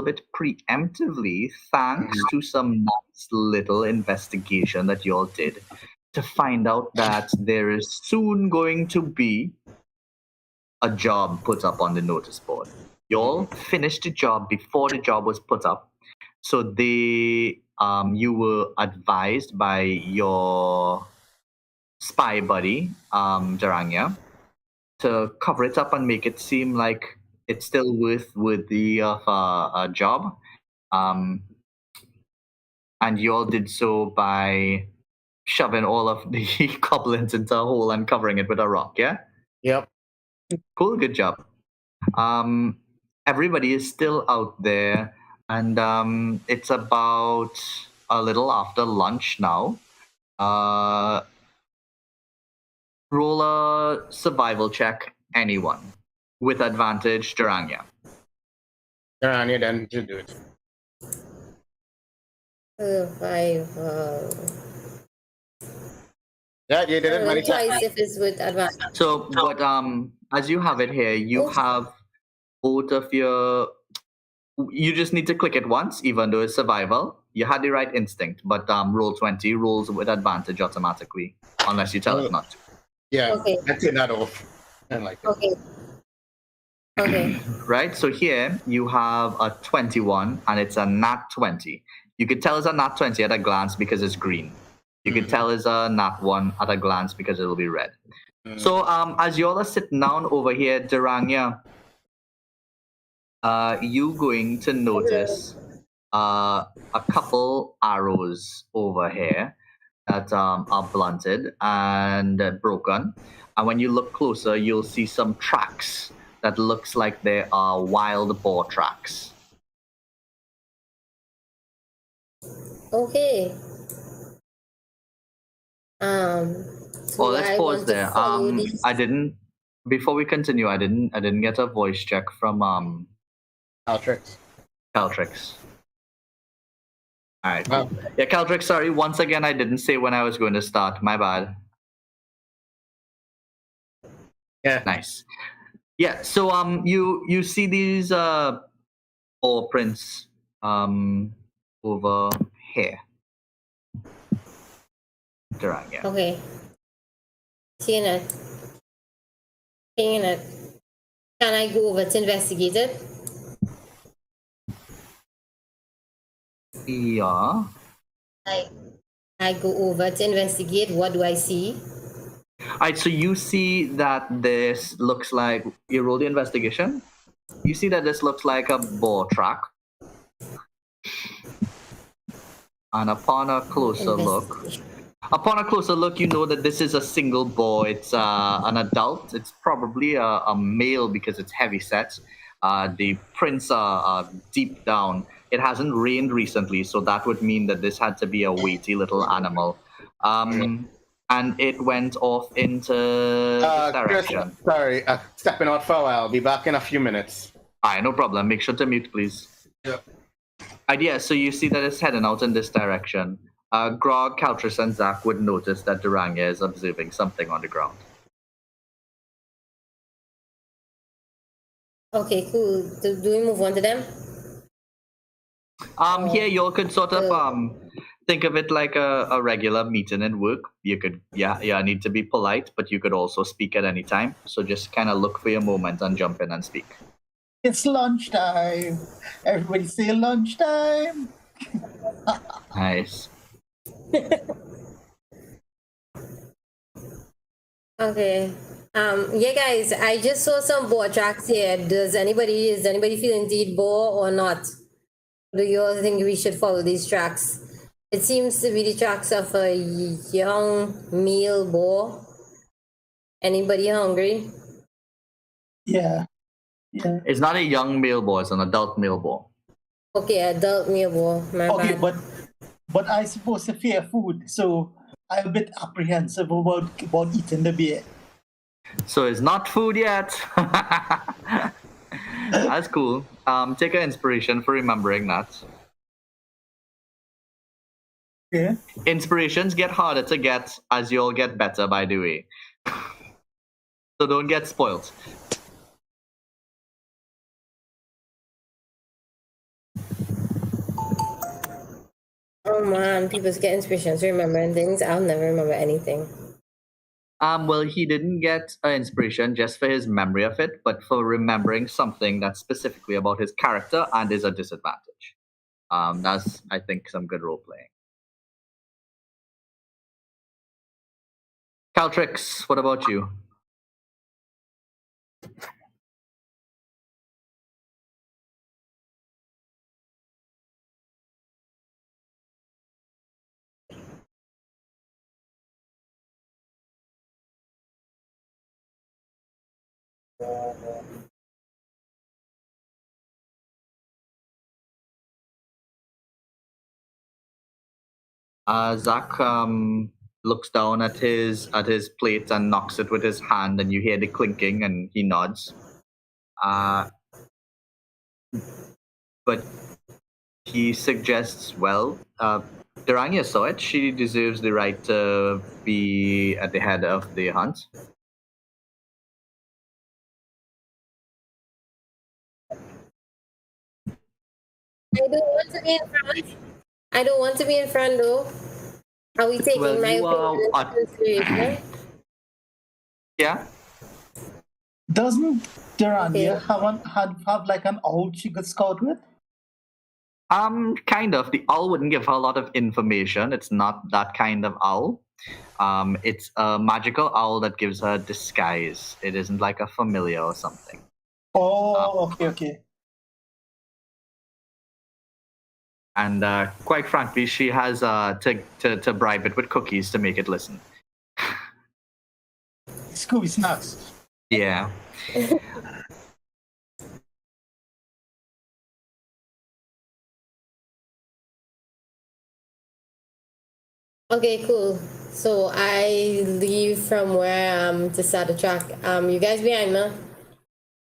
bit preemptively, thanks to some nice little investigation that y'all did to find out that there is soon going to be a job put up on the notice board. Y'all finished the job before the job was put up. So you were advised by your spy buddy, Jarangya, to cover it up and make it seem like it's still worthy of a job. And you all did so by shoving all of the goblins into a hole and covering it with a rock, yeah? Yep. Cool, good job. Everybody is still out there, and it's about a little after lunch now. Roll a survival check, anyone. With advantage, Jarangya. Jarangya, then you do it. Survival. Yeah, you did it, Marisa. Twice if it's with advantage. So, but as you have it here, you have both of your. You just need to click it once, even though it's survival. You had the right instinct, but roll 20 rolls with advantage automatically, unless you tell it not to. Yeah, Okay. I take that off. I like it. Okay. Okay. Right, so here you have a 21, and it's a nat 20. You could tell it's a nat 20 at a glance because it's green. You could tell it's a nat 1 at a glance because it'll be red. So as you all are sitting down over here, Jarangya, you're going to notice a couple arrows over here that are blunted and broken. And when you look closer, you'll see some tracks that looks like they are wild boar tracks. Okay. Well, let's pause there. I didn't. Before we continue, I didn't get a voice check from Caltrix. Caltrix. All right. Cool. Yeah, Caltrix. Sorry. Once again, I didn't say when I was going to start. My bad. Yeah. Nice. Yeah. So you see these paw prints over here. Jarangya. Okay. Seeing it. Can I go over to investigate it? Yeah. I go over to investigate. What do I see? All right, so you see that this looks like, you roll the investigation. You see that this looks like a boar track. And upon a closer look, you know that this is a single boar. It's an adult. It's probably a male because it's heavy set. The prints are deep down. It hasn't rained recently, so that would mean that this had to be a weighty little animal. And it went off into this direction. Chris, sorry, stepping out for a while. I'll be back in a few minutes. All right, no problem. Make sure to mute, please. Yep. Yeah, so you see that it's heading out in this direction. Grog, Caltrix, and Zach would notice that Jarangya is observing something on the ground. Okay, cool. Do we move on to them? Here you could sort of think of it like a regular meeting in work. You could, yeah, need to be polite, but you could also speak at any time. So just kind of look for your moment and jump in and speak. It's lunchtime. Everybody say lunchtime. Nice. Okay. Yeah, guys, I just saw some boar tracks here. Is anybody feel indeed boar or not? Do you all think we should follow these tracks? It seems to be the tracks of a young male boar. Anybody hungry? Yeah. It's not a young male boar, it's an adult male boar. Okay, adult male boar. Okay, but I supposed to fear food, so I'm a bit apprehensive about eating the bear. So it's not food yet. That's cool. Take an inspiration for remembering that. Yeah. Inspirations get harder to get as you all get better, by the way. So don't get spoiled. Oh man, people get inspiration to remembering things. I'll never remember anything. Well, he didn't get inspiration just for his memory of it, but for remembering something that's specifically about his character and is a disadvantage. That's, I think, some good role playing. Caltrix, what about you? Zach looks down at his plate and knocks it with his hand, and you hear the clinking, and he nods. Uh, but he suggests, well, Durania saw it. She deserves the right to be at the head of the hunt. I don't want to be in front. I don't want to be in front though. Are we taking Well, my you are. opinion into consideration? Yeah. Doesn't Durania Okay. have like an owl she could scout with? Kind of. The owl wouldn't give her a lot of information. It's not that kind of owl. It's a magical owl that gives her disguise. It isn't like a familiar or something. Oh, okay. And quite frankly, she has to bribe it with cookies to make it listen. Scooby Snacks. Yeah. Okay, cool. So I leave from where I am to start the track. You guys behind me?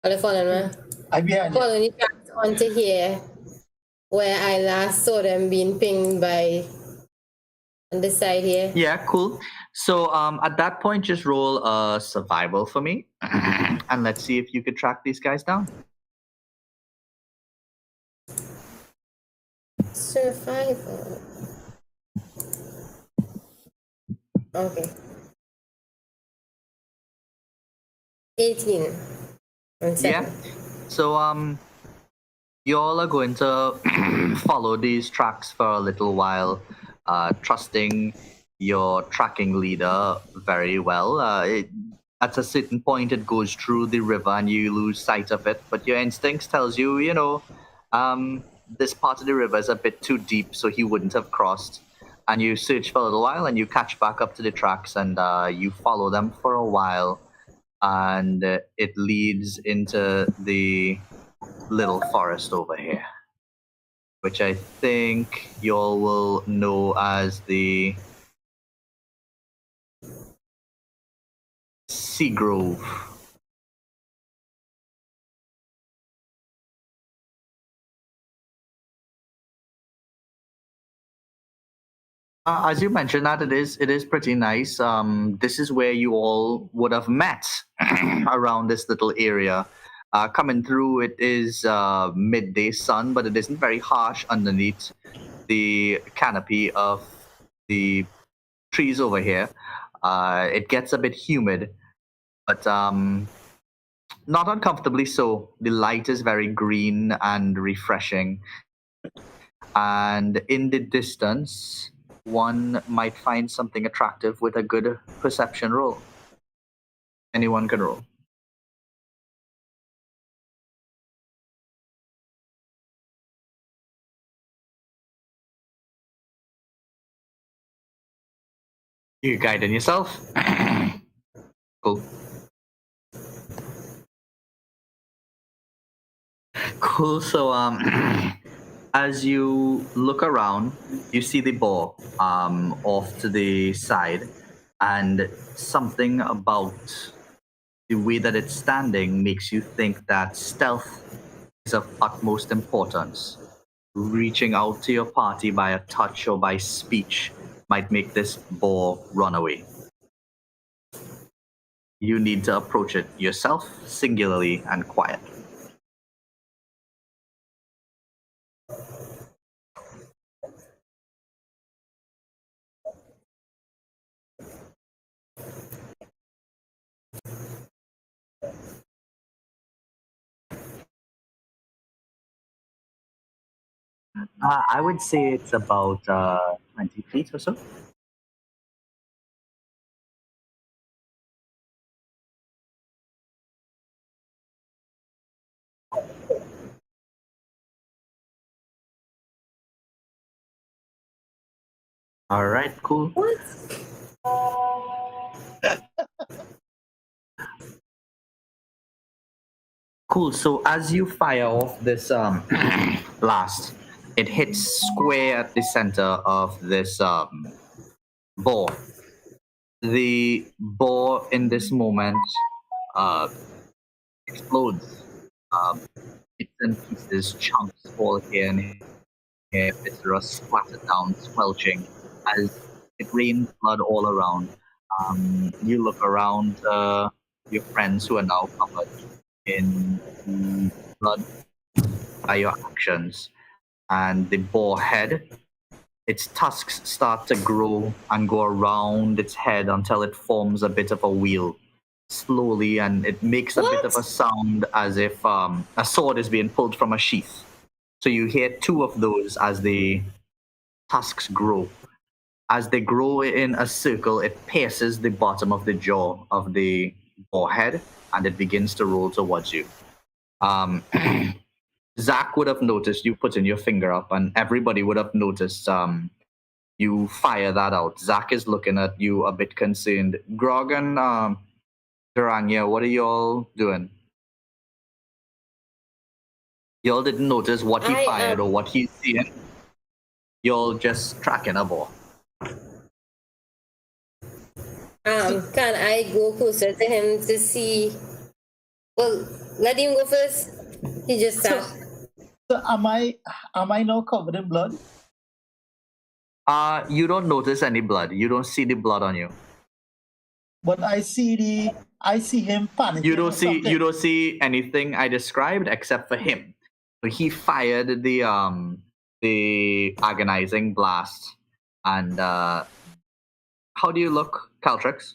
Are you following me? I behind you. Following the tracks onto here, where I last saw them being pinged by on this side here. Yeah, cool. So at that point, just roll a survival for me, and let's see if you could track these guys down. Survival. Okay. 18. And Yeah. 7. So you all are going to follow these tracks for a little while, trusting your tracking leader very well. At a certain point, it goes through the river and you lose sight of it, but your instincts tells you, this part of the river is a bit too deep, so he wouldn't have crossed. And you search for a little while, and you catch back up to the tracks, and you follow them for a while, and it leads into the little forest over here, which I think y'all will know as the Sea Grove. As you mentioned, that it is pretty nice. This is where you all would have met around this little area. Coming through, it is midday sun, but it isn't very harsh underneath the canopy of the trees over here. It gets a bit humid, but not uncomfortably so. The light is very green and refreshing. And in the distance, one might find something attractive with a good perception roll. Anyone can roll. You guiding yourself? Cool. Cool. So as you look around, you see the boar off to the side, and something about the way that it's standing makes you think that stealth is of utmost importance. Reaching out to your party by a touch or by speech might make this boar run away. You need to approach it yourself, singularly and quiet. I would say it's about 20 feet or so. All right, cool. What? Cool. So as you fire off this blast, it hits square at the center of this bore. The bore in this moment uh, explodes. Bits and pieces, chunks fall here and here. Viscera splatter down, squelching as it rains blood all around. You look around your friends who are now covered in the blood by your actions, and the boar head, its tusks start to grow and go around its head until it forms a bit of a wheel slowly, and it makes a bit of a What? sound as if a sword is being pulled from a sheath. So you hear two of those as the tusks grow. As they grow in a circle, it pierces the bottom of the jaw of the boar head, and it begins to roll towards you. Um, Zach would have noticed you putting your finger up, and everybody would have noticed you fire that out. Zach is looking at you a bit concerned. Grog and Durania, what are y'all doing? Y'all didn't notice what he I fired or what he's seeing. Y'all just tracking a ball. Can I go closer to him to see? Well, let him go first. He just So, sat. so am I now covered in blood? You don't notice any blood. You don't see the blood on you. But I see him panicking. You or don't see something. anything I described except for him. So he fired the agonizing blast. And how do you look, Caltrix,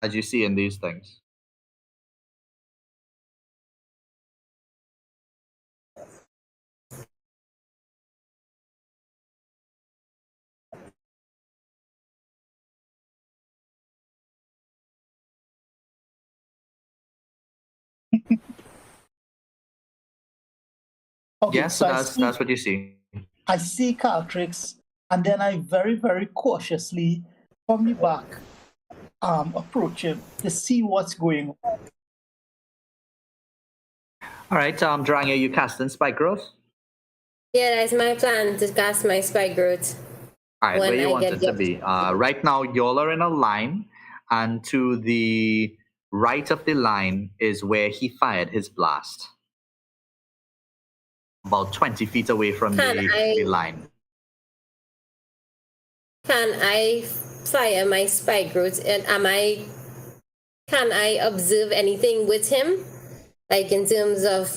as you see in these things? Okay, Yes, so so that's what you see. I see Caltrix, and then I very, very cautiously from the back approach him to see what's going on. All right, Dranga, you casting spike growth? Yeah, that's my plan to cast my spike growth All right, when where you I want get it to be. Right now, y'all are in a line, and to the right of the line is where he fired his blast. About 20 feet away from Can the I line. fire my spike growth and can I observe anything with him? Like in terms of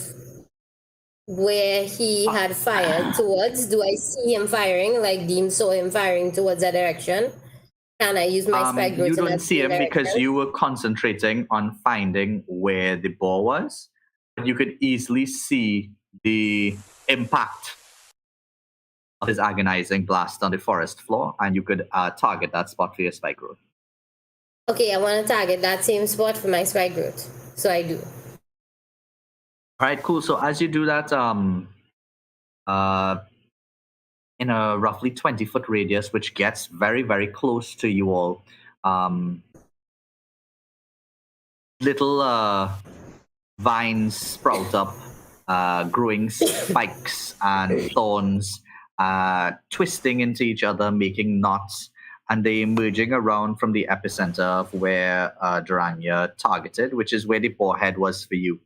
where he had fired towards? Do I see him firing? Like Deem saw him firing towards that direction? Can I use my spike growth You in don't that see same him because direction? you were concentrating on finding where the ball was. But you could easily see the impact of his agonizing blast on the forest floor, and you could target that spot for your spike growth. Okay, I want to target that same spot for my spike growth. So I do. All right, cool. So as you do that, uh, in a roughly 20-foot radius, which gets very, very close to you all, little vines sprout up, growing spikes and thorns, twisting into each other, making knots, and they emerging around from the epicenter of where Durania targeted, which is where the boarhead was for you,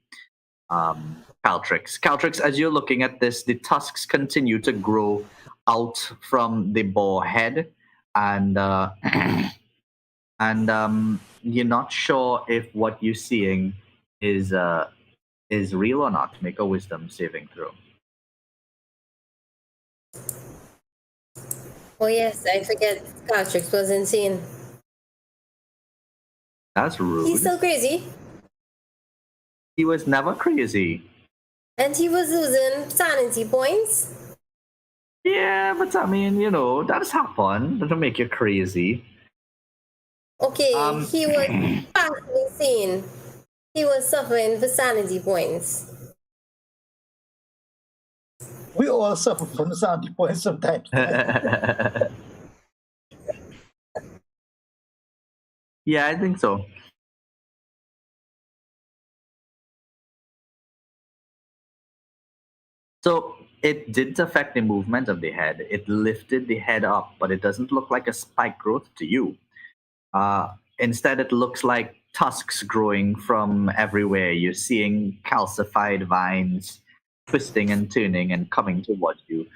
Caltrix. Caltrix, as you're looking at this, the tusks continue to grow out from the boarhead, and you're not sure if what you're seeing is real or not. Make a wisdom saving throw. Oh yes, I forget Caltrix was insane. That's He's rude. still crazy. He was never crazy. And he was losing sanity points. Yeah, but I mean, that has happened. That'll make you crazy. Okay, Um, he was partially sane. He was suffering for sanity points. We all suffer from sanity points sometimes. yeah, I think so. So it didn't affect the movement of the head. It lifted the head up, but it doesn't look like a spike growth to you. Instead, it looks like tusks growing from everywhere. You're seeing calcified vines twisting and turning and coming towards you.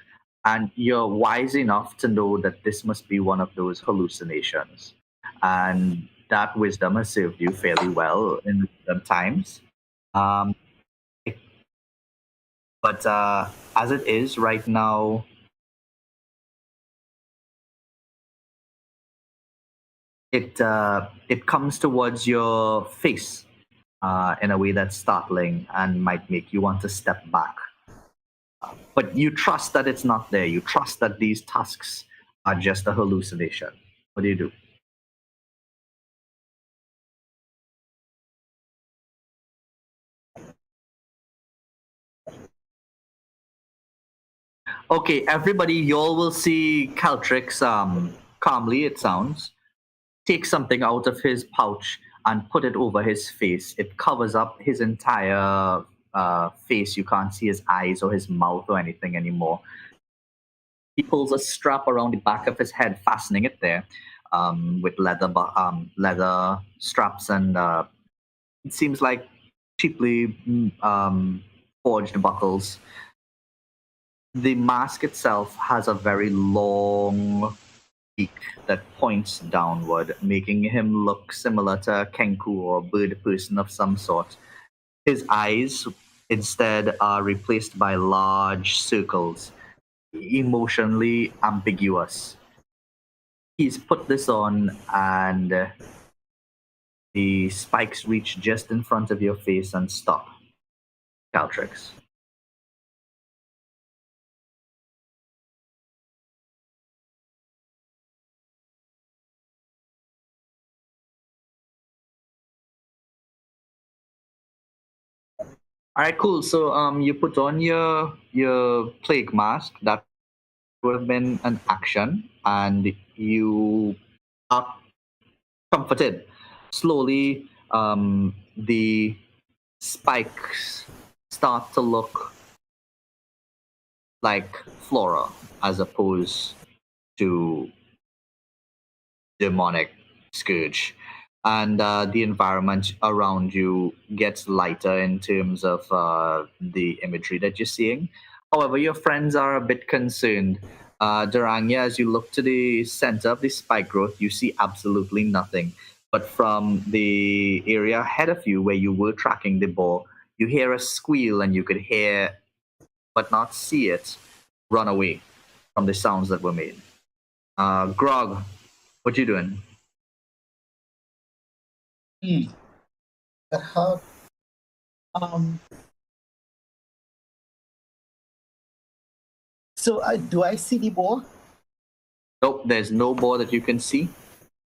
And you're wise enough to know that this must be one of those hallucinations. And that wisdom has served you fairly well in recent times. Um, but as it is right now, it comes towards your face in a way that's startling and might make you want to step back. But you trust that it's not there. You trust that these tusks are just a hallucination. What do you do? Okay, everybody, y'all will see Caltrix calmly, it sounds, take something out of his pouch and put it over his face. It covers up his entire face. You can't see his eyes or his mouth or anything anymore. He pulls a strap around the back of his head, fastening it there with leather straps, and it seems like cheaply forged buckles. The mask itself has a very long beak that points downward, making him look similar to a kenku or bird person of some sort. His eyes, instead, are replaced by large circles, emotionally ambiguous. He's put this on, and the spikes reach just in front of your face and stop. Caltrix. All right, cool. So you put on your plague mask. That would have been an action, and you are comforted. Slowly, the spikes start to look like flora as opposed to demonic scourge. And the environment around you gets lighter in terms of the imagery that you're seeing. However, your friends are a bit concerned. Durania, as you look to the center of the spike growth, you see absolutely nothing. But from the area ahead of you, where you were tracking the ball, you hear a squeal, and you could hear, but not see it, run away from the sounds that were made. Grog, what you doing? Hmm. That how um so do I see the ball? Nope, there's no ball that you can see.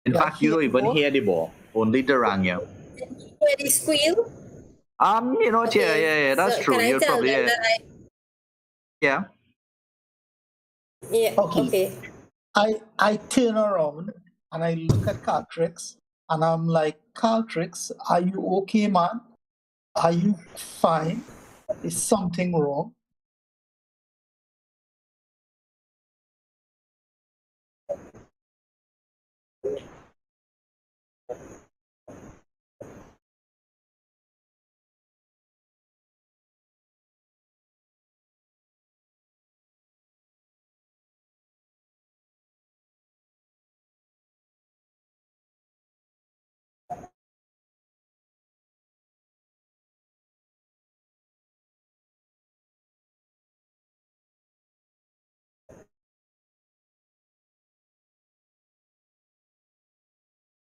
In Do I fact, you hear don't the even ball? hear the ball. Only Durania. Where they squeal? You know what? Yeah, Okay, yeah, yeah. That's so true. can I You're tell probably them that yeah. yeah, Okay. okay. I turn around and I look at Caltrix and I'm like, Caltrix, are you okay, man? Are you fine? Is something wrong?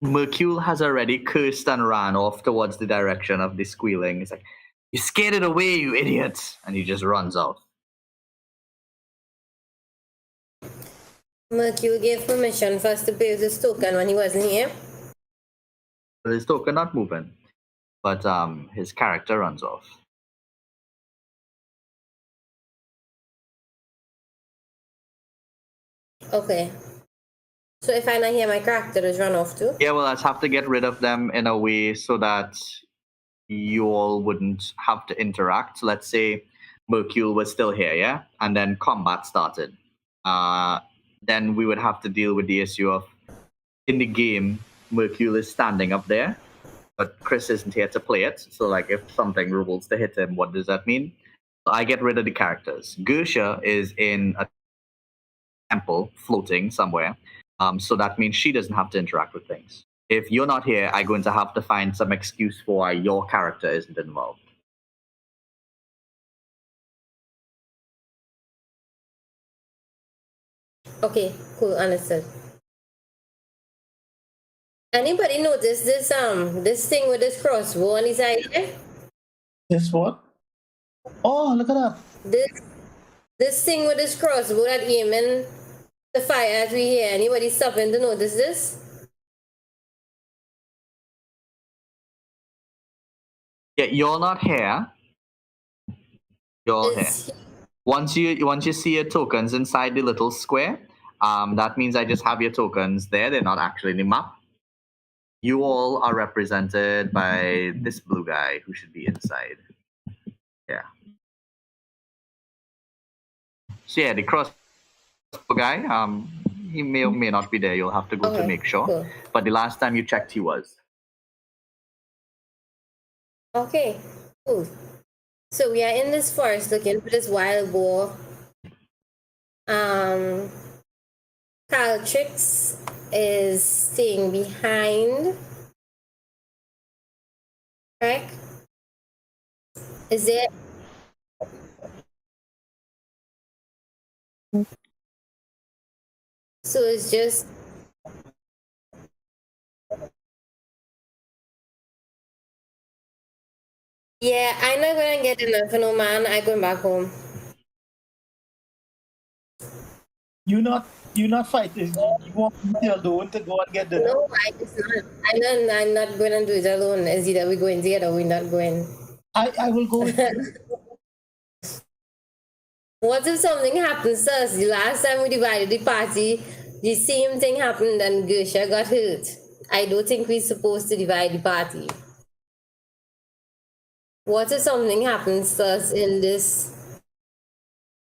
Mercule has already cursed and ran off towards the direction of the squealing. He's like, "You scared it away, you idiots!" And he just runs off. Mercury gave permission for us to play with his token when he wasn't here. His token not moving, but his character runs off. Okay. So if I not hear, my character is run off too? Yeah, well, let's have to get rid of them in a way so that you all wouldn't have to interact. So let's say Mercule was still here, yeah, and then combat started. Then we would have to deal with the issue of in the game, Mercule is standing up there, but Chris isn't here to play it. So, like, if something rolls to hit him, what does that mean? So I get rid of the characters. Gersha is in a temple floating somewhere. So that means she doesn't have to interact with things. If you're not here, I'm going to have to find some excuse for why your character isn't involved. Okay, cool, understood. Anybody notice this thing with this crossbow on his side here? This what? Oh, look at that. This thing with this crossbow that aiming the fire as we hear. Anybody stopping to notice this? Yeah, you're not here. You're here. Is Once you see your tokens inside the little square, that means I just have your tokens there. They're not actually in the map. You all are represented by this blue guy who should be inside. Yeah. So yeah, the crossbow guy, he may or may not be there. You'll have to go to Okay, make sure. cool. But the last time you checked, he was. Okay, cool. So we are in this forest looking for this wild boar. Caltrix is staying behind. Correct? Is there so it's just yeah, I'm not gonna get enough no man. I going back home. You not fighting. You want me alone to go and get dinner? No, I just not. I'm not gonna do it alone. It's either we going together or we're not going. I will go with you. What if something happens to us? The last time we divided the party, the same thing happened and Gersha got hurt. I don't think we're supposed to divide the party. What if something happens to us in this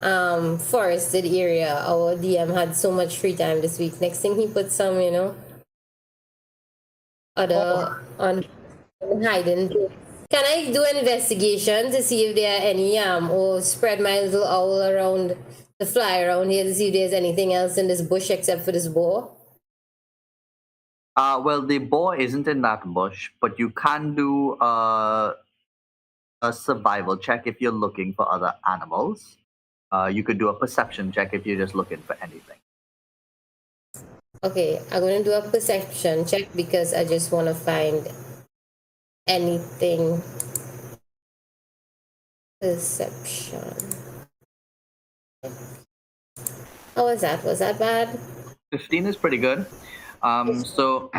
forested area? Our DM had so much free time this week. Next thing he put some, other on hiding. Can I do an investigation to see if there are any or spread my little owl around to fly around here to see if there's anything else in this bush except for this boar? Well, the boar isn't in that bush, but you can do a survival check if you're looking for other animals. You could do a perception check if you're just looking for anything. Okay, I'm gonna do a perception check because I just want to find anything. Perception. How was that? Was that bad? 15 is pretty good. So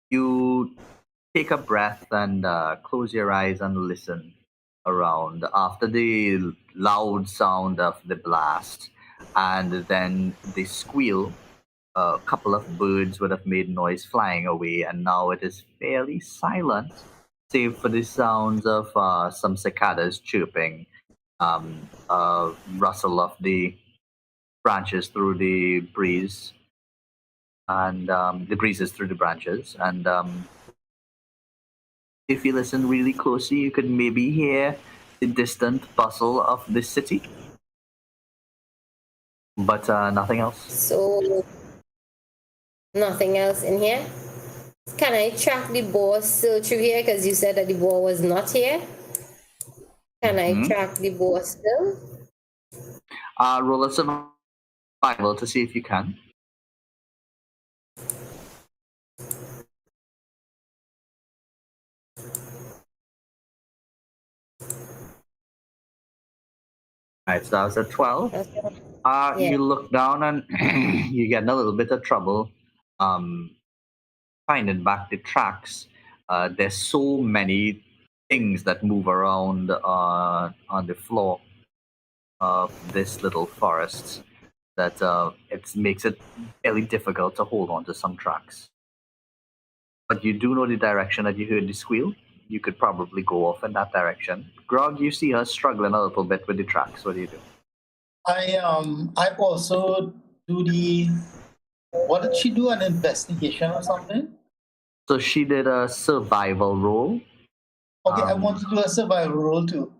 you take a breath and close your eyes and listen around after the loud sound of the blast and then the squeal. A couple of birds would have made noise flying away, and now it is fairly silent, save for the sounds of some cicadas chirping, rustle of the branches through the breeze, and the breezes through the branches. And if you listen really closely, you could maybe hear the distant bustle of the city, but nothing else. So nothing else in here. Can I track the boar still through here? Because you said that the boar was not here. Can I track the boar still? Roll a survival to see if you can. Alright, so that was a 12. Yeah. You look down and you get in a little bit of trouble um, finding back the tracks. There's so many things that move around on the floor of this little forest that it makes it fairly difficult to hold on to some tracks. But you do know the direction that you heard the squeal. You could probably go off in that direction. Grog, you see her struggling a little bit with the tracks. What do you do? I also do the what did she do? An investigation or something? So she did a survival roll. Okay, I want to do a survival roll too.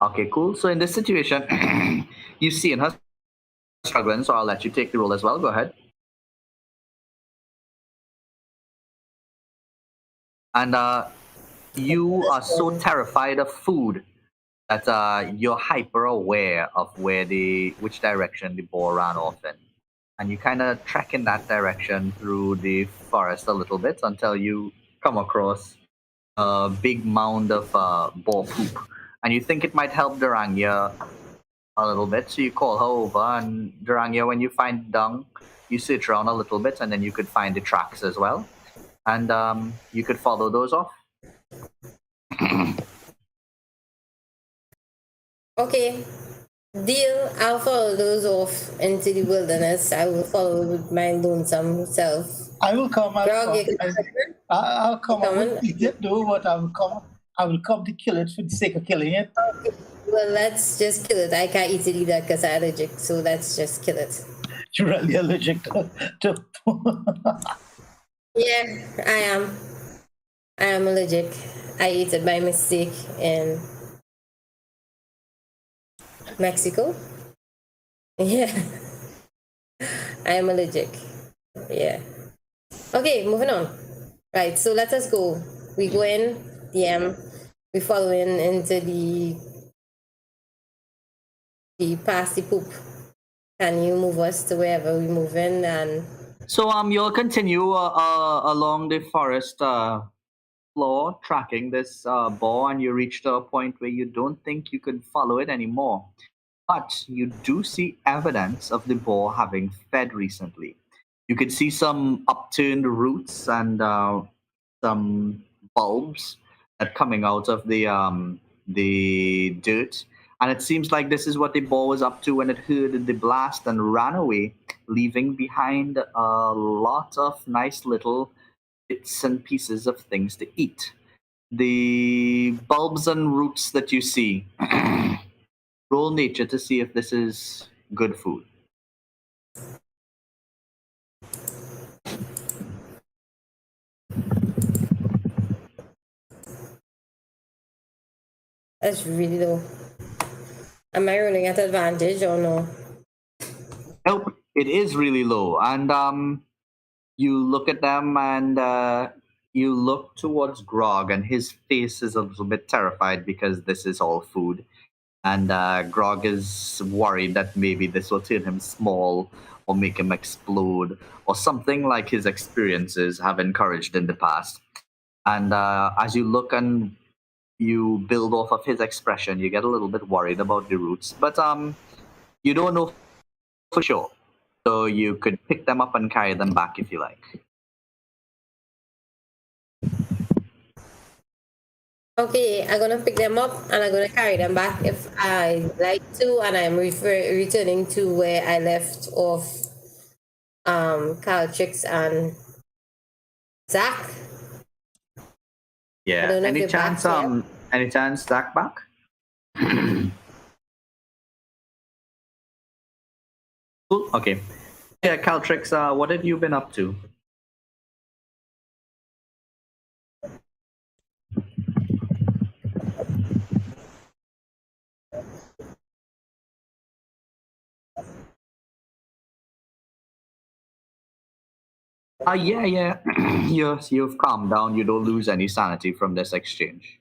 Okay, cool. So in this situation, you see in her struggling, so I'll let you take the roll as well. Go ahead. And you are so terrified of food that you're hyper aware of which direction the boar ran off in, and you kind of trek in that direction through the forest a little bit until you come across a big mound of boar poop, and you think it might help Durania a little bit, so you call her over, and Durania, when you find dung, you search around a little bit, and then you could find the tracks as well, and you could follow those off. Okay. Deal. I'll follow those off into the wilderness. I will follow with my lonesome self. I will come. Grog, you I'll come. I coming? wouldn't eat it though, but I will come. I will come to kill it for the sake of killing it. Well, let's just kill it. I can't eat it either because I'm allergic. So let's just kill it. You're really allergic to Yeah, I am. I am allergic. I ate it by mistake in Mexico. Yeah, I am allergic. Yeah. Okay, moving on. Right, so let us go. We go in, DM. We follow into the past the poop. Can you move us to wherever we move in? And So you'll continue along the forest floor, tracking this boar, and you reach to a point where you don't think you can follow it anymore. But you do see evidence of the boar having fed recently. You could see some upturned roots and some bulbs that coming out of the dirt. And it seems like this is what the boar was up to when it heard the blast and ran away, leaving behind a lot of nice little bits and pieces of things to eat. The bulbs and roots that you see, roll nature to see if this is good food. that's really low. Am I running at advantage or no? Nope, it is really low. And you look at them and you look towards Grog, and his face is a little bit terrified because this is all food. And Grog is worried that maybe this will turn him small or make him explode or something like his experiences have encouraged in the past. And as you look and you build off of his expression, you get a little bit worried about the roots. But you don't know for sure. So you could pick them up and carry them back if you like. Okay, I'm gonna pick them up and I'm gonna carry them back if I like to, and I'm returning to where I left off. Caltrix and Zach. I Yeah. don't know if Any you're back chance yet. any chance Zach back? Cool. Okay. Yeah, Caltrix, what have you been up to? Yeah. You've calmed down. You don't lose any sanity from this exchange.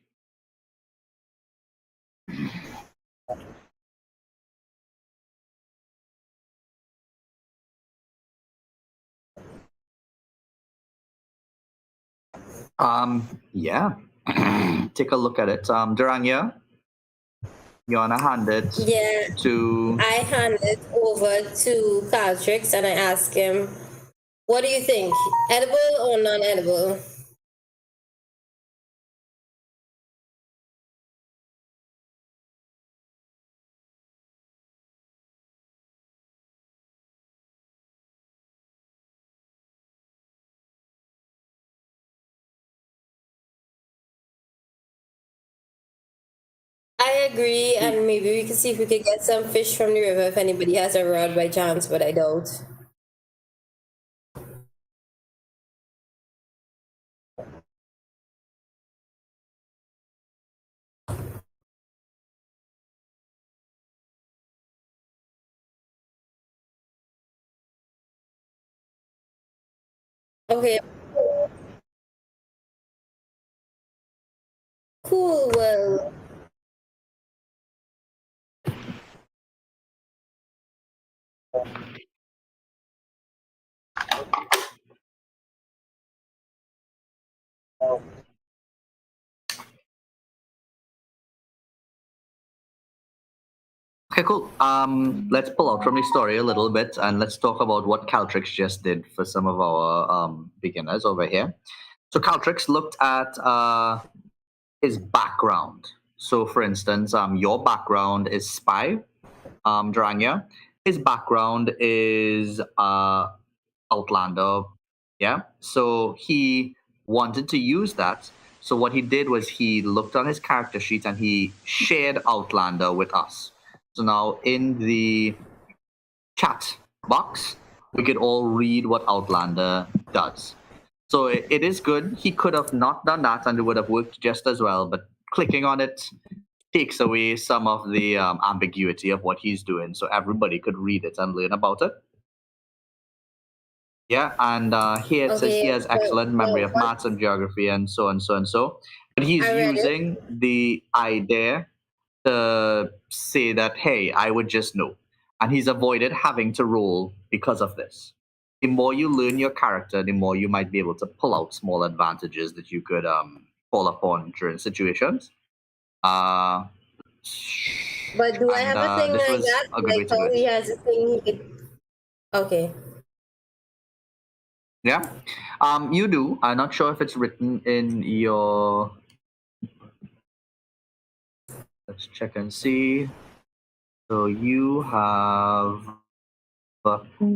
Yeah. Take a look at it. Duranya, You wanna hand it Yeah, to? I hand it over to Caltrix and I ask him, what do you think? Edible or non edible? I agree, and maybe we can see if we could get some fish from the river if anybody has a rod by chance, but I doubt. Okay, cool. Well, Okay, cool. Let's pull out from the story a little bit and let's talk about what Caltrix just did for some of our beginners over here. So Caltrix looked at his background. So, for instance, your background is spy, Dranya. His background is Outlander. Yeah. So he wanted to use that. So what he did was he looked on his character sheet and he shared Outlander with us. So now in the chat box, we could all read what Outlander does. So it is good. He could have not done that and it would have worked just as well. But clicking on it takes away some of the ambiguity of what he's doing. So everybody could read it and learn about it. Yeah, and here it says he okay. has excellent memory of maths and geography and so and so and so. But he's I read it. using the idea to say that, hey, I would just know. And he's avoided having to roll because of this. The more you learn your character, the more you might be able to pull out small advantages that you could call upon during situations. Uh, But do I and have a thing this like was that? a good way Like to do how it. he has a thing he could. Okay. Yeah, you do. I'm not sure if it's written in your. Let's check and see. So you have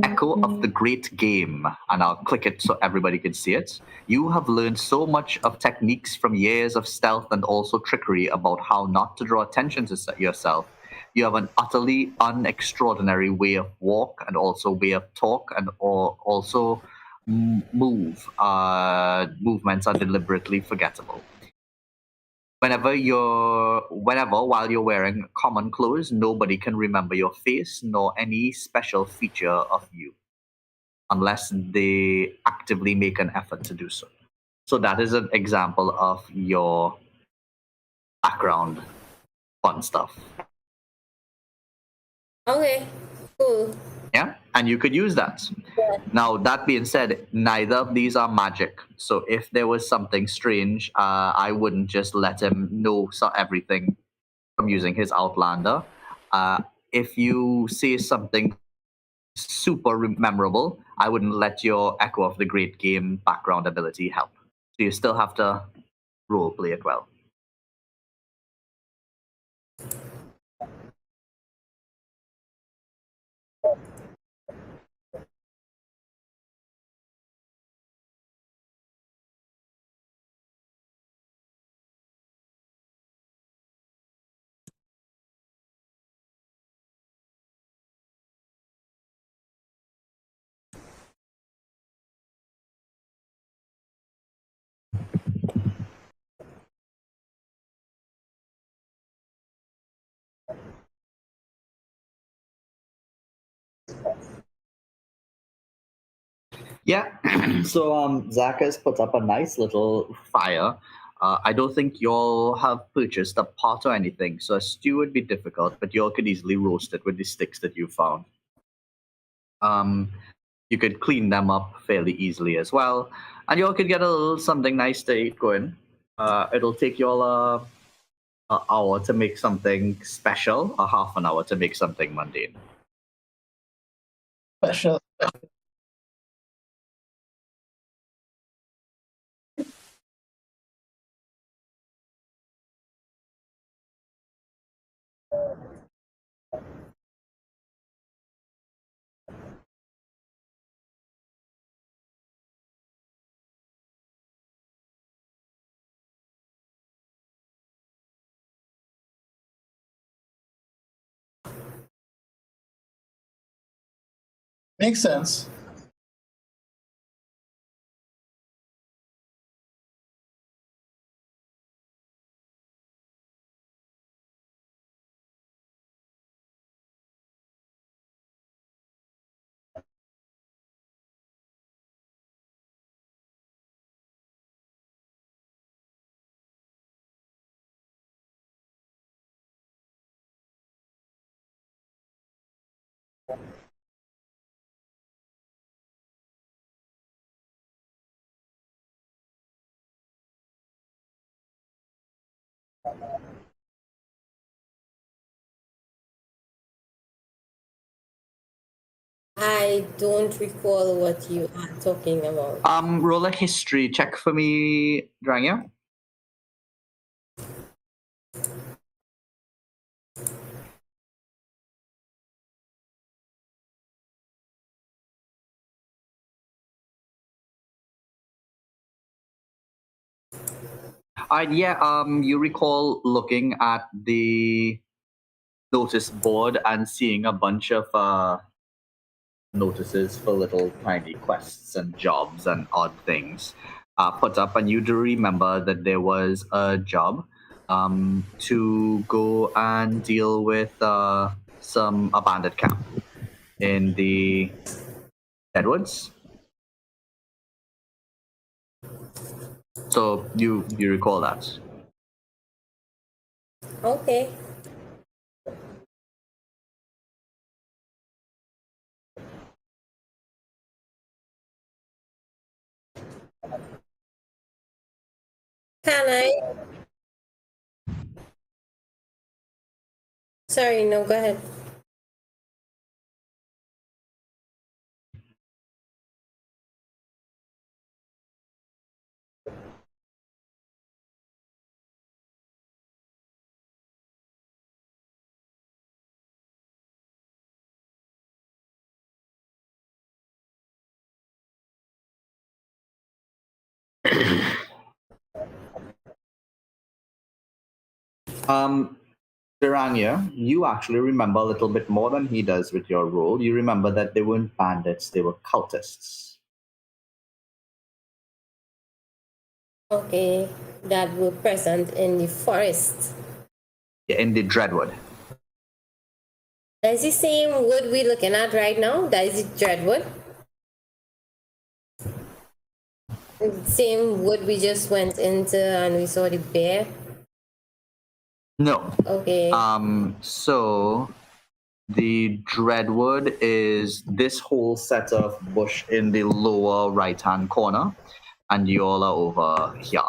Echo of the Great Game, and I'll click it so everybody can see it. You have learned so much of techniques from years of stealth and also trickery about how not to draw attention to yourself. You have an utterly unextraordinary way of walk and also way of talk and or also move. Movements are deliberately forgettable. Whenever while you're wearing common clothes, nobody can remember your face nor any special feature of you unless they actively make an effort to do so. So that is an example of your background fun stuff. Okay. Cool. Yeah, and you could use that. Yeah. Now, that being said, neither of these are magic. So if there was something strange, I wouldn't just let him know everything from using his Outlander. Uh, if you say something super memorable, I wouldn't let your Echo of the Great Game background ability help. So you still have to role play it well. Yeah. So Zach has put up a nice little fire. I don't think y'all have purchased a pot or anything, so a stew would be difficult, but y'all could easily roast it with the sticks that you found. Um, you could clean them up fairly easily as well, and y'all could get a little something nice to eat going. It'll take y'all an hour to make something special, or half an hour to make something mundane? Special. Makes sense. I don't recall what you are talking about. Roll a history check for me, Dranya. Yeah, you recall looking at the notice board and seeing a bunch of notices for little tiny quests and jobs and odd things put up, and you do remember that there was a job to go and deal with some abandoned camp in the Deadwoods. So you recall that. Okay. Can I? Sorry, no, go ahead. Piranya, you actually remember a little bit more than he does with your role. You remember that they weren't bandits, they were cultists. Okay, that were present in the forest. Yeah, in the Dreadwood. That's the same wood we're looking at right now. That is the dreadwood. Same wood we just went into and we saw the bear. No. Okay. So the Dreadwood is this whole set of bush in the lower right hand corner, and you all are over here.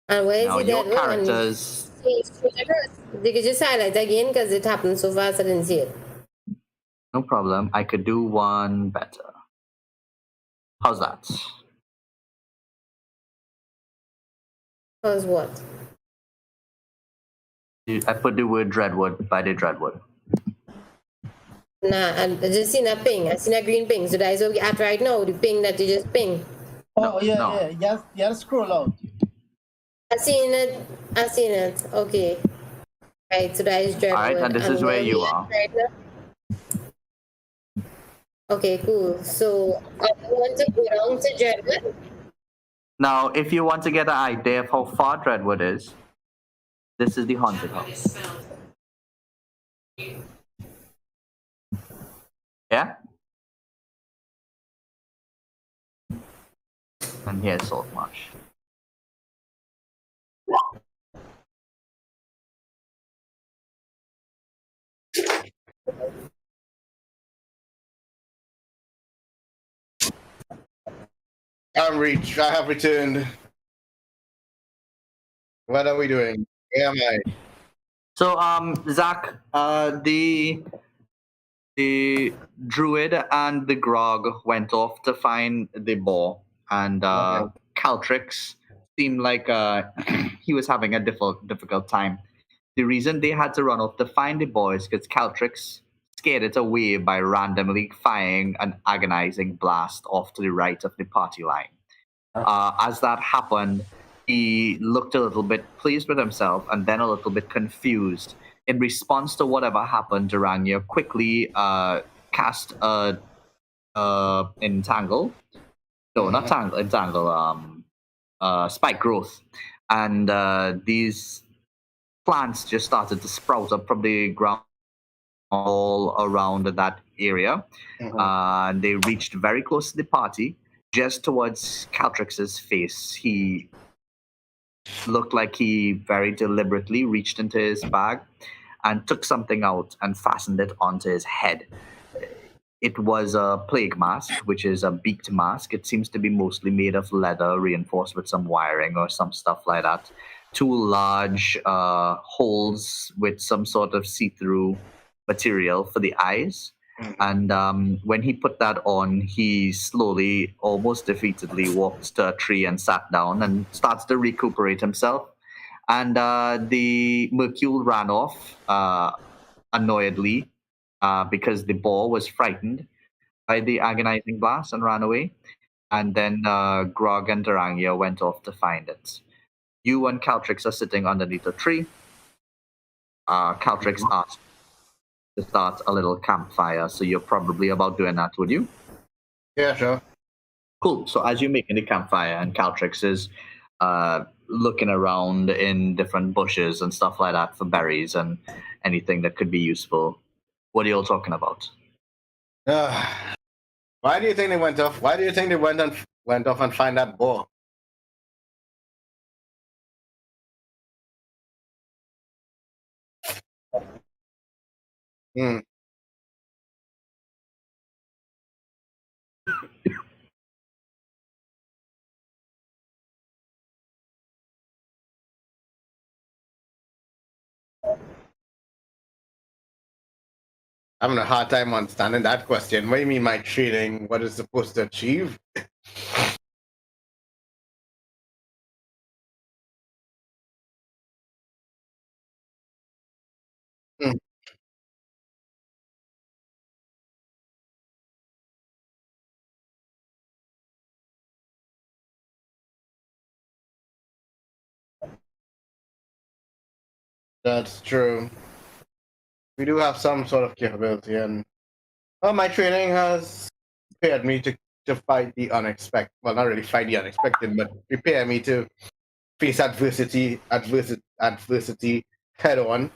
And where is Now the your dead one? characters. You could just highlight again because it happened so fast I didn't see it. No problem. I could do one better. How's that? How's what? I put the word Dreadwood by the Dreadwood. Nah, I just seen a ping. I seen a green ping. So that is what we at right now. The ping that you just ping. Oh, yeah, no. yeah. Yes, yeah, scroll out. I seen it. I seen it. Okay. Right. So that is Dreadwood. All right, and this is where you are. Right now? Okay, cool. So I want to go down to Dreadwood. Now, if you want to get an idea of how far Dreadwood is, this is the haunted house. Yeah? And here's Saltmarsh. I'm Reach. I have returned. What are we doing? Where am I? So, Zach, the druid and the grog went off to find the boar, and Okay. Caltrix seemed like he was having a difficult time. The reason they had to run off to find the boar is because Caltrix scared it away by randomly firing an agonizing blast off to the right of the party line. As that happened, he looked a little bit pleased with himself and then a little bit confused. In response to whatever happened, Durania quickly cast a entangle. No, not tangle, entangle. Spike growth, and these plants just started to sprout up from the ground all around that area. They reached very close to the party, just towards Caltrix's face. He looked like he very deliberately reached into his bag and took something out and fastened it onto his head. It was a plague mask, which is a beaked mask. It seems to be mostly made of leather, reinforced with some wiring or some stuff like that. Two large holes with some sort of see through material for the eyes. And when he put that on, he slowly, almost defeatedly, walked to a tree and sat down and starts to recuperate himself. And the Mercule ran off annoyedly because the boar was frightened by the agonizing blast and ran away. And then Grog and Durangia went off to find it. You and Caltrix are sitting underneath a tree. Caltrix asked to start a little campfire, so you're probably about doing that, would you? Yeah, sure. Cool. So as you're making the campfire and Caltrix is looking around in different bushes and stuff like that for berries and anything that could be useful, what are you all talking about? Why do you think they went off? Why do you think they went off and find that boar? Hmm. I'm having a hard time understanding that question. What do you mean my training? What is supposed to achieve? Hmm. That's true. We do have some sort of capability, and well, my training has prepared me to fight the unexpected. Well, not really fight the unexpected, but prepare me to face adversity head on.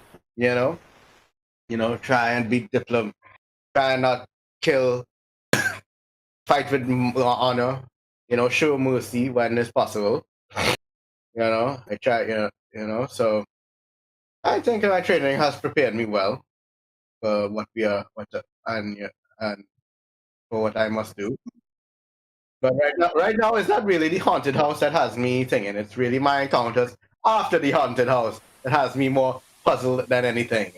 Try and be diplomat. Try and not kill. Fight with honor. Show mercy when it's possible. I try. So I think my training has prepared me well for what we are, and for what I must do. But right now, it's not really the haunted house that has me thinking. It's really my encounters after the haunted house that has me more puzzled than anything.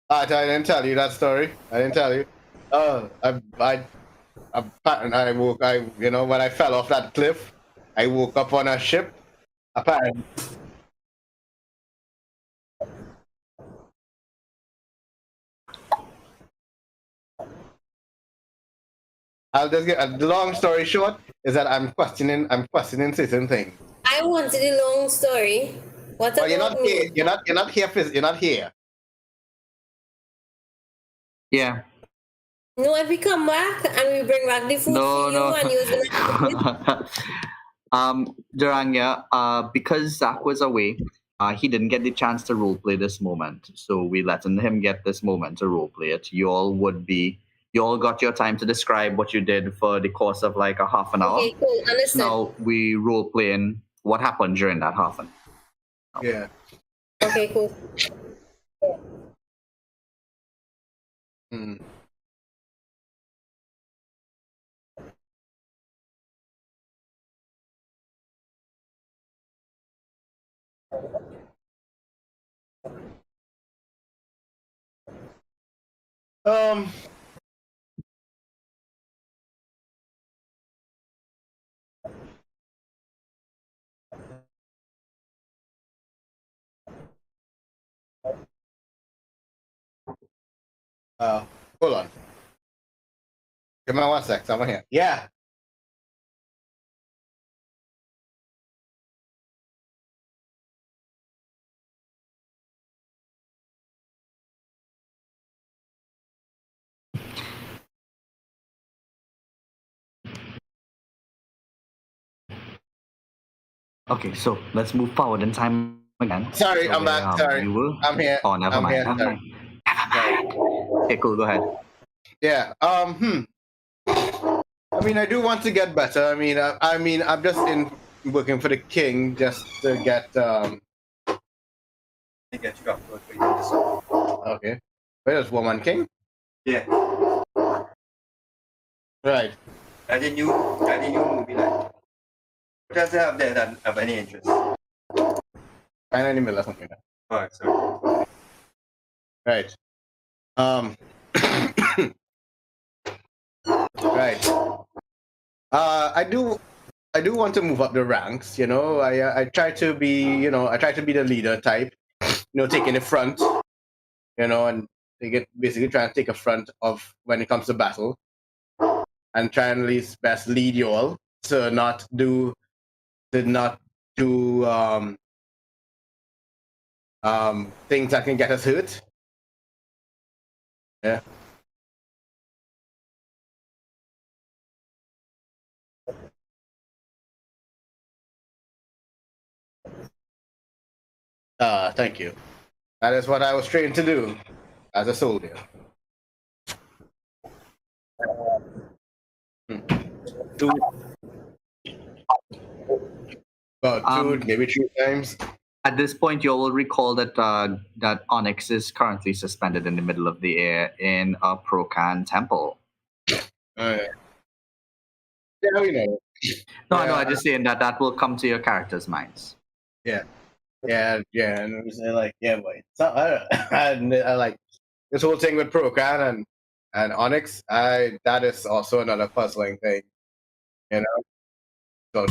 I didn't tell you that story. I didn't tell you. Oh, I woke. When I fell off that cliff, I woke up on a ship. Apparently, I'll just get the long story short is that I'm questioning. Certain things. I wanted a long story. What Well, you're about not here. me? You're not here. You're not here. Yeah. No, if we come back and we bring back the food No, for you no. and you're gonna eat it. Durania, because Zach was away, he didn't get the chance to roleplay this moment. So we letting him get this moment to roleplay it. You all got your time to describe what you did for the course of like a half an hour. Okay, cool. So Understood. now we role playing what happened during that half an hour. Yeah. Okay, cool. Hmm. Um. Uh. Hold on. Give me 1 sec. Someone here. Yeah. Okay, so let's move forward in time again. Sorry, So I'm where back. Sorry, you were. I'm here. Oh, never I'm mind. here. Never Sorry. mind. Never mind. Okay, cool. Go ahead. Yeah. I mean, I do want to get better. I mean, I'm just in working for the king just to get To get you up to what Okay. Where's Woman King? Yeah. Right. Any new movie like what does it have there that have any interest? Kind of in the middle of something. Alright, sorry. Right. Um. right. I do want to move up the ranks. I try to be I try to be the leader type. Taking the front. And basically trying to take a front of when it comes to battle, and try and at least best lead you all to not do things that can get us hurt. Yeah. Thank you. That is what I was trained to do as a soldier. Hmm. Two, about two, maybe 3 times. At this point, you will recall that that Onyx is currently suspended in the middle of the air in a Procan temple. Yeah, we know. No, no, Yeah, I'm just saying that that will come to your characters' minds. yeah, and it was like, yeah, boy. So I like this whole thing with Procan and Onyx. That is also another puzzling thing, you know. So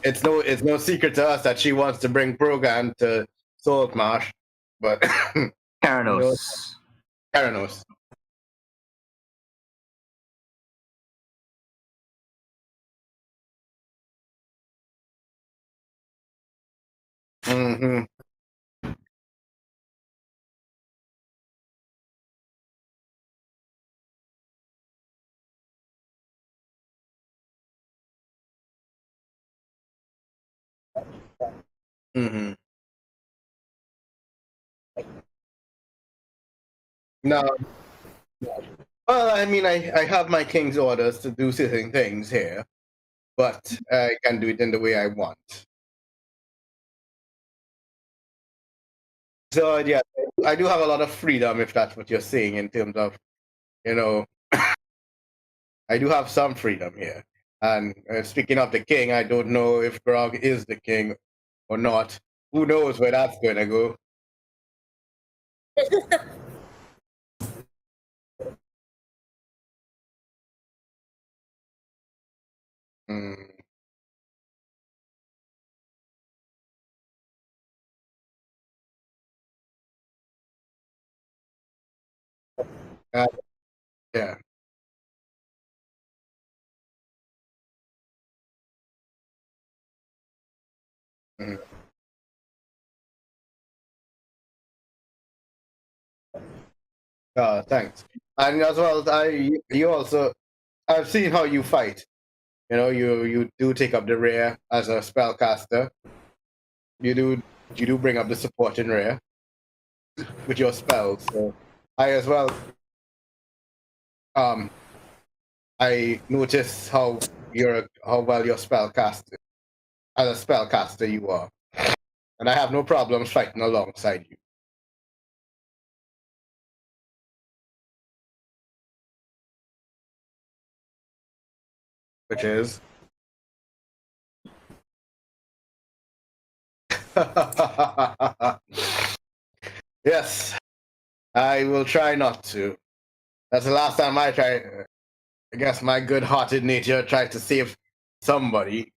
it's no secret to us that she wants to bring Procan to Saltmarsh, but you know, Karanos. Karanos. Mm-hmm. Mm-hmm. No, well, I mean, I have my king's orders to do certain things here, but I can do it in the way I want. So yeah, I do have a lot of freedom, if that's what you're saying, in terms of, you know, I do have some freedom here. And speaking of the king, I don't know if Grog is the king or not. Who knows where that's going to go? Mm, uh, yeah. Mm. Thanks. And as well, you also, I've seen how you fight. You do take up the rear as a spellcaster. You do you do bring up the support in rear with your spells. So I as well. Um, I notice how well your spellcaster as a spellcaster you are, and I have no problems fighting alongside you. Which is yes, I will try not to. That's the last time I tried. I guess my good-hearted nature tried to save somebody.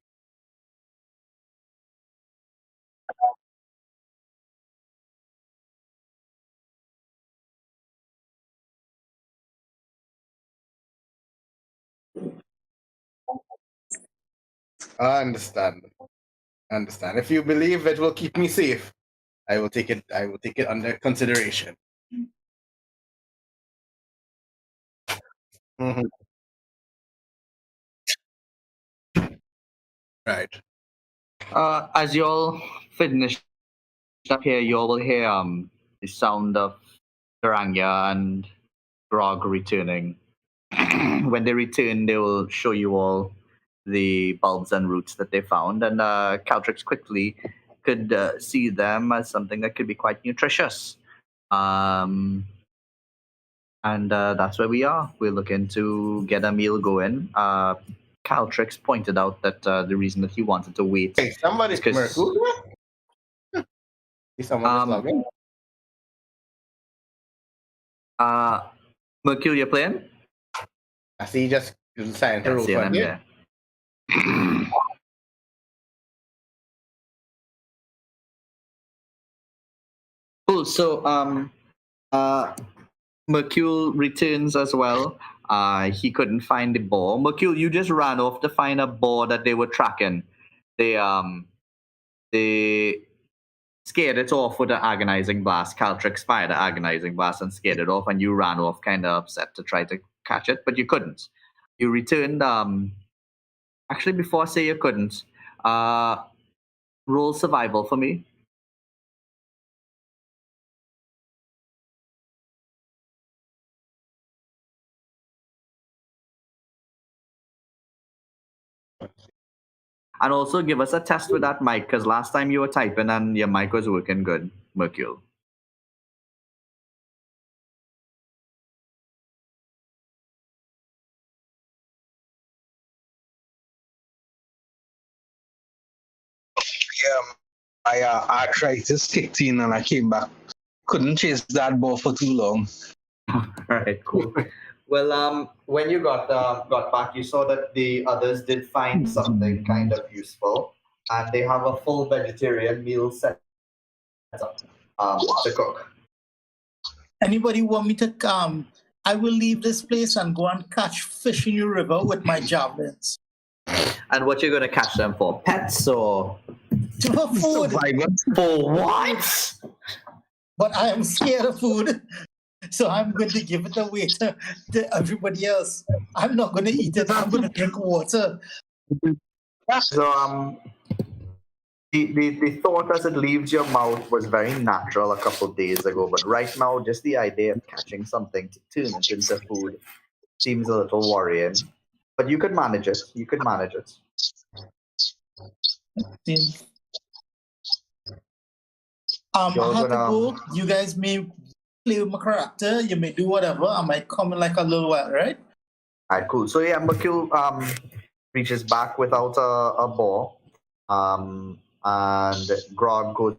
I understand. I understand. If you believe it will keep me safe, I will take it. I will take it under consideration. Mhm. Right. As y'all finish up here, you all will hear the sound of Garanya and Grog returning. When they return, they will show you all the bulbs and roots that they found, and Caltrix quickly could see them as something that could be quite nutritious. Um, and that's where we are. We're looking to get a meal going. Caltrix pointed out that the reason that he wanted to wait Hey, somebody, is because Merkel. See someone just logging. Mercure, you're playing? I see you just deciding to Yeah, roll seeing for a them bit. there. Cool. So Mercule returns as well. He couldn't find the boar. Mercule, you just ran off to find a boar that they were tracking. They scared it off with an agonizing blast. Caltrix fired an agonizing blast and scared it off, and you ran off kind of upset to try to catch it, but you couldn't. You returned. Actually, before I say you couldn't, roll survival for me. And also give us a test with that mic, because last time you were typing and your mic was working good, Mercule. Yeah, my arthritis kicked in and I came back. Couldn't chase that ball for too long. All right, cool. Well, when you got back, you saw that the others did find something kind of useful, and they have a full vegetarian meal set up to cook. Anybody want me to come? I will leave this place and go and catch fish in your river with my javelins. And what you're gonna catch them for? Pets or For food, Survivor. for what? but I am scared of food. So I'm going to give it away to everybody else. I'm not going to eat it. I'm going to drink water. So the thought as it leaves your mouth was very natural a couple of days ago, but right now, just the idea of catching something to turn it into food seems a little worrying. But you could manage it. You could manage it. I You're have to gonna. go. You guys may play with my character. You may do whatever. I might come in like a little while, right? All right, cool. So yeah, Makil reaches back without a ball, and Grog goes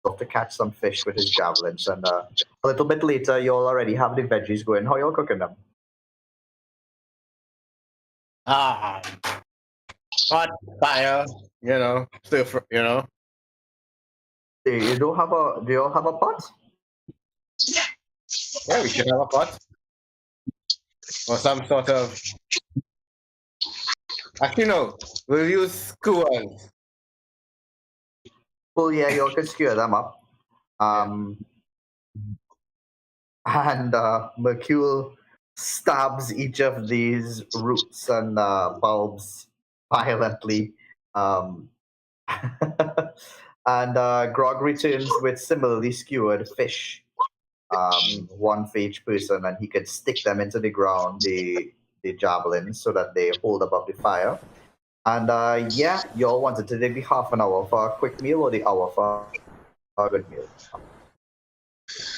off to catch some fish with his javelins. And a little bit later, you'll already have the veggies going. How y'all cooking them? Hot fire. Still, You don't have a? Do y'all have a pot? Yeah, we should have a pot or some sort of. Actually, no. We'll use skewers. Well, yeah, y'all can skewer them up. And Mercule stabs each of these roots and bulbs violently. And Grog returns with similarly skewered fish, one for each person, and he could stick them into the ground, the javelins, so that they hold above the fire. And yeah, y'all wanted to take the half an hour for a quick meal or the hour for a good meal?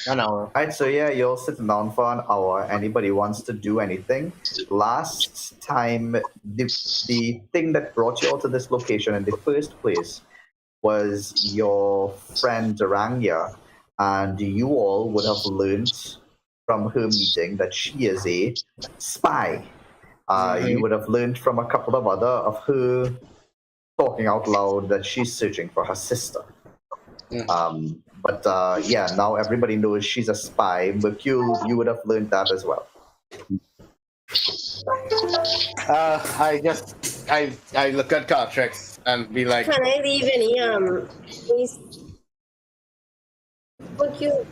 An hour. All right, so yeah, you're sitting down for an hour. Anybody wants to do anything? Last time, the thing that brought you all to this location in the first place was your friend Duranga, and you all would have learned from her meeting that she is a spy. You would have learned from a couple of other of her talking out loud that she's searching for her sister. But yeah, now everybody knows she's a spy. Mercule, you would have learned that as well. I look at Cartrex and be like, Can I leave any Thank you.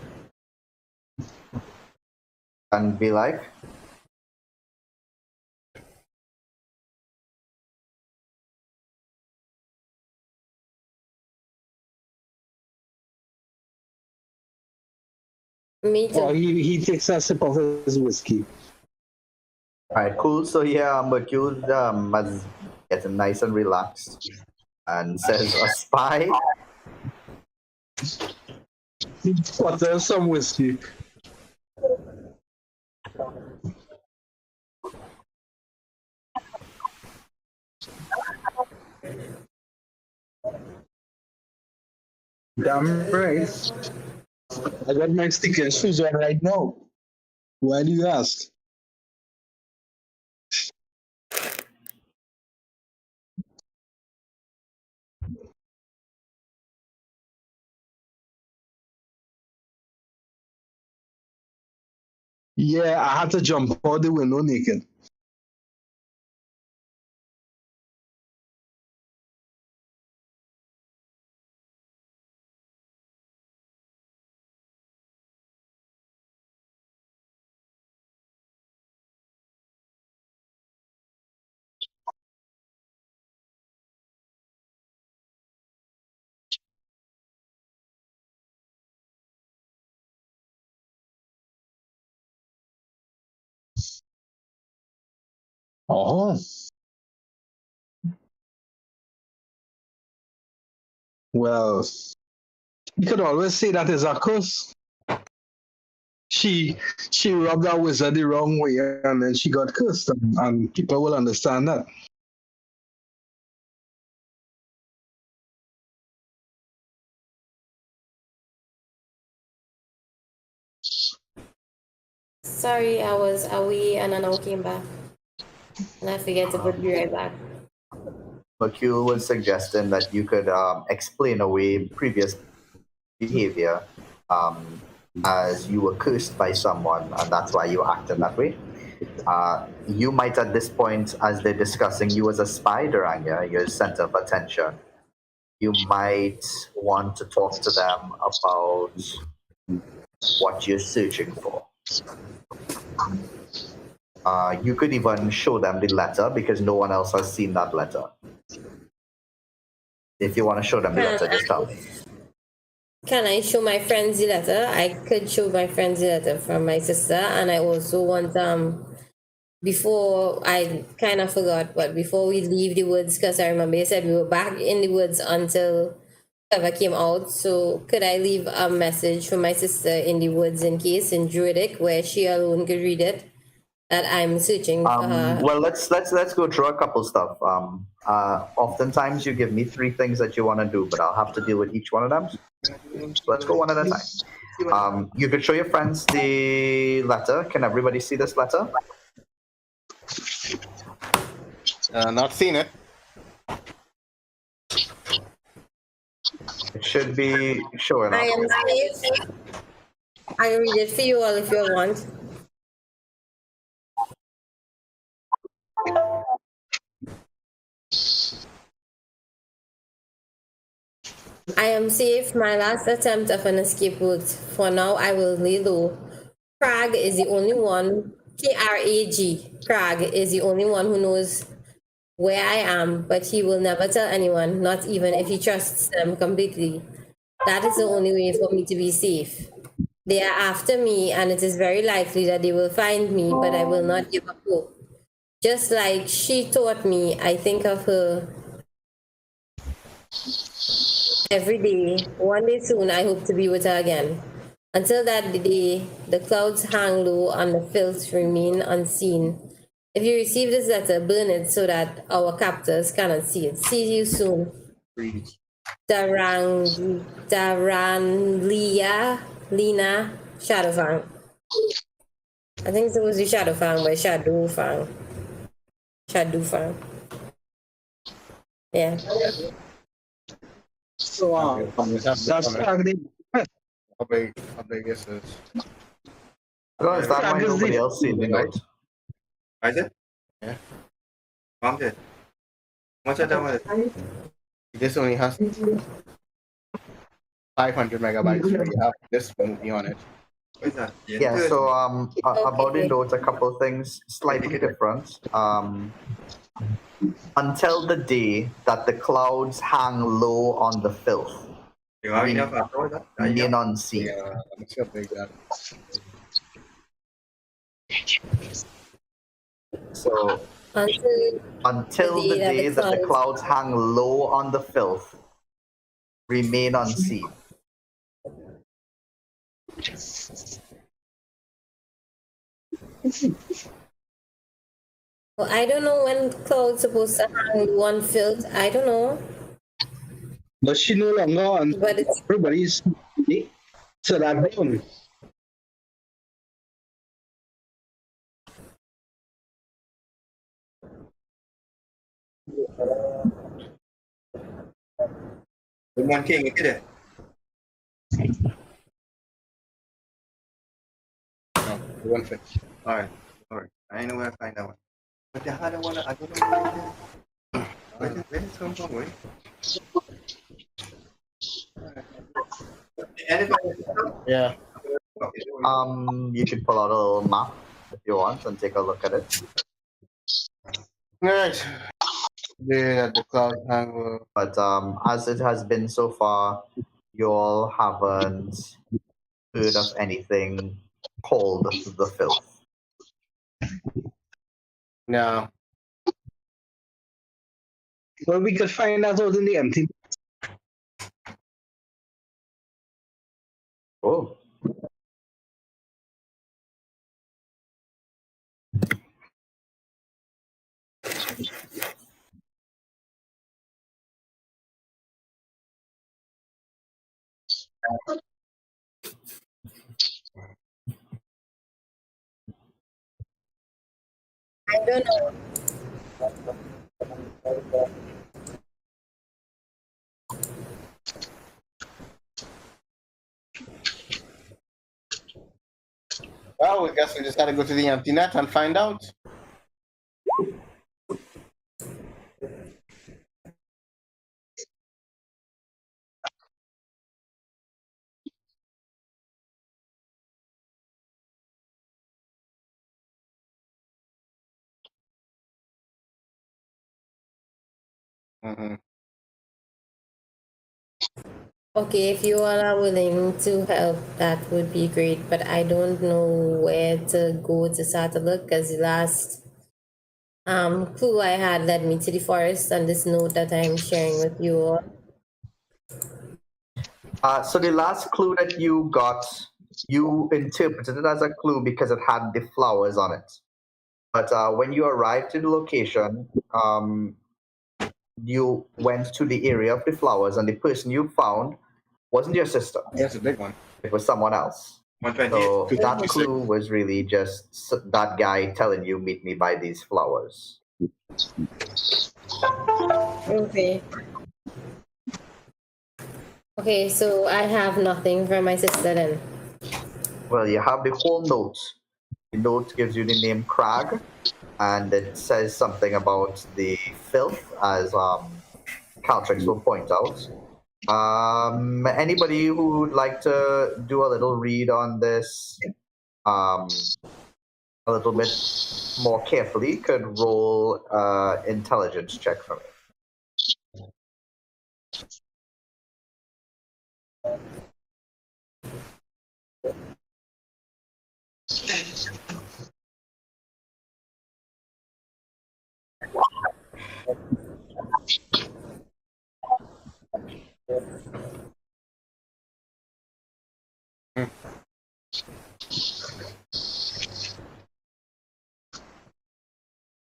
And be like, Me too. Or he takes a sip of his whiskey. all right, cool. So yeah, Mercule has getting nice and relaxed and says, a spy? But there's some whiskey. Damn right. I got my sticker shoes on right now. Why do you ask? Yeah, I had to jump out the window naked. Oh. Well, you could always say that is a curse. She rubbed that wizard the wrong way and then she got cursed, and people will understand that. Sorry, I was away and I now came back. And I forget to put you right back. Mercule was suggesting that you could explain away previous behavior as you were cursed by someone, and that's why you acted that way. You might, at this point, as they're discussing you as a spy, Duranga, your center of attention, you might want to talk to them about what you're searching for. You could even show them the letter because no one else has seen that letter. If you want to show them the letter, just tell me. Can I show my friends the letter? I could show my friends the letter from my sister, and I also want before I kind of forgot, but before we leave the woods, because I remember you said we were back in the woods until whoever came out. So could I leave a message for my sister in the woods in case in Druidic where she alone could read it? That I'm searching for her. Well, let's go through a couple stuff. Oftentimes you give me 3 things that you want to do, but I'll have to deal with each one of them. So let's go one at a time. You could show your friends the letter. Can everybody see this letter? not seen it. It should be showing I up. am safe. I read it for you all if you want. I am safe. My last attempt of an escape worked. For now, I will lay low. Crag is the only one, Krag, Crag is the only one who knows where I am, but he will never tell anyone, not even if he trusts them completely. That is the only way for me to be safe. They are after me, and it is very likely that they will find me, but I will not give up hope. Just like she taught me, I think of her every day. One day soon, I hope to be with her again. Until that day, the clouds hang low and the filth remain unseen. If you receive this letter, burn it so that our captors cannot see it. See you soon. Daranlia Lina Shadowfang. I think it's supposed to be Shadow Fang, but Shadow Fang. Shadow Fang. Yeah. So that's Friday. How big is this? So is that why Frag is nobody the else seen the note? I said? Yeah. Mom did. How much I done with it? This only has 500 megabytes. So you have this movie on it. What is that? Yeah, so about the Okay. notes, a couple of things slightly different. Until the day that the clouds hang low on the filth, You have enough after that? Are you remain enough? unseen. Yeah, let me see how big that. So until the that day that the clouds hang low on the filth, remain unseen. Well, I don't know when clouds supposed to hang one field. I don't know, But she no longer on but it's everybody's so that down. The one king, you did it. No, the one fit. Alright. I know where to find that one. But the other one, I don't know where did it come from, wait? Anybody? Yeah. Okay. You could pull out a little map if you want and take a look at it. All right. Yeah, the cloud hang low. But as it has been so far, you all haven't heard of anything called the filth. No. Well, we could find that out in the empty. Oh. I don't know. Well, I guess we just gotta go to the empty net and find out. Mm-hmm. Okay, if you all are willing to help, that would be great. But I don't know where to go to start to look because the last clue I had led me to the forest and this note that I'm sharing with you all. So the last clue that you got, you interpreted it as a clue because it had the flowers on it. But when you arrived to the location, you went to the area of the flowers, and the person you found wasn't your sister. That's a big one. It was someone else. 120. So that 226. clue was really just that guy telling you, meet me by these flowers. Okay. Okay, so I have nothing from my sister then. Well, you have the whole note. The note gives you the name Crag, and it says something about the filth, as Caltrix will point out. Anybody who would like to do a little read on this a little bit more carefully could roll intelligence check for me.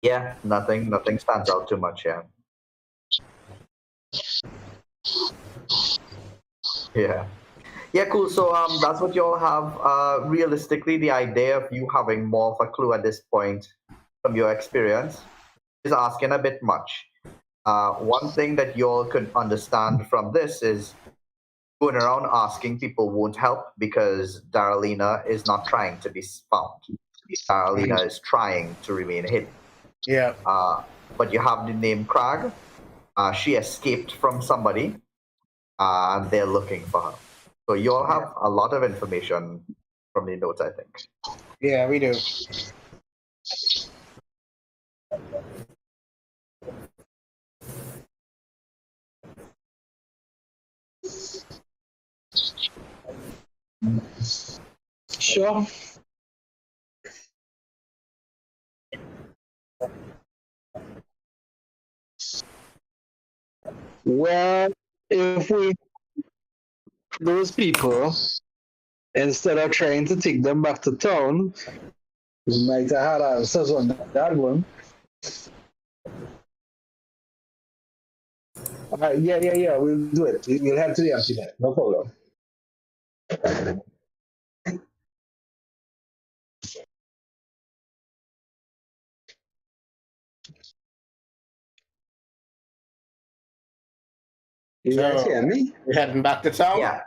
Yeah, nothing stands out too much, yeah. Yeah. Yeah, cool. So that's what you all have. Realistically, the idea of you having more of a clue at this point from your experience is asking a bit much. One thing that you all could understand from this is going around asking people won't help because Darlena is not trying to be found. Darlena is trying to remain hidden. Yeah. But you have the name Crag. She escaped from somebody, and they're looking for her. So you all have a lot of information from the notes, I think. Yeah, we do. Sure. Well, if we those people, instead of trying to take them back to town, we might have had answers on that one. Yeah, we'll do it. We'll head to the empty net. No problem. You guys So hear me? we're heading back to town Yeah.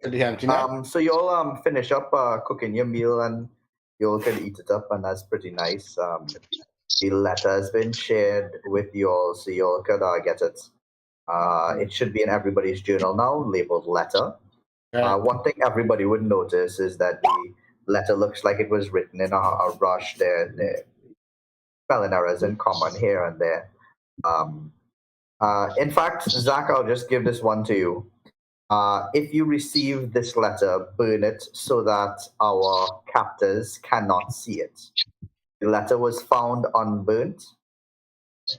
to the empty net. So you all finish up cooking your meal, and you all can eat it up, and that's pretty nice. The letter has been shared with you all, so you all could get it. It should be in everybody's journal now, labeled letter. One thing everybody would notice is that the letter looks like it was written in a rush. There spelling errors in common here and there. Um, in fact, Zach, I'll just give this one to you. If you receive this letter, burn it so that our captors cannot see it. The letter was found unburnt,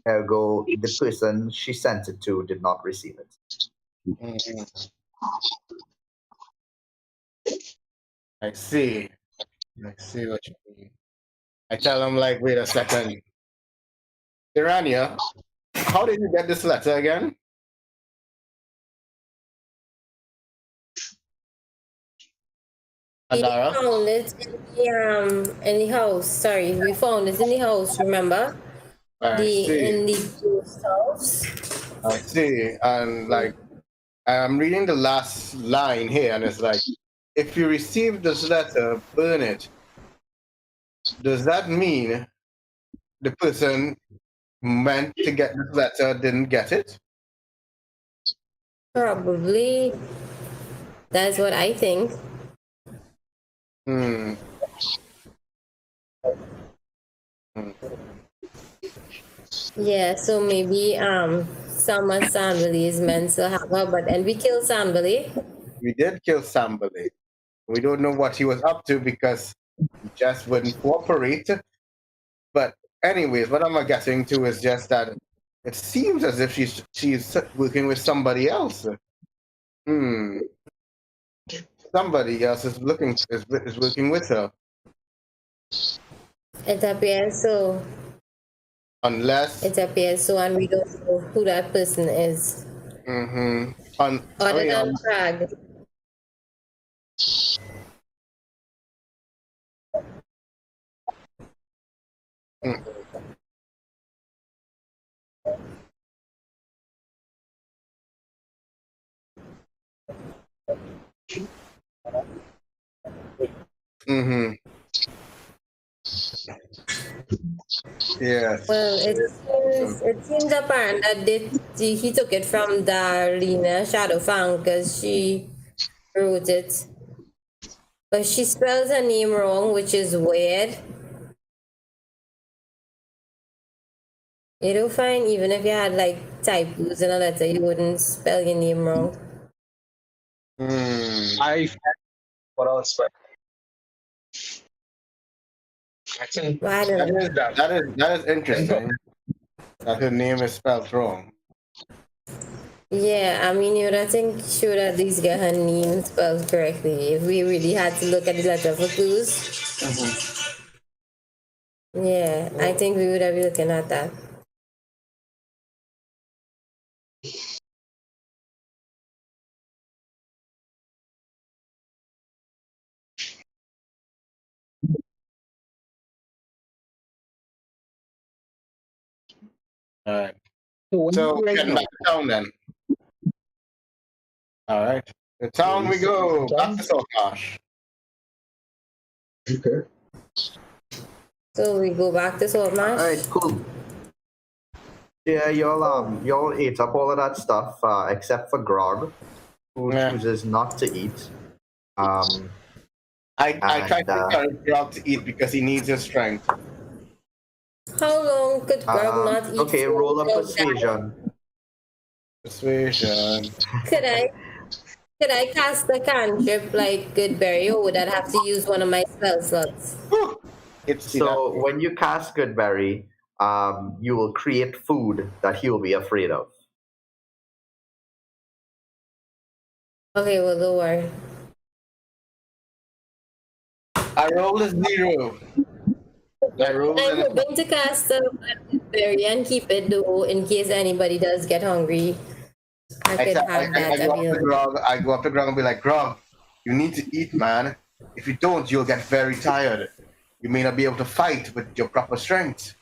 ergo, the person she sent it to did not receive it. Mhm. I see. I see what you mean. I tell him like, wait a second, Irania, how did you get this letter again? We Adara? found it in the house. Sorry, we found it in the house. Remember I see. in the ghost house. I see. And like, I'm reading the last line here, and it's like, if you receive this letter, burn it. Does that mean the person meant to get this letter didn't get it? Probably that's what I think. Hmm. Hmm. Yeah, so maybe Summer Sandvalley is meant to have her, but then we kill Sandvalley. We did kill somebody. We don't know what he was up to because he just wouldn't cooperate. But anyways, what I'm getting to is just that it seems as if she's working with somebody else. Hmm. Somebody else is working with her. It appears so. Unless It appears so, and we don't know who that person is. mm-hmm. Other than Prague. mm, mm-hmm. Yes. Well, it seems apparent that he took it from Darlene Shadowfang because she wrote it. But she spells her name wrong, which is weird. You don't find even if you had like typos in a letter, you wouldn't spell your name wrong. I what else? I think Well, I don't That know. is that is interesting. That her name is spelled wrong. Yeah, I mean, you would think she would at least get her name spelled correctly if we really had to look at the letter for clues. Yeah, I think we would have been looking at that. All right. So what So do you right getting now? back to town then. All right. The town we go. Back to Saltmarsh. Okay. So we go back to All right, Saltmarsh. cool. Yeah, y'all ate up all of that stuff except for Grog, who Yeah. chooses not to eat. Um, I try and to encourage Grog to eat because he needs his strength. How long could Grub not eat okay, food roll a without dying? persuasion. Persuasion. Could I could I cast the cantrip like Goodberry, or would I have to use one of my spell slots? Whew. It's see that. So when you cast Goodberry, you will create food that he will be afraid of. Okay, well don't worry. I rolled a 0. I rolled I'm an hoping to cast a Goodberry and keep it though in case anybody does get hungry. I could have that I go up to available. Grog. I go up to Grog and be like, Grog, you need to eat, man. If you don't, you'll get very tired. You may not be able to fight with your proper strength.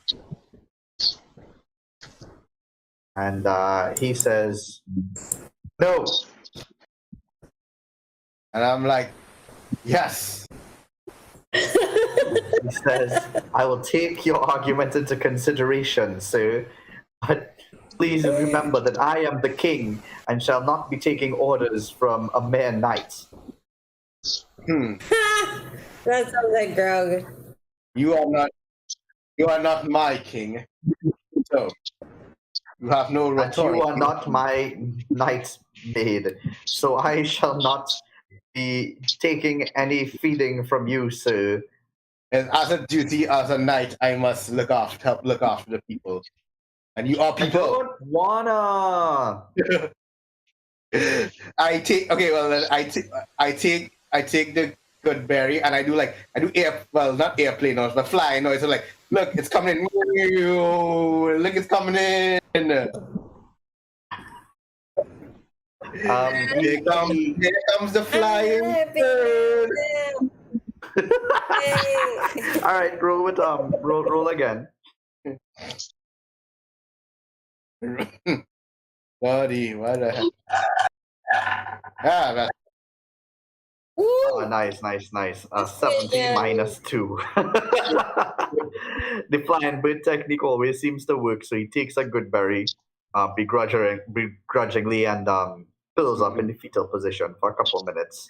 And he says, "No." And I'm like, yes. He says, "I will take your argument into consideration, sir, but please remember that I am the king and shall not be taking orders from a mere knight." That sounds like Grog. You are not my king. So you have no And you authority. are not my knight maid, so I shall not be taking any feeding from you, sir. And as a duty as a knight, I must help look after the people. And you are I people. don't wanna. I take okay. Well, then I take the good berry and I do not airplane noise, but flying noise. So like, look, it's coming in. Look, it's coming in. Here comes the flying bird. All right, roll with roll again. Buddy, what the heck? That's Oh, nice. 70 Yeah. minus 2. The flying bird technique always seems to work, so he takes a good berry, begrudgingly, and fills up in the fetal position for a couple minutes,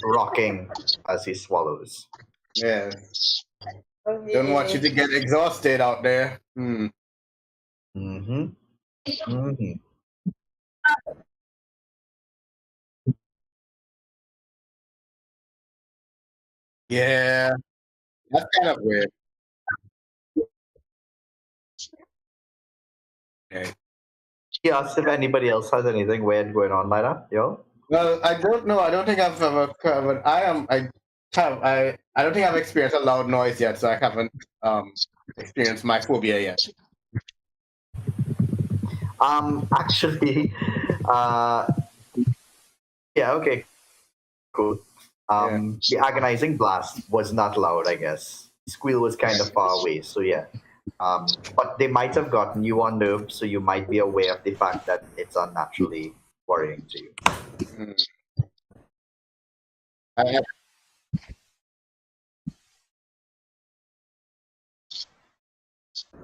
rocking as he swallows. yeah. Don't want you to get exhausted out there. Mm-hmm. Mm-hmm. Yeah, that's kind of weird. Okay. He asks if anybody else has anything weird going on like that. Yo. Well, I don't know. I don't think I've ever covered. I don't think I've experienced a loud noise yet, so I haven't experienced my phobia yet. Actually, uh, yeah, okay, cool. The agonizing blast was not loud, I guess. Squeal was kind of far away, so yeah. But they might have gotten you on nerves, so you might be aware of the fact that it's unnaturally worrying to you. I have,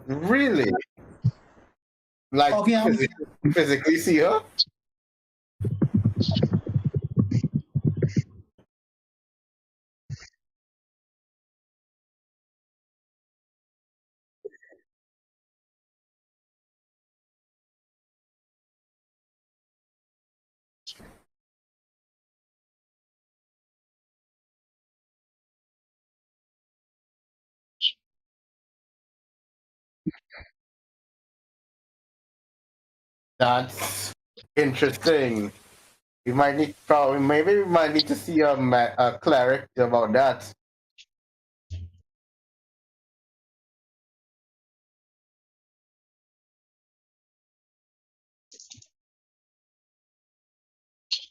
really? Like Okay, physically see her? That's interesting. Maybe we might need to see a cleric about that.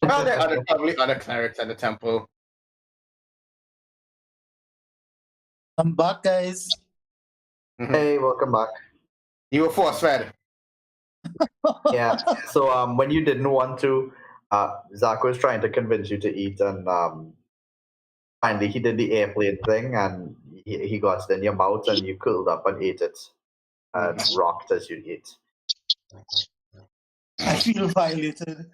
Well, there are probably other clerics at the temple. I'm back, guys. Hey, welcome back. You were force fed. Yeah. So when you didn't want to, Zach was trying to convince you to eat, and finally he did the airplane thing, and he got it in your mouth, and you curled up and ate it, and rocked as you ate. I feel violated.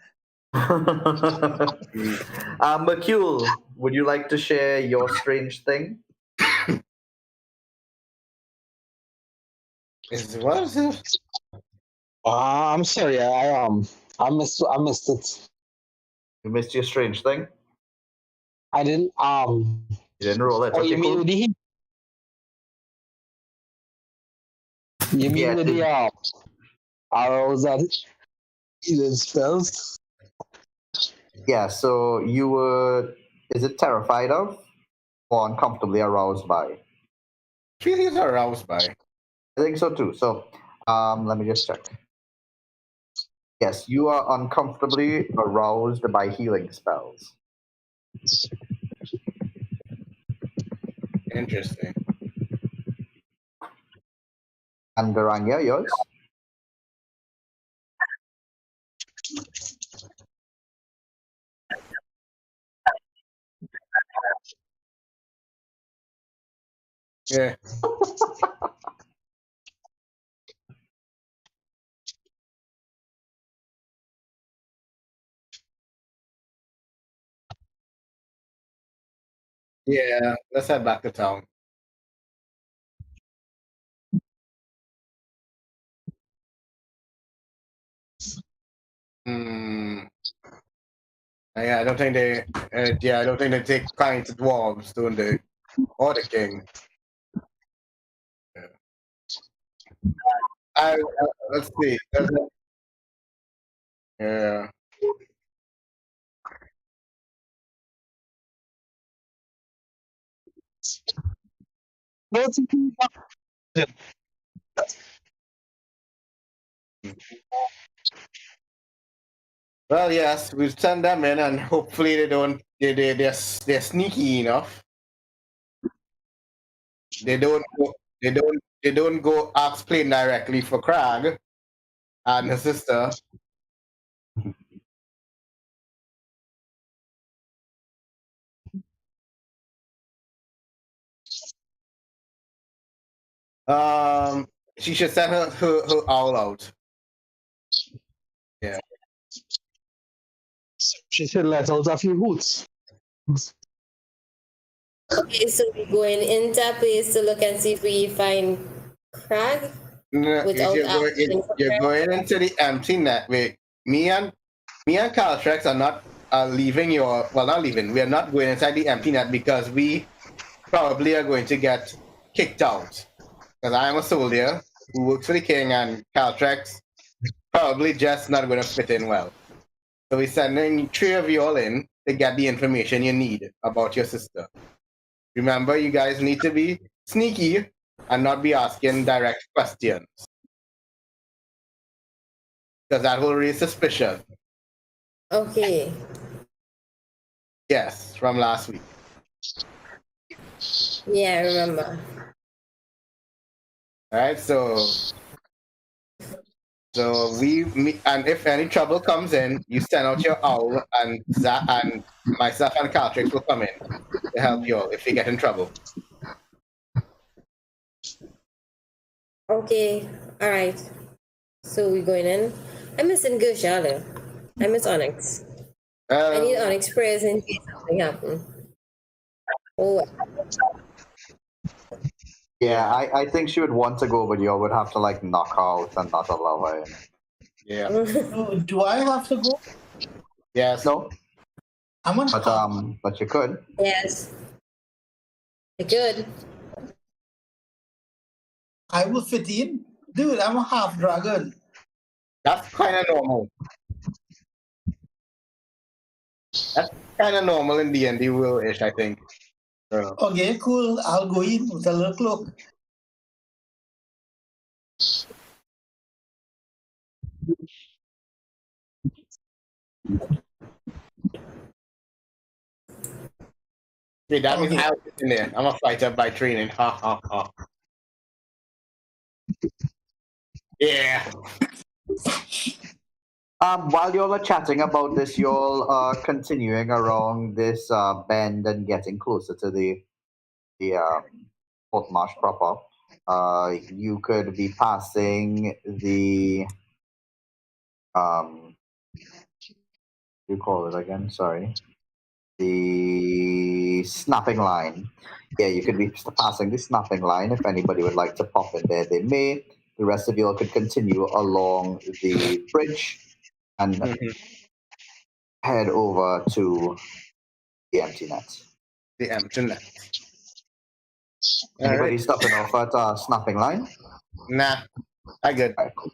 Mercule, would you like to share your strange thing? What is it? I'm sorry, I missed it. You missed your strange thing? I didn't You didn't roll it. oh, Okay, you mean cool. with the you mean Yeah, with the arrows that healing spells? yeah, so you were, is it terrified of or uncomfortably aroused by? Feelings are aroused by. I think so too. So let me just check. Yes, you are uncomfortably aroused by healing spells. Interesting. And Garanya, yours? Yeah. Yeah. Let's head back to town. Hmm. Yeah, I don't think they. I don't think they take kind to dwarves, don't they? Or the king. Yeah. Let's see. Yeah. What's it? Well, yes, we'll send them in, and hopefully they don't. They're sneaky enough. They don't. They don't go ask plain directly for Crag and his sister. She should send her owl out. Yeah. She should let out a few hoots. Okay, so we're going into a place to look and see if we find Crag No, without asking for you're Crag. going into the empty net. Wait, me and Caltrex are not leaving your. Well, not leaving. We are not going inside the empty net because we probably are going to get kicked out. Because I am a soldier who works for the king, and Caltrex probably just not going to fit in well. So we're sending three of you all in to get the information you need about your sister. Remember, you guys need to be sneaky and not be asking direct questions. Because that will raise suspicion. Okay. Yes, from last week. Yeah, I remember. All right, so and if any trouble comes in, you send out your owl, and and myself and Caltrix will come in to help you all if you get in trouble. Okay. All right. So we're going in. I'm missing Gershala. I miss Onyx. I need Onyx prayers in case something happens. Oh, Yeah, I think she would want to go, but you would have to like knock her out and not allow her in. Yeah. Oh, do I have to go? Yes. No, I'm on half. but you could. yes. Good. I will fit in. Dude, I'm a half dragon. That's kind of normal. That's kind of normal in D&D will-ish, I think. Okay, cool. I'll go in with a little cloak. Wait, that means Okay. I'll fit in there. I'm a fighter by training. Ha ha ha. Yeah. While y'all are chatting about this, y'all are continuing around this bend and getting closer to the Saltmarsh proper. You could be passing the you call it again? Sorry, the snapping line. Yeah, you could be passing the snapping line. If anybody would like to pop in there, they may. The rest of y'all could continue along the bridge and Mhm. head over to the empty net. The empty net. All right. Anybody stopping off at snapping line? Nah, I good. All right, cool.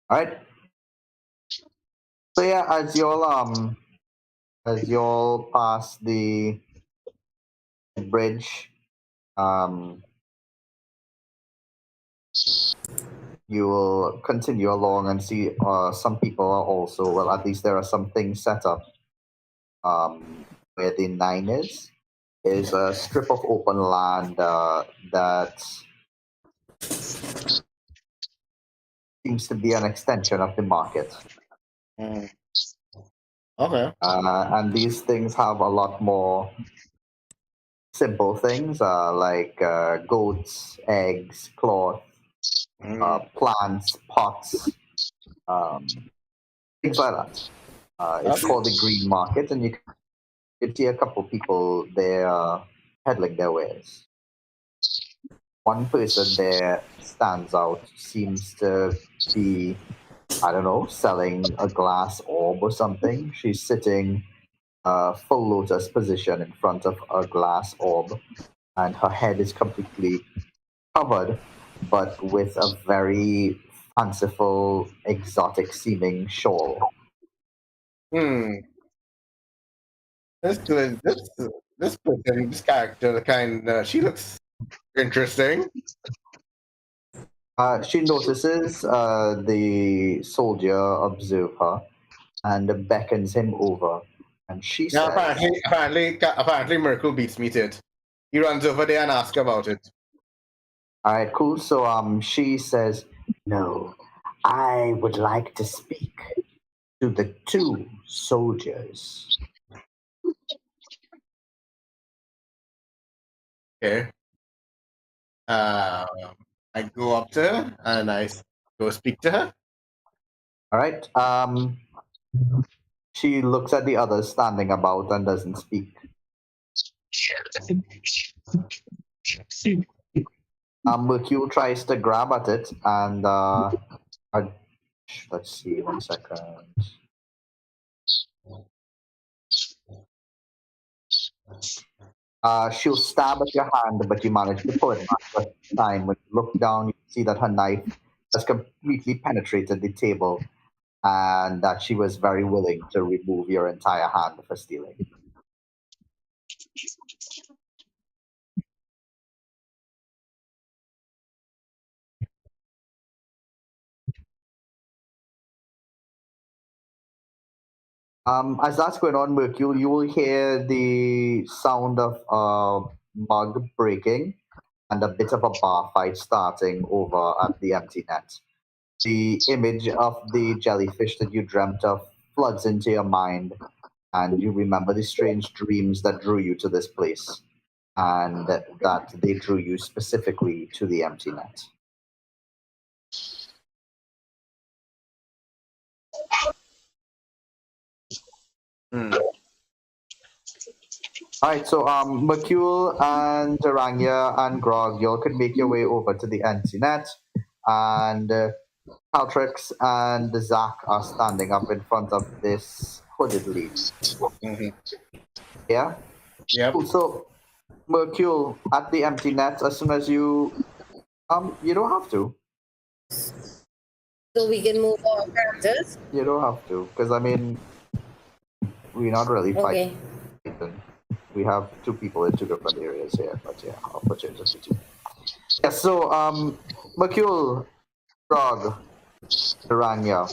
All right. So yeah, as y'all pass the bridge, you will continue along and see some people are also, well, at least there are some things set up where the nine is a strip of open land that seems to be an extension of the market. Mm. Okay. And these things have a lot more simple things like goats, eggs, cloth, Mm. plants, pots, um, things like that. It's Okay. called the green market, and you could see a couple people there peddling their wares. One person there stands out, seems to be, I don't know, selling a glass orb or something. She's sitting full lotus position in front of a glass orb, and her head is completely covered, but with a very fanciful, exotic seeming shawl. Hmm. This person, this character, she looks interesting. She notices the soldier observe her and beckons him over, and she Now, says, apparently, Merkel beats me to it. He runs over there and asks about it. "All right, cool." So she says, "No, I would like to speak to the two soldiers." Okay. Uh, I go up to her and go speak to her. All right. She looks at the others standing about and doesn't speak. Mercule tries to grab at it, and uh, let's see, 1 second. She'll stab at your hand, but you manage to pull it back just in time. When you look down, you see that her knife has completely penetrated the table, and that she was very willing to remove your entire hand for stealing. As that's going on, Mercule, you will hear the sound of a mug breaking and a bit of a bar fight starting over at the empty net. The image of the jellyfish that you dreamt of floods into your mind, and you remember the strange dreams that drew you to this place, and that they drew you specifically to the empty net. Hmm. All right, so Mercule and Taranya and Grog, y'all could make your way over to the empty net, and Caltrix and Zach are standing up in front of this hooded lady. Mhm. Yeah? Yep. Cool. So, Mercule, at the empty net, as soon as you don't have to. So we can move our characters. You don't have to, because I mean, we're not really Okay. fighting. We have two people in two different areas here, but yeah, I'll put you in just the two. Yeah, so, Mercule, Grog, Taranya,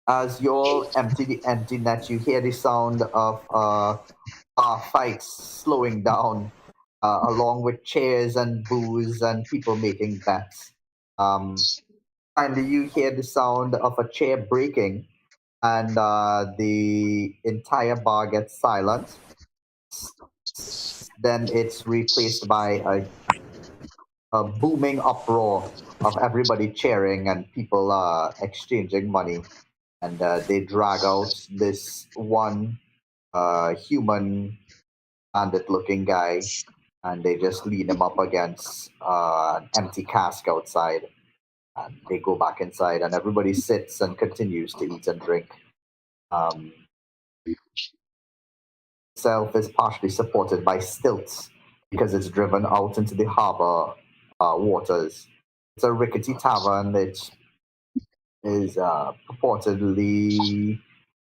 as you all empty the empty net, you hear the sound of fights slowing down, along with cheers and boos and people making bets. Finally, you hear the sound of a chair breaking, and the entire bar gets silent. Then it's replaced by a booming uproar of everybody cheering and people exchanging money. And they drag out this one human bandit looking guy, and they just lean him up against an empty cask outside. And they go back inside, and everybody sits and continues to eat and drink. Um, itself is partially supported by stilts because it's driven out into the harbor waters. It's a rickety tavern that is purportedly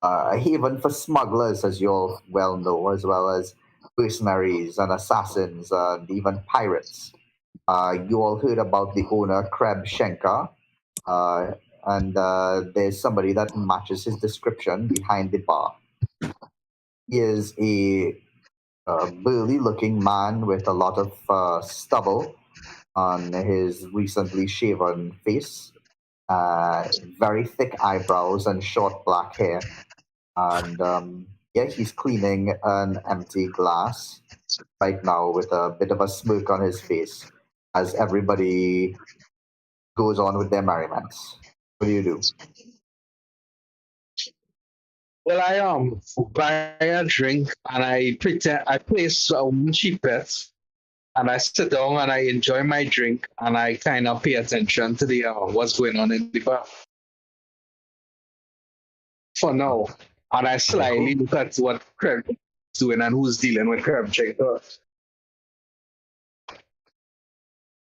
a haven for smugglers, as you all well know, as well as mercenaries and assassins and even pirates. You all heard about the owner, Kreb Schenker, and there's somebody that matches his description behind the bar. He is a burly looking man with a lot of stubble on his recently shaven face, very thick eyebrows, and short black hair. And yeah, he's cleaning an empty glass right now with a bit of a smirk on his face as everybody goes on with their merriments. What do you do? Well, I buy a drink and I pretend I place cheap bets and I sit down and I enjoy my drink and I kind of pay attention to the what's going on in the bar for now. And I slyly look at what Crab is doing and who's dealing with Crab Shaker.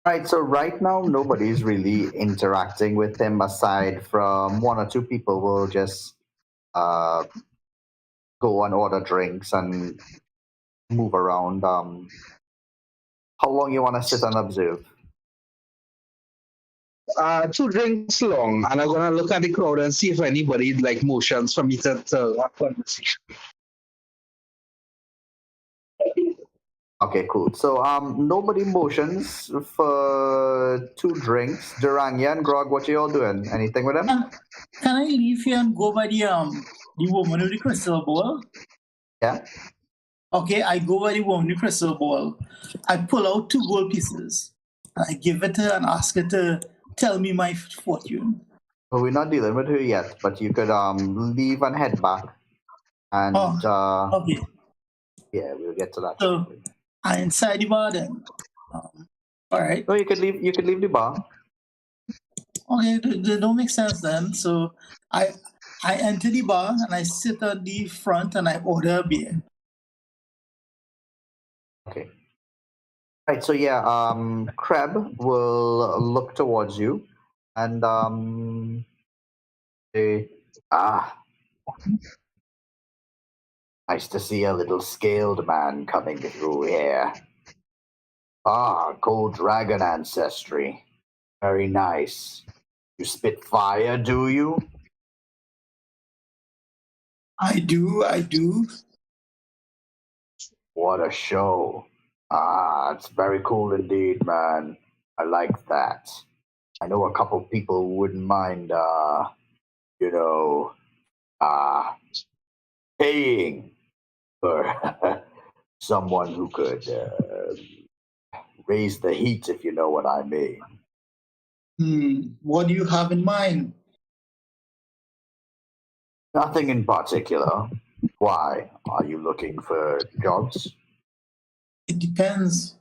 Right, so right now nobody's really interacting with him aside from one or two people will just uh, go and order drinks and move around. How long you want to sit and observe? 2 drinks long, and I'm gonna look at the crowd and see if anybody like motions for me to have conversation. Okay, cool. So nobody motions for 2 drinks. Durania and Grog, what you all doing? Anything with them? Can I leave here and go by the woman with the crystal ball? Yeah. Okay, I go by the woman with the crystal ball. I pull out 2 gold pieces. And I give it to her and ask her to tell me my fortune. Well, we're not dealing with her yet, but you could leave and head back. And Okay. yeah, we'll get to that. So shortly. I inside the bar then. All right. No, you could leave. You could leave the bar. Okay, they don't make sense then. So I enter the bar and I sit at the front and I order a beer. Okay. Right. So yeah, Kreb will look towards you, and say, nice to see a little scaled man coming through here. Gold dragon ancestry. Very nice. You spit fire, do you? I do. What a show. It's very cool indeed, man. I like that. I know a couple people who wouldn't mind, you know, paying for someone who could raise the heat, if you know what I mean. What do you have in mind? Nothing in particular. Why? Are you looking for jobs? It depends.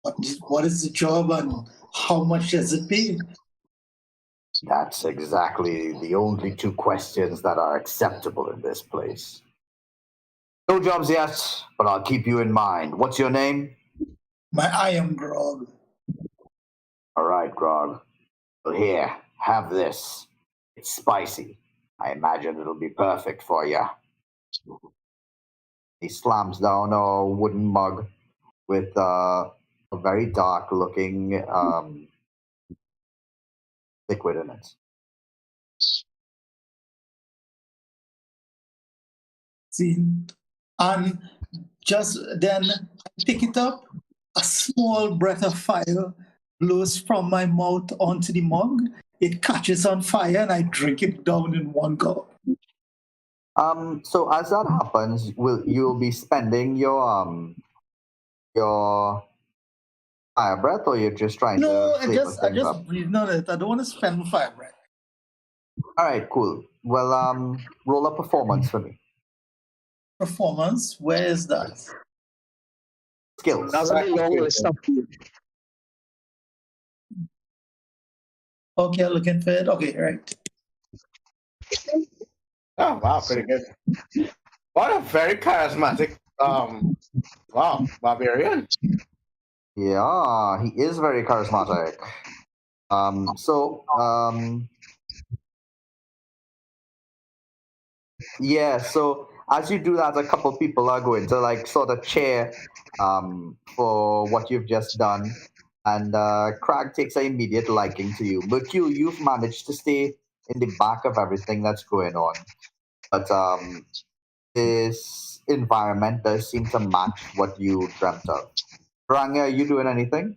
What is the job and how much does it pay? That's exactly the only 2 questions that are acceptable in this place. No jobs yet, but I'll keep you in mind. What's your name? I am Grog. All right, Grog. Well, here, have this. It's spicy. I imagine it'll be perfect for you. He slams down a wooden mug with a very dark looking liquid in it. See? And just then I pick it up, a small breath of fire blows from my mouth onto the mug. It catches on fire, and I drink it down in one go. So as that happens, you'll be spending your fire breath, or you're just trying No, to I flavor just I things up? just breathe on it. I don't want to spend the fire breath. All right, cool. Well, roll a performance for me. Performance, where is that? Skills. That's a long list of food. Okay, looking for it. Okay, right. Oh wow, pretty good. What a very charismatic barbarian. Yeah, he is very charismatic. Yeah, so as you do that, a couple people are going to like sort of cheer for what you've just done. And Crag takes an immediate liking to you. Mercule, you've managed to stay in the back of everything that's going on. But this environment does seem to match what you dreamt of. Ranga, are you doing anything?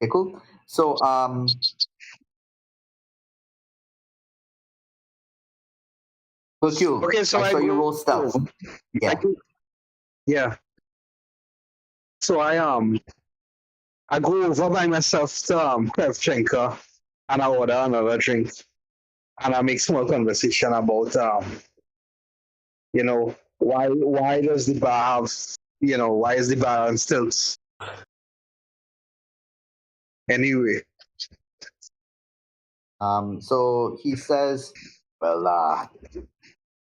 Okay, cool. So Mercule, Okay, so I I saw you go roll stealth. over. Yeah. Yeah. So I go over by myself to Krevchenko and I order another drink. And I make small conversation about why does the bar have why is the bar on stilts? Anyway. So he says, well,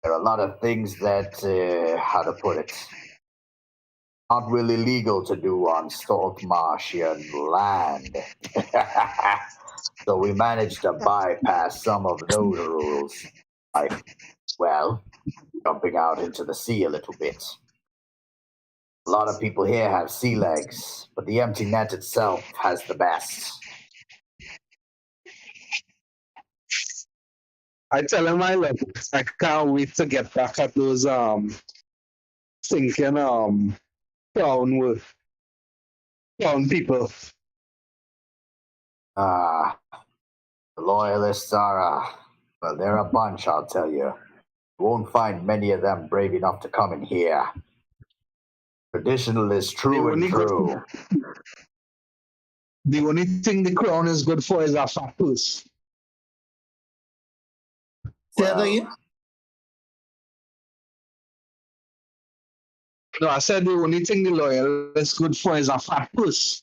there are a lot of things that, how to put it, not really legal to do on Saltmarshian land. So we managed to bypass some of those rules by, well, jumping out into the sea a little bit. A lot of people here have sea legs, but the empty net itself has the best. I tell him I can't wait to get back at those thinking town people. Ah, the loyalists are, well, they're a bunch, I'll tell you. You won't find many of them brave enough to come in here. Traditional is true and true. The only thing the crown is good for is a fat purse. Say that again? No, I said the only thing the loyal is good for is a fat purse.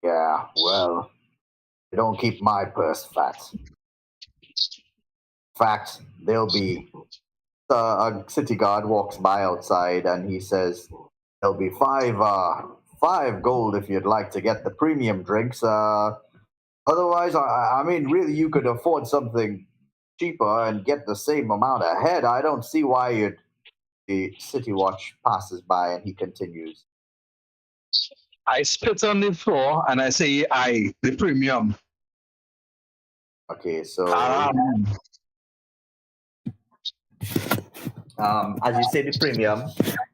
Yeah, well, they don't keep my purse fat. In fact, there'll be a city guard walks by outside and he says there'll be five gold if you'd like to get the premium drinks. Otherwise, I mean, really, you could afford something cheaper and get the same amount ahead. I don't see why you'd. The city watch passes by and he continues. I spit on the floor and I say, the premium. Okay, so as you say the premium,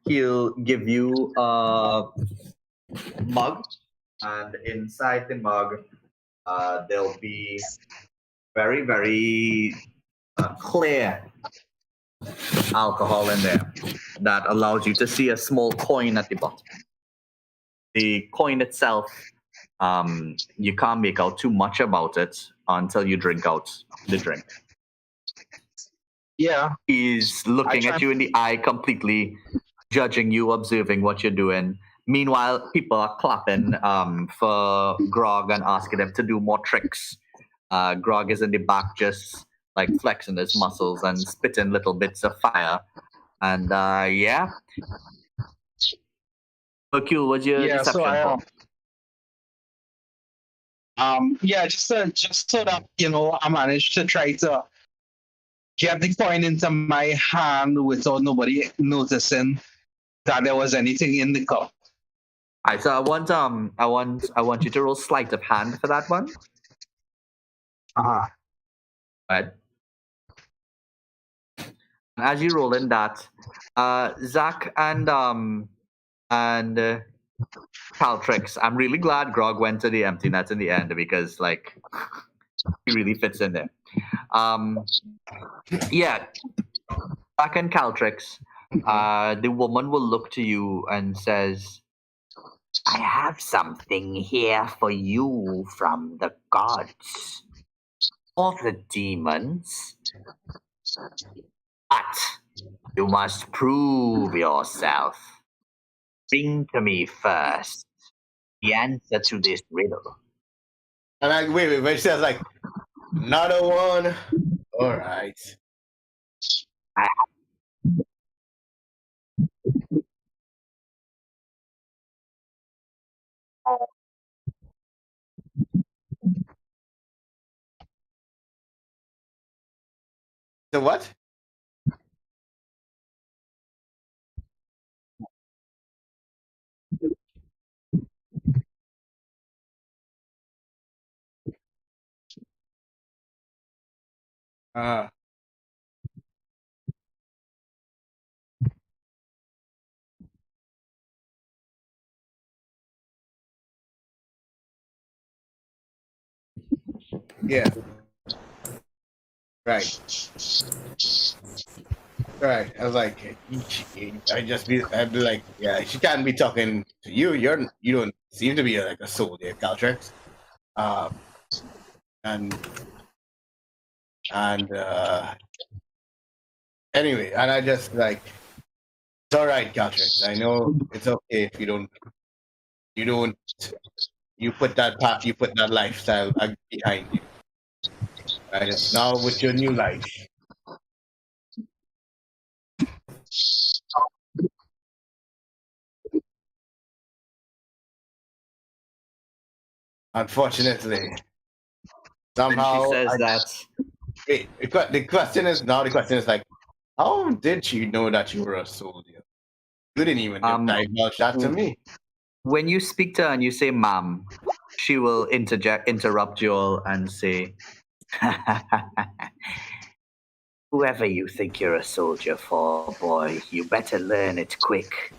he'll give you a mug, and inside the mug, there'll be very, very clear alcohol in there that allows you to see a small coin at the bottom. The coin itself, you can't make out too much about it until you drink out the drink. Yeah. He's looking at you in the eye, completely judging you, observing what you're doing. Meanwhile, people are clapping for Grog and asking him to do more tricks. Grog is in the back, just like flexing his muscles and spitting little bits of fire. And yeah. Mercule, what's your deception for? Just so that I managed to try to get the coin into my hand without nobody noticing that there was anything in the cup. Alright, so I want you to roll sleight of hand for that one. Uh-huh. Right. As you roll in that, Zach and Caltrix, I'm really glad Grog went to the empty net in the end because like he really fits in there. Yeah, Zach and Caltrix, the woman will look to you and says, I have something here for you from the gods or the demons. But you must prove yourself. Bring to me first the answer to this riddle. And I wait, but she says like, another one. All right. So what? Uh, yeah. Right. Right. I was like, I'd be like, yeah, she can't be talking to you. You don't seem to be like a soldier, Caltrix. Um, and and anyway, and I just like, it's all right, Caltrix. I know it's okay if you don't, you put that lifestyle behind you. Right. It's now with your new life. Unfortunately, And somehow she says I that wait, the question is like, how did she know that you were a soldier? You didn't even divulge that to me. when you speak to her and you say ma'am, she will interrupt you all and say, whoever you think you're a soldier for, boy, you better learn it quick.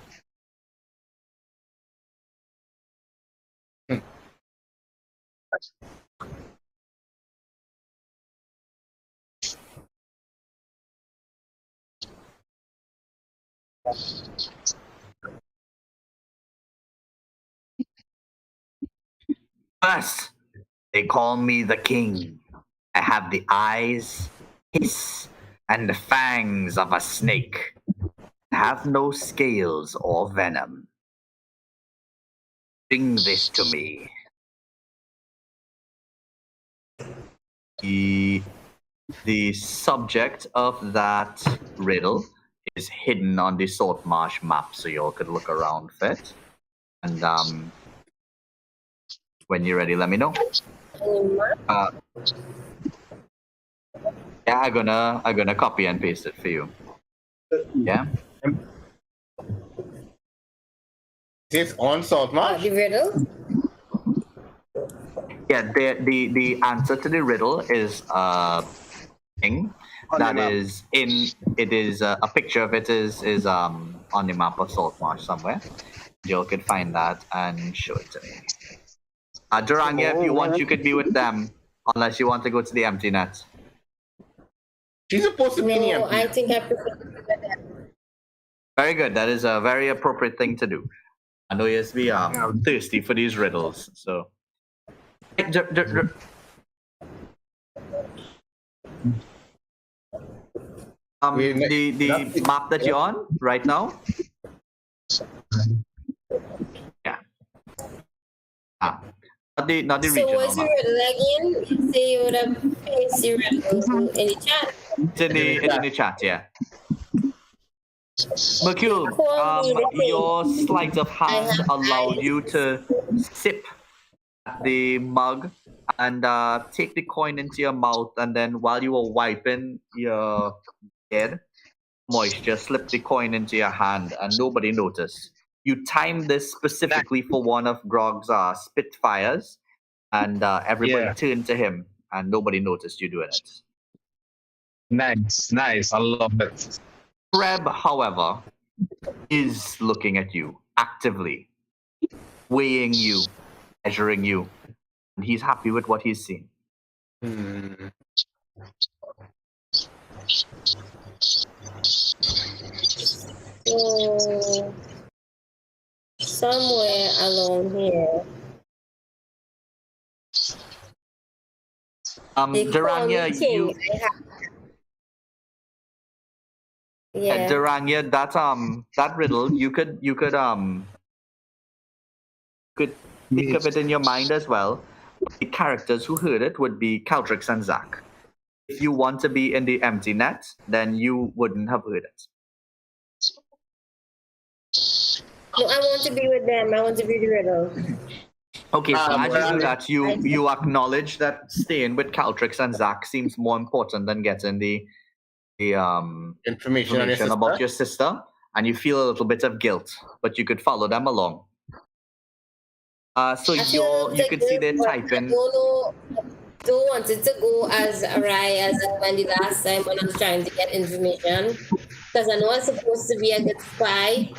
First, they call me the king. I have the eyes, hiss, and the fangs of a snake. I have no scales or venom. Bring this to me. The subject of that riddle is hidden on the Saltmarsh map, so you all could look around for it. And when you're ready, let me know. Yeah, I'm gonna copy and paste it for you. Yeah. It's on Saltmarsh. The riddle? Yeah, the answer to the riddle is thing that is in it is a picture of it is on the map of Saltmarsh somewhere. Joel could find that and show it to me. Durania, if you want, you could be with them, unless you want to go to the empty net. She's supposed to be No, empty. I think I prefer that. Very good. That is a very appropriate thing to do. I know you must be thirsty for these riddles, so. The map that you're on right now. Yeah. Not the So regional what's your map. riddle again? You say you would have placed your riddle in the chat. It's in the chat, yeah. Mercule, your sleight of hand allowed you to sip the mug and take the coin into your mouth, and then while you were wiping your head, moisture slipped the coin into your hand, and nobody noticed. You timed this specifically for one of Grog's Spitfires, and everybody turned to him, and nobody noticed you doing it. Nice. I love it. Kreb, however, is looking at you actively, weighing you, measuring you, and he's happy with what he's seeing. Hmm. So somewhere along here, they call me Durania, king. you, Yeah. Durania, that riddle, you could think of it in your mind as well. The characters who heard it would be Caltrix and Zach. If you want to be in the empty net, then you wouldn't have heard it. No, I want to be with them. I want to be the riddle. Okay, so as you do Durania. that, you acknowledge that staying with Caltrix and Zach seems more important than getting the Information on your information about sister. your sister, and you feel a little bit of guilt, but you could follow them along. So I feel you can see they're but I typing. don't know. Don't want it to go as awry as it went the last time when I was trying to get information. Because I know I'm supposed to be a good spy,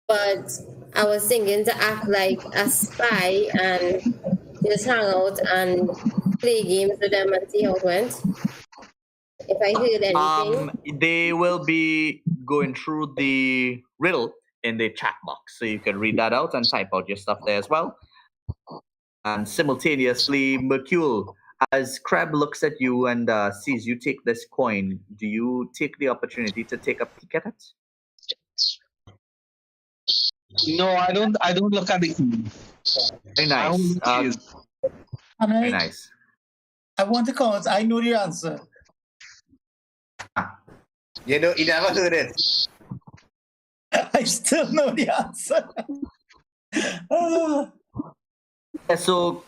but I was thinking to act like a spy and just hang out and play games with them and see how it went. If I heard anything. They will be going through the riddle in the chat box, so you can read that out and type out your stuff there as well. And simultaneously, Mercule, as Kreb looks at you and sees you take this coin, do you take the opportunity to take a peek at it? No, I don't. I don't look at the key. Very I nice. don't look And Very nice. I want to comment. I know the answer. You know, you never heard it. I still know the answer. Ah. Yeah, so,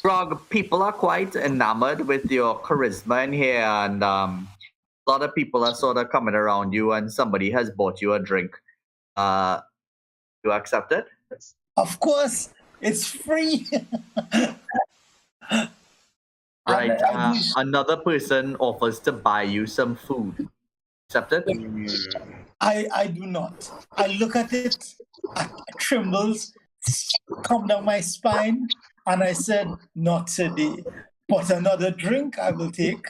Grog, people are quite enamored with your charisma in here, and a lot of people are sort of coming around you, and somebody has bought you a drink. You accept it? Of course, it's free. Right. And I do- Another person offers to buy you some food. Accept it? I do not. I look at it, I trembles, come down my spine, and I said, not today. But another drink I will take.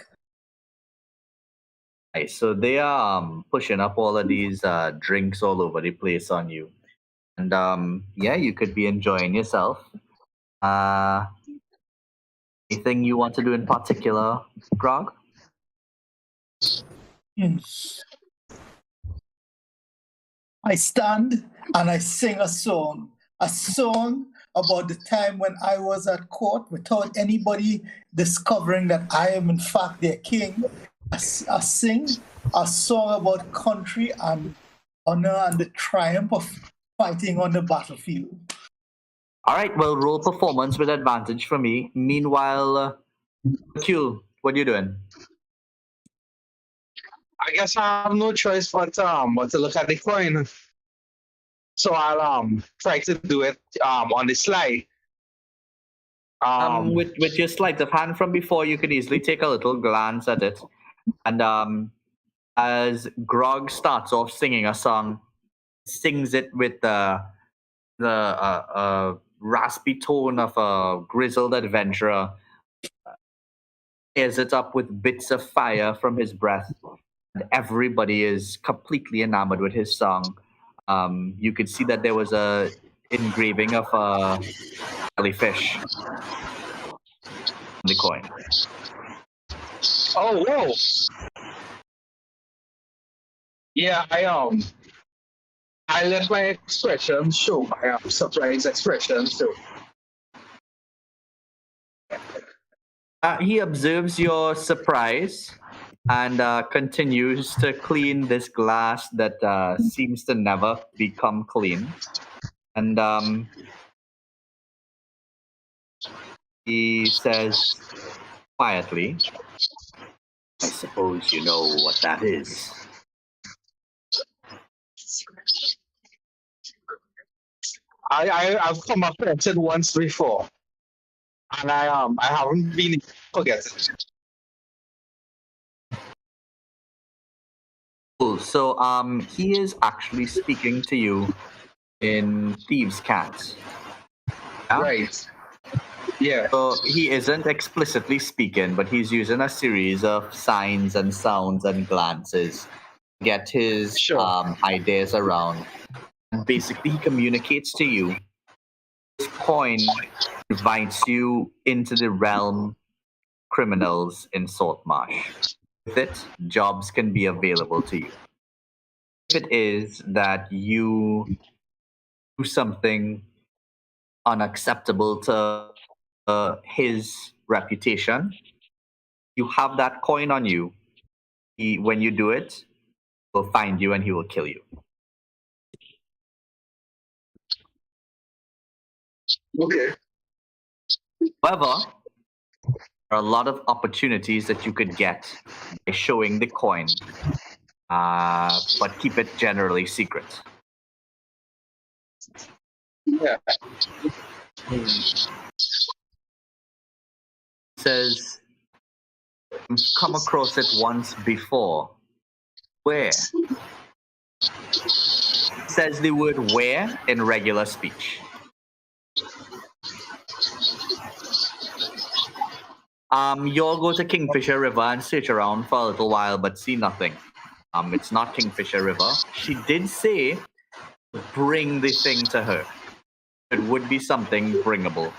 Right, so they are pushing up all of these drinks all over the place on you. And yeah, you could be enjoying yourself. Anything you want to do in particular, Grog? Hmm. I stand and I sing a song about the time when I was at court without anybody discovering that I am in fact their king. I sing a song about country and honor and the triumph of fighting on the battlefield. All right, well, roll performance with advantage for me. Meanwhile, Q, what are you doing? I guess I have no choice but to look at the coin. So I'll try to do it on the slide. With your sleight of hand from before, you could easily take a little glance at it. And as Grog starts off singing a song, sings it with the raspy tone of a grizzled adventurer, tears it up with bits of fire from his breath, and everybody is completely enamored with his song. You could see that there was a engraving of a jellyfish on the coin. Oh, whoa! Yeah, I let my expression show. My surprise expression show. He observes your surprise and continues to clean this glass that seems to never become clean. And he says quietly, I suppose you know what that is. I've come across it once before, and I haven't been able to forget it. Cool. So he is actually speaking to you in thieves' cant. Yeah? Right. Yeah. So he isn't explicitly speaking, but he's using a series of signs and sounds and glances to get his Sure. ideas around. And basically, he communicates to you. This coin invites you into the realm of criminals in Saltmarsh. With it, jobs can be available to you. If it is that you do something unacceptable to his reputation, you have that coin on you. When you do it, he'll find you and he will kill you. Okay. However, there are a lot of opportunities that you could get by showing the coin, but keep it generally secret. Yeah. Says, you've come across it once before. Where? Says the word where in regular speech. You'll go to Kingfisher River and search around for a little while, but see nothing. It's not Kingfisher River. She did say bring the thing to her. It would be something bringable.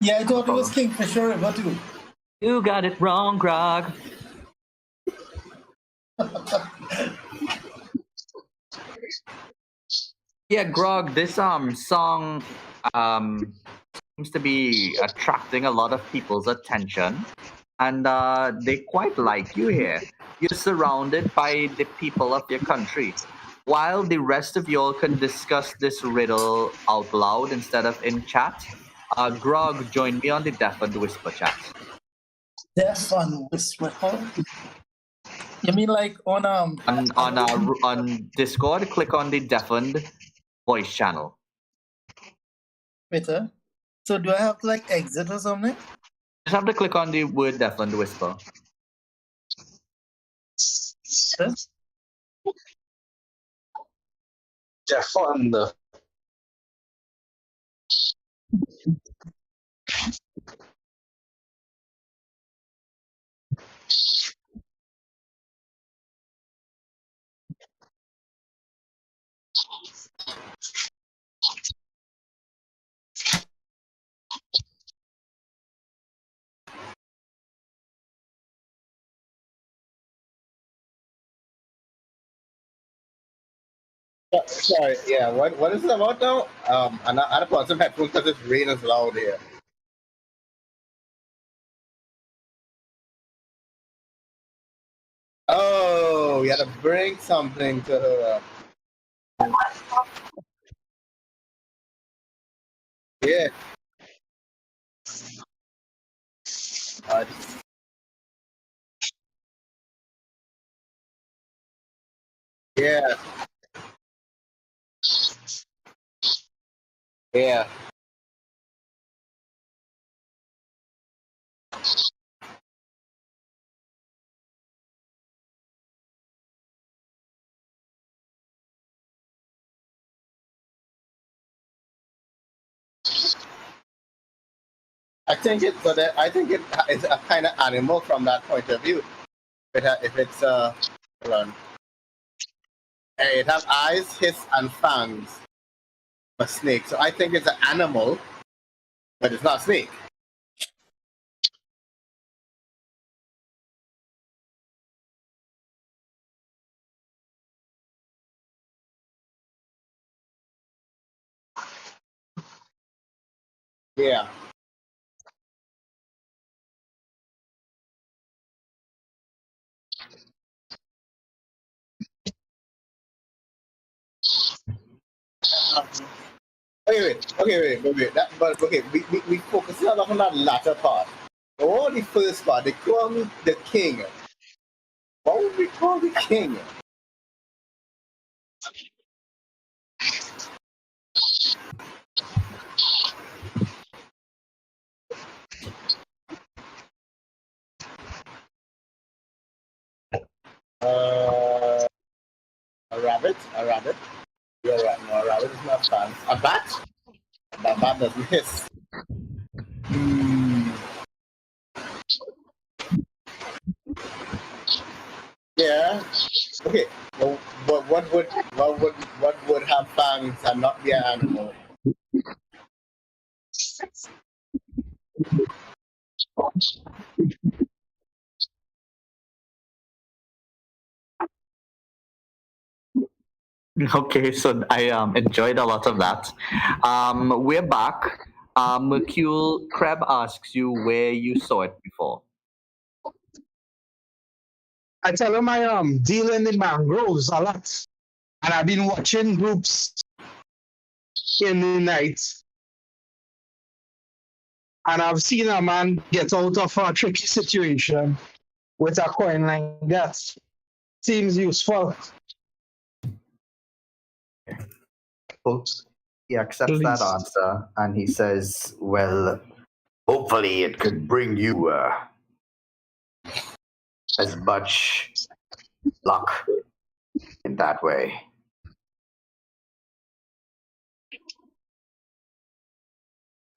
Yeah, I thought it was Kingfisher River too. You got it wrong, Grog. Yeah, Grog, this song seems to be attracting a lot of people's attention, and they quite like you here. You're surrounded by the people of your country. While the rest of y'all can discuss this riddle out loud instead of in chat, Grog, join me on the Deaf and Whisper chat. Deaf and Whisper. You mean like on On Discord, click on the deafened voice channel. Twitter? So do I have to like exit or something? Just have to click on the word deafened whisper. Yes? Defund. Sorry, yeah. What is it about now? I had to put some headphones because it's rain is loud here. Oh, you had to bring something to her. Yeah. Uh, yeah. Yeah. I think it's so that I think it is a kind of animal from that point of view. If it's hold on. It has eyes, hiss, and fangs. A snake. So I think it's an animal, but it's not a snake. Yeah. Wait. But okay, we focus a lot on that latter part. Or the first part, they call me the king. What would we call the king? A rabbit? A rabbit? You're right. No, a rabbit is not fun. A bat? That bat doesn't hiss. Hmm. Yeah. Okay. Well, what would have fangs and not be an animal? Okay, so I enjoyed a lot of that. We're back. Mercule Crab asks you where you saw it before. I tell him I deal in the mangroves a lot. And I've been watching groups in the night. And I've seen a man get out of a tricky situation with a coin like that. Seems useful. Well, he accepts that Please. answer and he says, well, hopefully it could bring you as much luck in that way.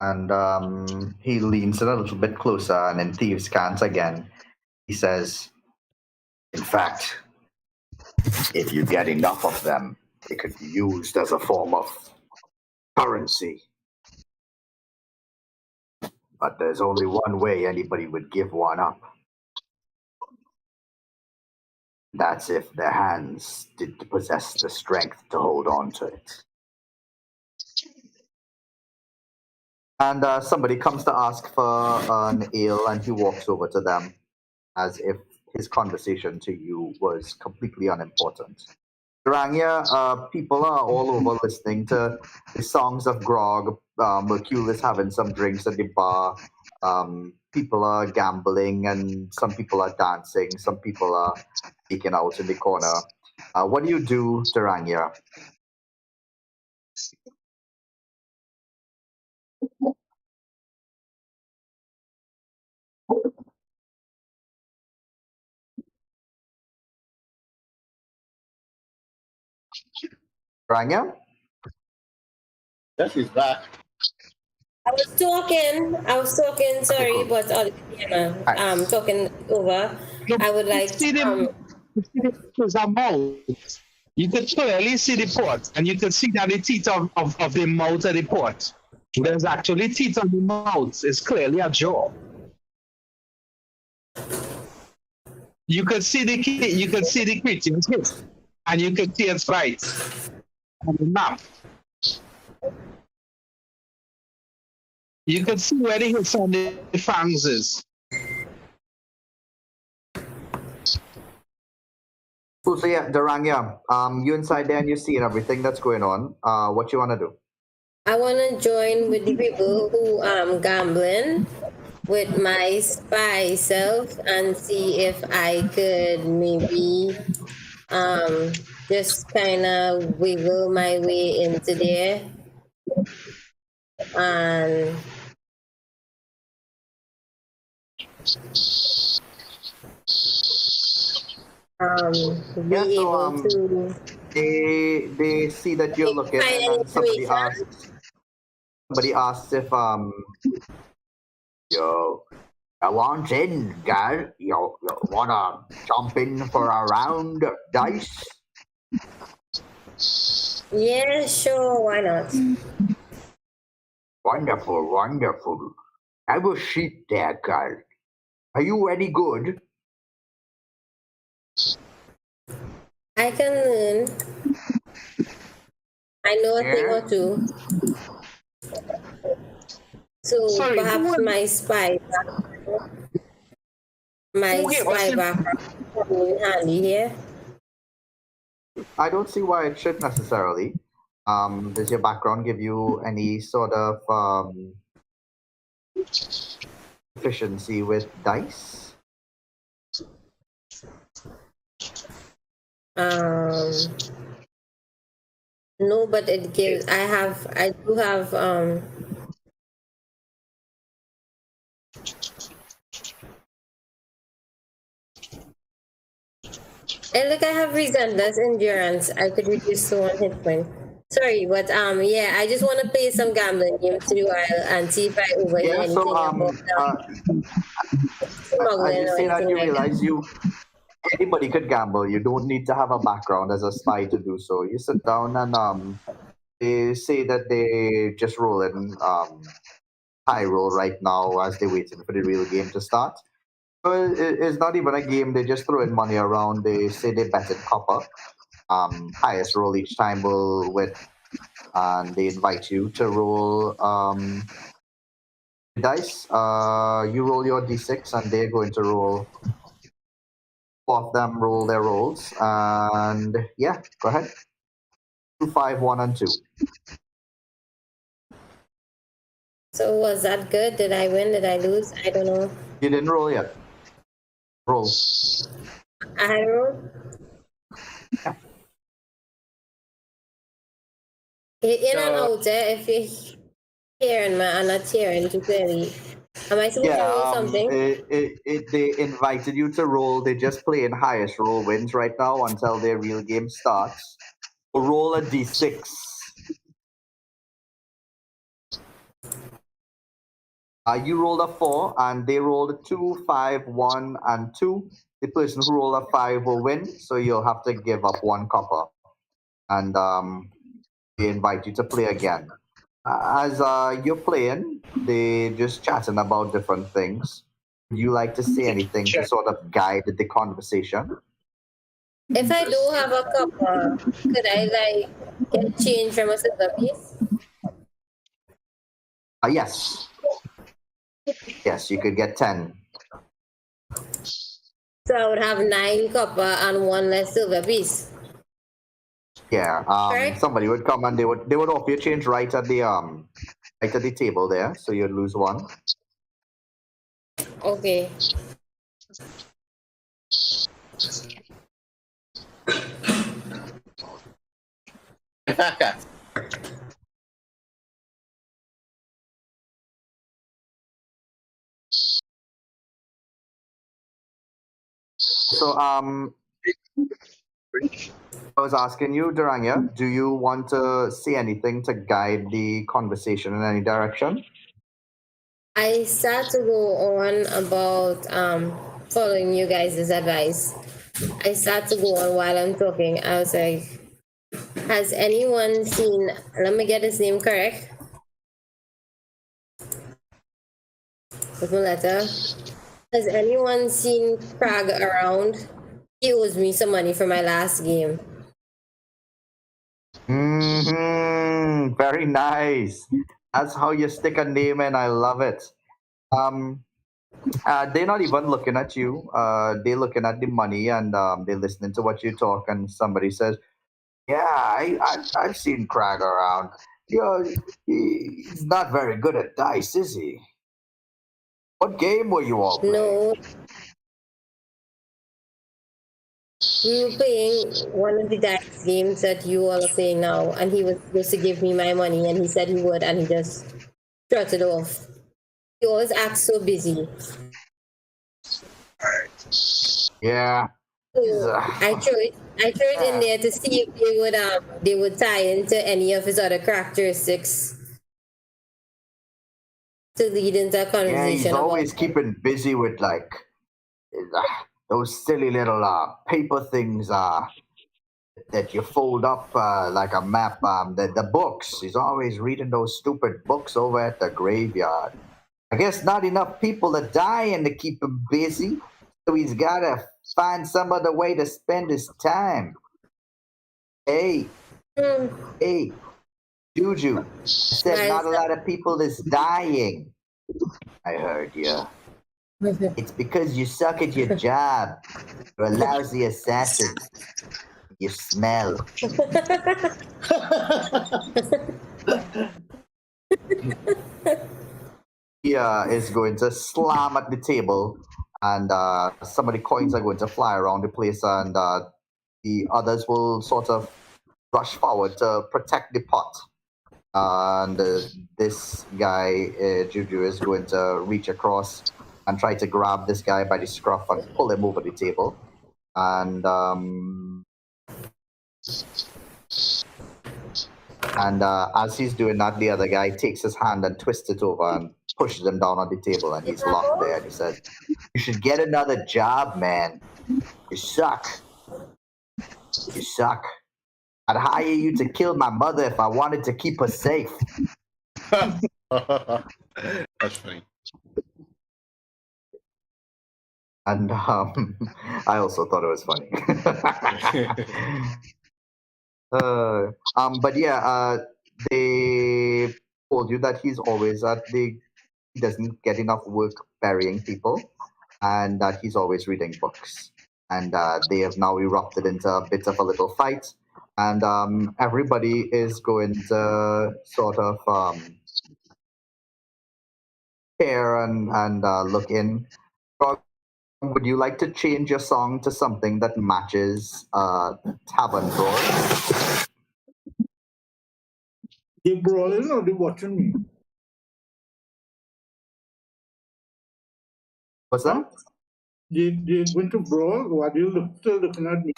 And he leans in a little bit closer, and in Thieves' Cant again, he says, in fact, if you get enough of them, they could be used as a form of currency. But there's only one way anybody would give one up. That's if their hands did possess the strength to hold on to it. And somebody comes to ask for an ale, and he walks over to them as if his conversation to you was completely unimportant. Rania, people are all over listening to the songs of grog. Mercule is having some drinks at the bar. People are gambling, and some people are dancing. Some people are speaking out in the corner. What do you do, Taranya? Taranya? Yes, he's back. I was talking, Okay, sorry, cool. but Nice. talking over. Look, I would you like see them, there's a mouth. You could clearly see the port, and you could see that the teeth of the mouth of the port. There's actually teeth on the mouth. It's clearly a jaw. You could see the creature's hiss, and you could see its bites on the map. You could see where the hiss on the fangs is. Cool. So yeah, Daranya, you inside there and you see everything that's going on. What you wanna do? I want to join with the people who gambling with my spy self and see if I could maybe just kind of wiggle my way into there and be Yeah. So able to they see that you're maybe looking, find and any then information. somebody asks if yo, I want in, girl. You wanna jump in for a round of dice? Yeah, sure, why not? Wonderful, wonderful. Have a seat there, girl. Are you any good? I can learn. I know a thing Yeah. or two. So Sorry, perhaps who my gave us spy the background come in handy here. I don't see why it should necessarily. Does your background give you any sort of efficiency with dice? Um, no, but it gives. I do have. And look, I have resentless endurance. I could reduce to 1 hit point. Sorry, but yeah, I just want to play some gambling games through while and see if I overhear Yeah, so anything about I smuggling just or say that anything you like that. realize anybody could gamble. You don't need to have a background as a spy to do so. You sit down and they say that they just roll in high roll right now as they're waiting for the real game to start. So it's not even a game. They just throw in money around. They say they bet in copper. Highest roll each time will win, and they invite you to roll dice. You roll your d6, and they're going to roll. Four of them roll their rolls, and yeah, go ahead. 2, 5, 1, and 2. So was that good? Did I win? Did I lose? I don't know. You didn't roll yet. Roll. I had a roll. In and So, out, if you're hearing me and not hearing too clearly. Am I supposed to Yeah, roll something? they invited you to roll. They just play in highest roll wins right now until their real game starts. Roll a d6. You rolled a 4, and they rolled a 2, 5, 1, and 2. The person who rolled a 5 will win, so you'll have to give up 1 copper. And they invite you to play again. As you're playing, they just chatting about different things. Would you like to say anything to sort of guide the conversation? If I do have a copper, could I like get change from a silver piece? Yes. Yes, you could get 10. So I would have 9 copper and 1 less silver piece. Yeah. Correct? Somebody would come and they would offer you change right at the table there, so you'd lose 1. Okay. So I was asking you, Duranga, do you want to say anything to guide the conversation in any direction? I start to go on about following you guys' advice. I start to go on while I'm talking. I was like, has anyone seen, let me get his name correct. With my letter. Has anyone seen Prague around? He owes me some money for my last game. Very nice. That's how you stick a name in. I love it. They're not even looking at you. They're looking at the money, and they're listening to what you talk. And somebody says, "Yeah, I've seen Craig around. You know, he's not very good at dice, is he? What game were you all playing?" No, we were playing one of the dice games that you all are playing now, and he was supposed to give me my money, and he said he would, and he just trotted off. He always acts so busy. Yeah. So I threw it in there to see if they would tie into any of his other characteristics to lead into a Yeah, conversation he's about. always keeping busy with like those silly little paper things that you fold up like a map. The books. He's always reading those stupid books over at the graveyard. I guess not enough people are dying to keep him busy, so he's got to find some other way to spend his time. Hey, Hmm. hey, Juju. I said not a lot of people is dying. I heard you. It's because you suck at your job. You're a lousy assassin. You smell. He is going to slam at the table, and some of the coins are going to fly around the place, and the others will sort of rush forward to protect the pot. And this guy, Juju, is going to reach across and try to grab this guy by the scruff and pull him over the table. And as he's doing that, the other guy takes his hand and twists it over and pushes him down on the table, and he's locked there. And he said, "You should get another job, man. You suck. You suck. I'd hire you to kill my mother if I wanted to keep her safe." That's funny. And I also thought it was funny. But yeah, they told you that he's always he doesn't get enough work burying people, and that he's always reading books. And they have now erupted into a bit of a little fight, and everybody is going to sort of care and look in. Would you like to change your song to something that matches Tavern Brawl? They brawling or they watching me? What's that? They going to brawl or are they still looking at me?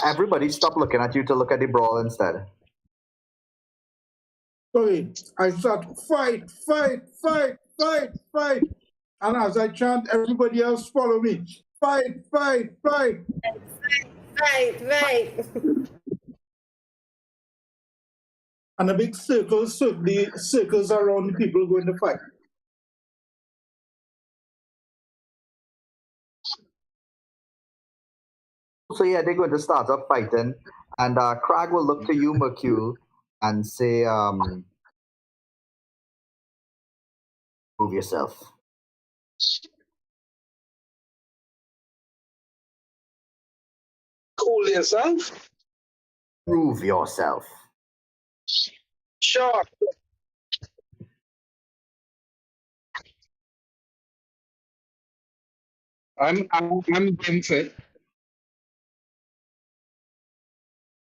Everybody stop looking at you to look at the brawl instead. Sorry, I start fight, fight, fight, fight, fight. And as I chant, everybody else follow me. Fight, fight, fight. Right. And a big circles around the people going to fight. So yeah, they're going to start up fighting, and Crag will look to you, Mercule, and say, "Prove yourself." Cool yourself. Prove yourself. Sure. I'm game fit.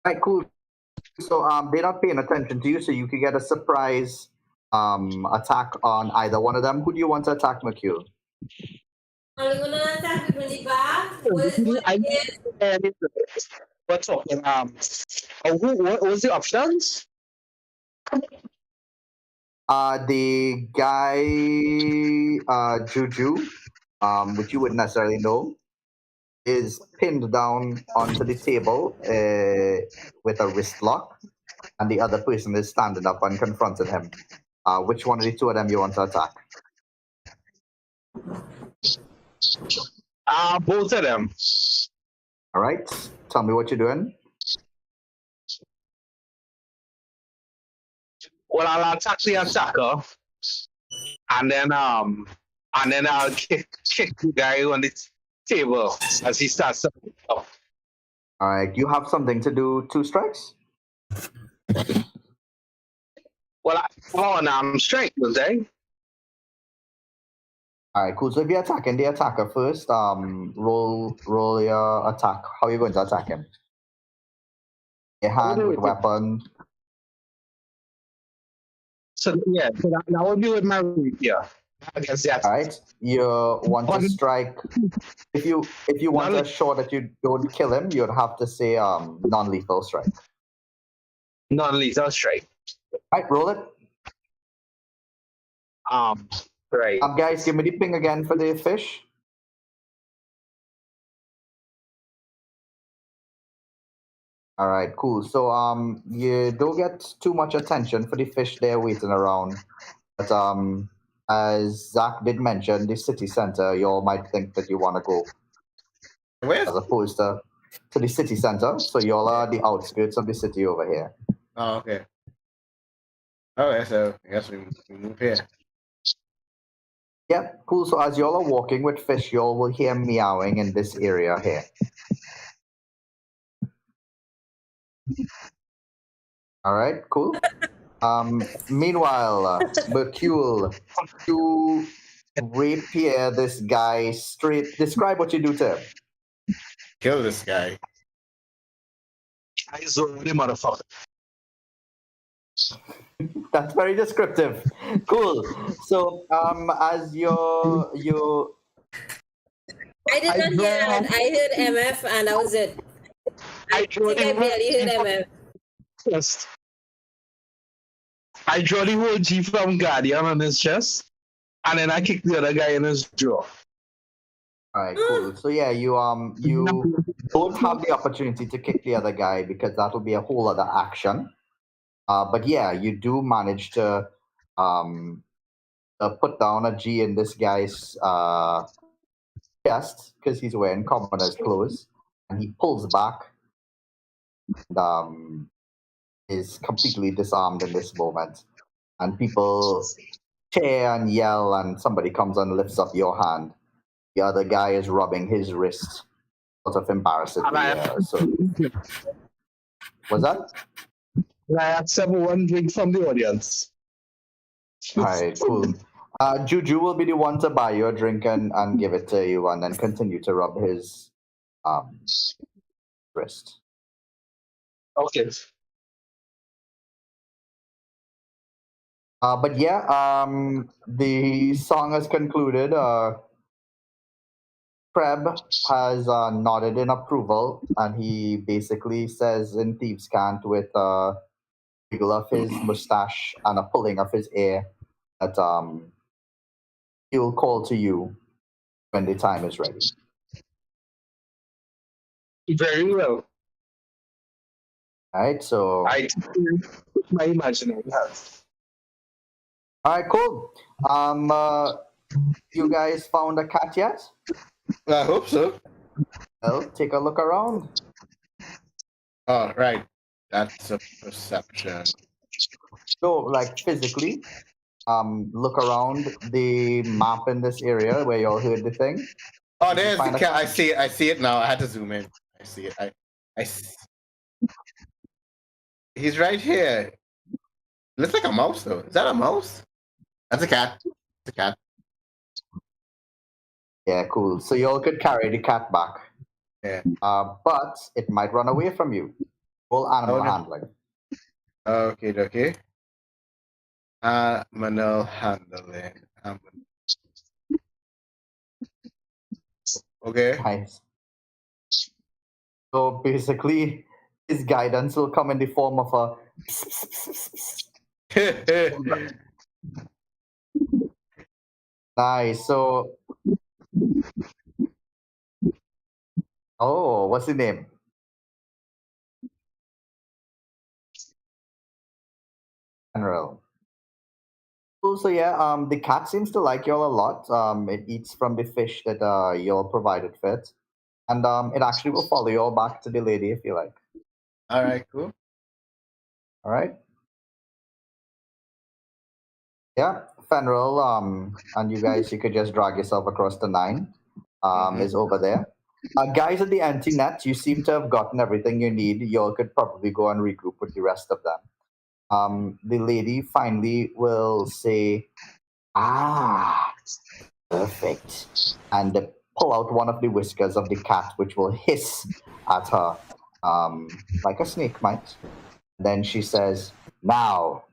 Right, cool. So they're not paying attention to you, so you could get a surprise attack on either one of them. Who do you want to attack, Mercule? I'm gonna attack people in the back. What's up? What was the options? The guy Juju, which you wouldn't necessarily know, is pinned down onto the table with a wrist lock, and the other person is standing up and confronting him. Which one of the two of them you want to attack? Both of them. All right. Tell me what you're doing. Well, I'll attack the attacker, and then I'll kick the guy on the table as he starts to up. All right. You have something to do 2 strikes? Well, I'm straight, was I? All right, cool. So if you're attacking the attacker first, roll your attack. How are you going to attack him? Your hand with weapon. So yeah, so that would be with my rapier. I guess that. All right. You want to strike. If you want to assure that you don't kill him, you'd have to say non-lethal strike. Non-lethal strike. All right, roll it. Right. Guys, give me the ping again for the fish. All right, cool. So you don't get too much attention for the fish there waiting around, but as Zach did mention, the city center, you all might think that you want to go. Where? As opposed to the city center. So you all are the outskirts of the city over here. Oh, okay. Okay, so I guess we move here. Yeah, cool. So as y'all are walking with fish, y'all will hear meowing in this area here. All right, cool. Meanwhile, Mercule, you rapier this guy straight. Describe what you do to him. Kill this guy. I zone the motherfucker. That's very descriptive. Cool. So as you I did not hear that. I heard MF and that was it. I draw think I the barely heard MF. first. I draw the whole G from Guardian on his chest, and then I kick the other guy in his jaw. All right, cool. So yeah, you don't have the opportunity to kick the other guy because that'll be a whole other action. But yeah, you do manage to put down a G in this guy's chest because he's wearing commoner's clothes, and he pulls back and is completely disarmed in this moment. And people cheer and yell, and somebody comes and lifts up your hand. The other guy is rubbing his wrist, sort of embarrassedly. So, what's that? I accept one drink from the audience. All right, cool. Juju will be the one to buy you a drink and give it to you, and then continue to rub his wrist. Okay. But yeah, the song has concluded. Kreb has nodded in approval, and he basically says in Thieves' Cant with a wiggle of his mustache and a pulling of his ear that he'll call to you when the time is ready. Very well. All right, so. I put my imaginary hat. All right, cool. You guys found a cat yet? I hope so. Well, take a look around. Oh, right. That's a perception. So, like physically, look around the map in this area where y'all heard the thing. Oh, there's the cat. I see it. I see it now. I had to zoom in. I see it. He's right here. Looks like a mouse, though. Is that a mouse? That's a cat. It's a cat. Yeah, cool. So y'all could carry the cat back. Yeah. But it might run away from you. Full animal handling. Okay. Animal handling. Okay. Nice. So basically, his guidance will come in the form of a. Nice. So. Oh, what's his name? General. Cool. So yeah, the cat seems to like y'all a lot. It eats from the fish that y'all provided for it, and it actually will follow y'all back to the lady if you like. All right, cool. All right. Yeah, Fenril, and you guys, you could just drag yourself across the 9. Is over there. Guys at the empty net, you seem to have gotten everything you need. Y'all could probably go and regroup with the rest of them. The lady finally will say, perfect. And pull out one of the whiskers of the cat, which will hiss at her like a snake might. Then she says, now,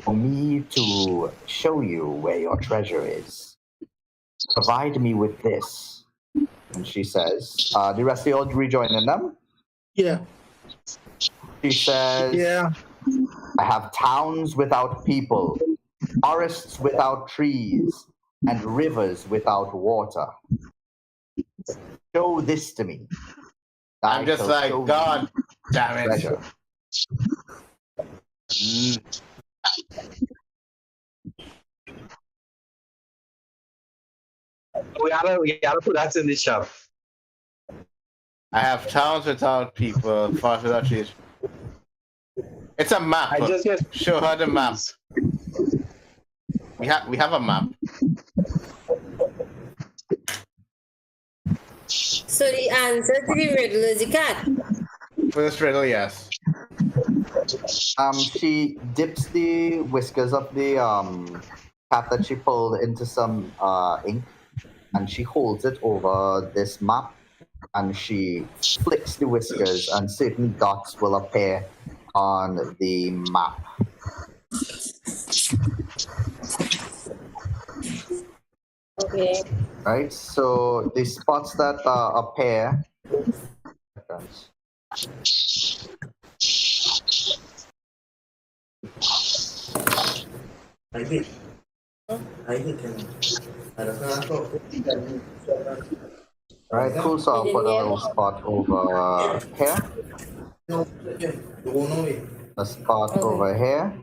for me to show you where your treasure is, provide me with this. And she says, the rest of you all rejoining them? Yeah. She says, Yeah. I have towns without people, forests without trees, and rivers without water. Show this to me. I'm just like, God damn it. Treasure. We gotta put that in the shop. I have towns without people, forests without trees. It's a map. I just get Show her the map. We have a map. So the answer to the riddle is the cat. First riddle, yes. She dips the whiskers of the cat that she pulled into some ink, and she holds it over this map, and she flicks the whiskers, and certain dots will appear on the map. Okay. Right. So the spots that appear. Right. Cool. So You I'll didn't put a hear little me? spot over here. A spot Okay. over here.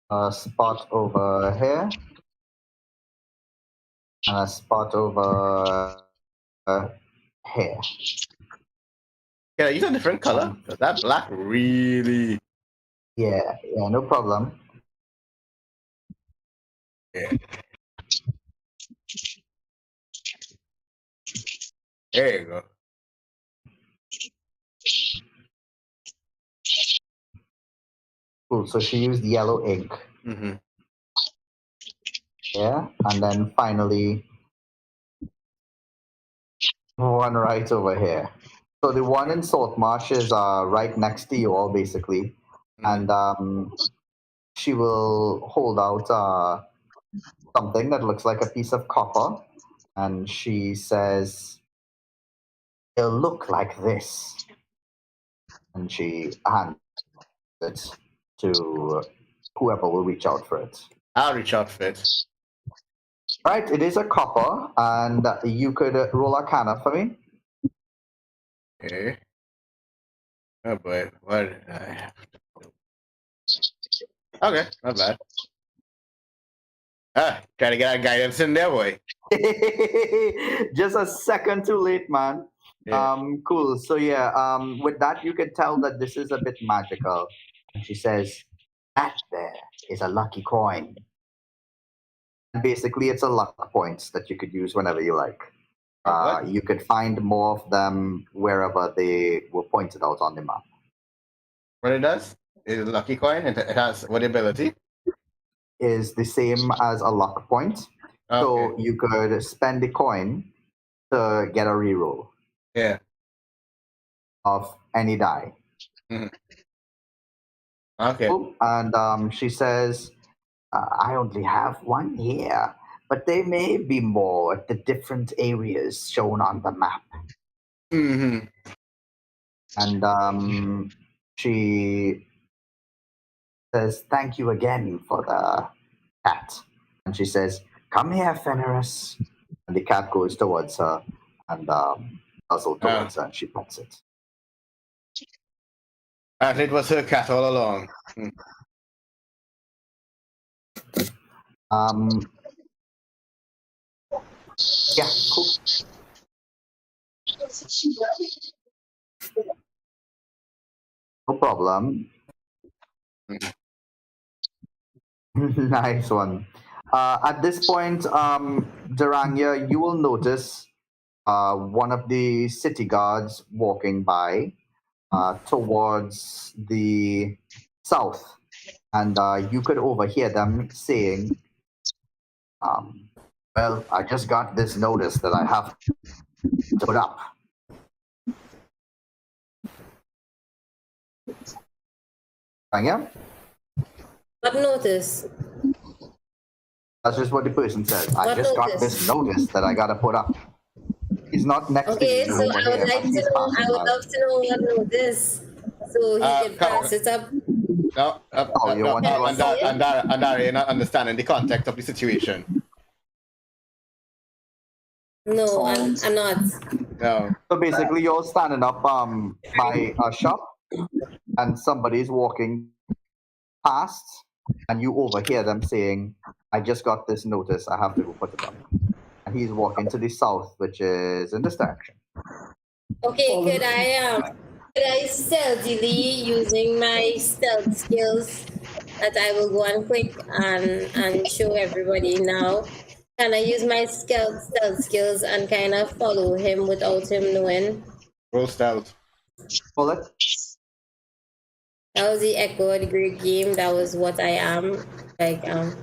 A spot over here. And a spot over here. Yeah, use a different color. 'Cause that black really. Yeah. Yeah. No problem. Yeah. There you go. Cool. So she used yellow ink. Mm-hmm. Yeah. And then finally one right over here. So the one in Saltmarsh is right next to you all basically. And she will hold out something that looks like a piece of copper. And she says, it'll look like this. And she hands it to whoever will reach out for it. I'll reach out for it. Right, it is a copper, and you could roll a canna for me. Okay. Oh boy, what? Okay, not bad. Try to get our guidance in there, boy. Just a second too late, man. Yeah. Cool. So yeah, with that you can tell that this is a bit magical. And she says, that there is a lucky coin. And basically it's a luck points that you could use whenever you like. What? You could find more of them wherever they were pointed out on the map. What it does is a lucky coin. It has what ability? Is the same as a luck point. So Okay. you could spend the coin to get a reroll Yeah. of any die. Okay. And she says, I only have one here, but there may be more at the different areas shown on the map. Mm-hmm. And she says, thank you again for the cat. And she says, come here, Fenris. And the cat goes towards her and nuzzles towards her, and she pets it. And it was her cat all along. Yeah, cool. No problem. Nice one. At this point, Durania, you will notice one of the city guards walking by towards the south, and you could overhear them saying, well, I just got this notice that I have to put up. Durania? What notice? That's just what the person says. I What just got notice? this notice that I got to put up. He's not next Okay, to you so over I would here, like but to he's know. passing I would by. love to know what notice, so he can Come pass it up. No, Oh, you want to Can go I see it? Andara, you're not understanding the context of the situation. No, I'm not. No. So basically, you're standing up by a shop, and somebody's walking past, and you overhear them saying, "I just got this notice. I have to go put it up." And he's walking to the south, which is in this direction. Okay, could I stealthily using my stealth skills that I will go on quick and show everybody now? Can I use my stealth skills and kind of follow him without him knowing? Roll stealth. Pull it. That was the Echo of the Great Game. That was what I am. Like did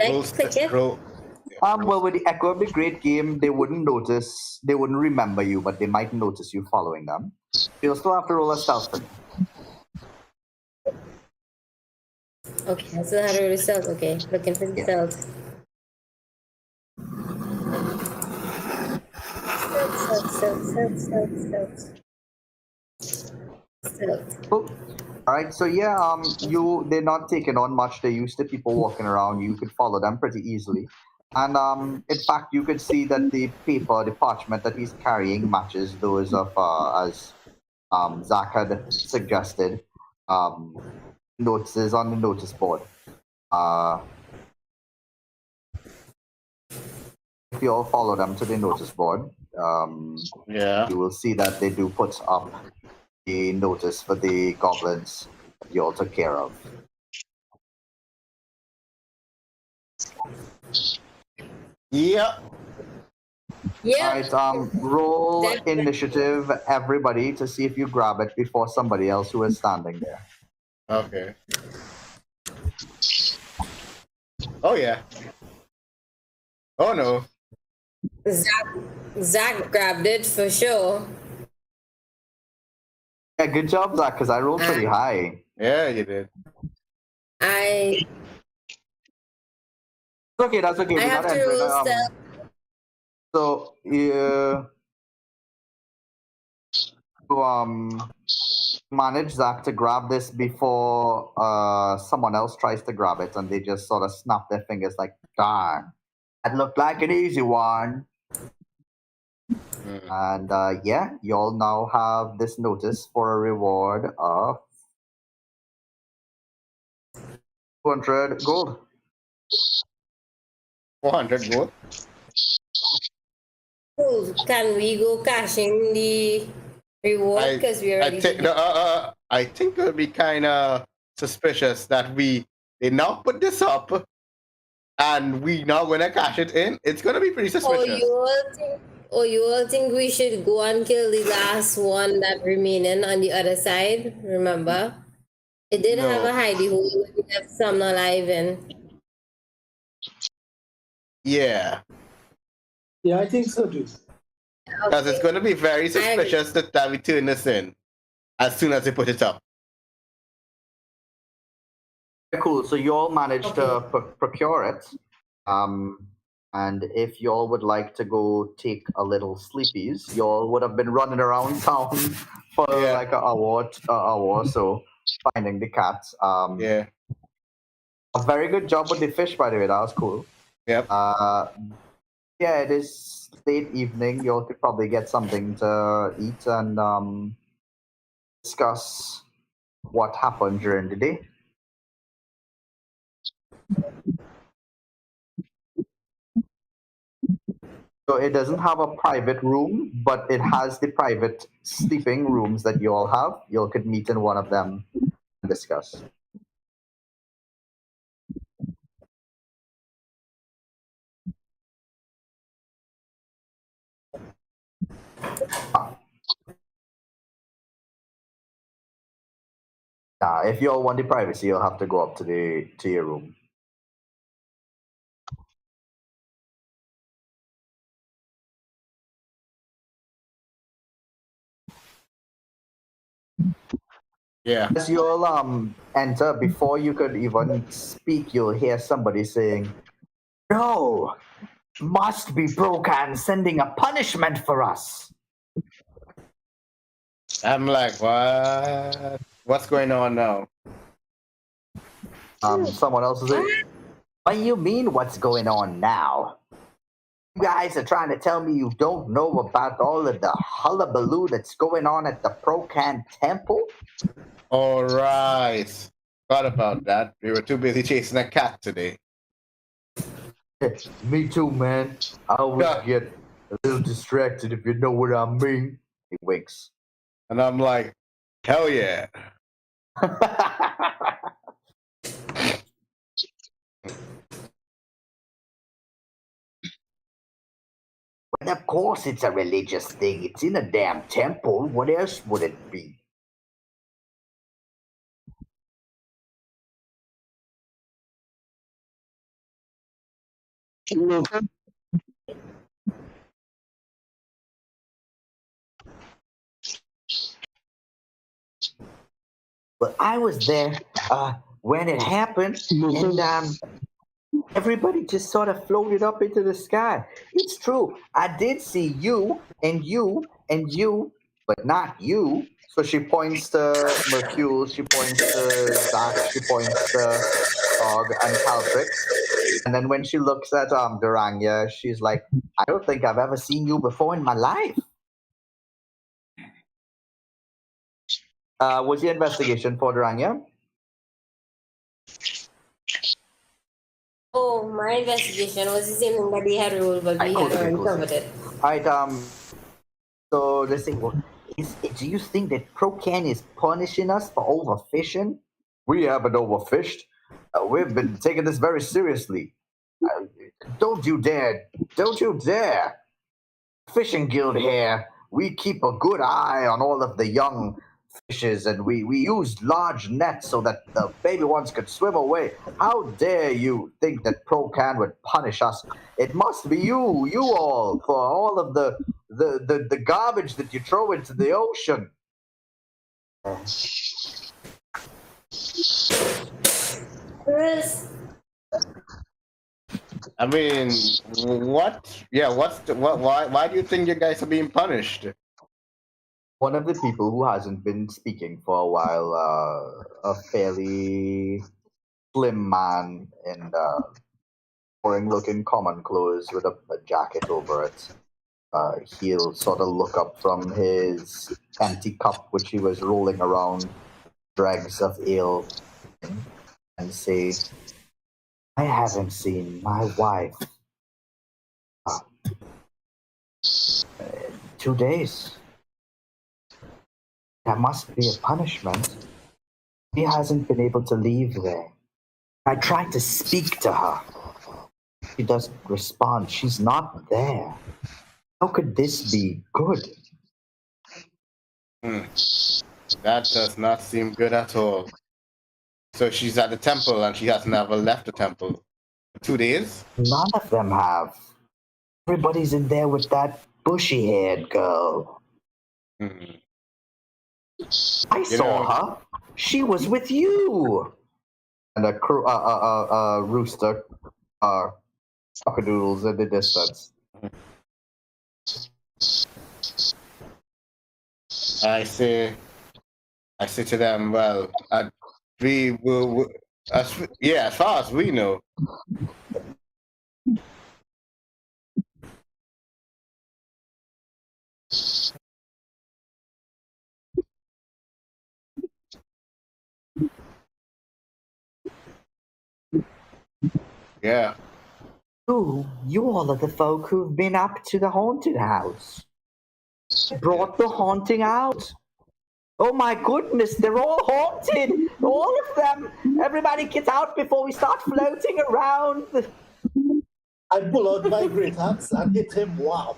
I click it? Well, with the Echo of the Great Game, they wouldn't notice, they wouldn't remember you, but they might notice you following them. You'll still have to roll a stealth for me. Okay, I still had a result. Okay, looking for the Yeah. result. Stealth. Cool. All right. So yeah, they're not taking on much. They're used to people walking around. You could follow them pretty easily. And in fact, you could see that the parchment that he's carrying matches those of as Zach had suggested. Um, Notices on the notice board. Uh, if you all follow them to the notice board, Yeah. you will see that they do put up the notice for the goblins that you all took care of. Yep. Yeah. All right, roll Definitely. initiative, everybody, to see if you grab it before somebody else who is standing there. Okay. Oh yeah. Oh no. Zach grabbed it for sure. Yeah, good job, Zach, because I rolled pretty high. Yeah, you did. I It's okay, that's okay. We're have not to entering. roll stealth. So you manage Zach to grab this before someone else tries to grab it, and they just sort of snap their fingers like, darn, that looked like an easy one. Mm. And yeah, you all now have this notice for a reward of 200 gold. 400 gold. Cool. Can we go cashing the reward because we I already think did? I think it would be kind of suspicious that they now put this up and we now gonna cash it in. It's gonna be pretty Or suspicious. you all think we should go and kill the last one that remaining on the other side? Remember, it did have a No. hidey hole where we left some alive in. Yeah, Yeah, I think so too. because it's gonna be very suspicious that we turn this in as soon as they put it up. Cool. So you all managed to procure it. And if you all would like to go take a little sleepies, you all would have been running around town for Yeah. like an hour or so finding the cats. Yeah. A very good job with the fish, by the way. That was cool. Yep. Yeah, it is late evening. You all could probably get something to eat and discuss what happened during the day. So it doesn't have a private room, but it has the private sleeping rooms that you all have. You all could meet in one of them and discuss. If you all want the privacy, you'll have to go up to your room. Yeah. As you all enter, before you could even speak, you'll hear somebody saying, "No, must be Brokan sending a punishment for us." I'm like, what? What's going on now? Someone else will say, "What do you mean? What's going on now? You guys are trying to tell me you don't know about all of the hullabaloo that's going on at the Procan Temple?" All right. Thought about that. We were too busy chasing a cat today. Me too, man. I always get a little distracted, if you know what I mean. He winks. And I'm like, hell yeah. But of course it's a religious thing. It's in a damn temple. What else would it be? Well, I was there when it happened, and everybody just sort of floated up into the sky. It's true. I did see you and you and you, but not you. So she points to Mercule, she points to Zach, she points to Dog and Caltrix. And then when she looks at Duranga, she's like, I don't think I've ever seen you before in my life. What's your investigation for Duranga? Oh, my investigation was the same thing that we had rolled, but we had already covered it. Alright, so let's see. Well, do you think that Procan is punishing us for overfishing? We haven't overfished. We've been taking this very seriously. Don't you dare! Don't you dare! Fishing guild here. We keep a good eye on all of the young fishes, and we use large nets so that the baby ones could swim away. How dare you think that Procan would punish us? It must be you all, for all of the garbage that you throw into the ocean. Chris, I mean, what? Yeah, why do you think you guys are being punished? One of the people who hasn't been speaking for a while, a fairly slim man in boring looking common clothes with a jacket over it. He'll sort of look up from his empty cup, which he was rolling around dregs of ale, and say, I haven't seen my wife 2 days. That must be a punishment. He hasn't been able to leave there. I tried to speak to her. She doesn't respond. She's not there. How could this be good? That does not seem good at all. So she's at the temple and she has never left the temple. 2 days? None of them have. Everybody's in there with that bushy-haired girl. I saw her. She was with you. And a rooster cockadoodles in the distance. I say to them, well, we will, as far as we know. Yeah. You all are the folk who've been up to the haunted house. Brought the haunting out. Oh my goodness, they're all haunted. All of them. Everybody get out before we start floating around. I pull out my great axe and hit him. Wow.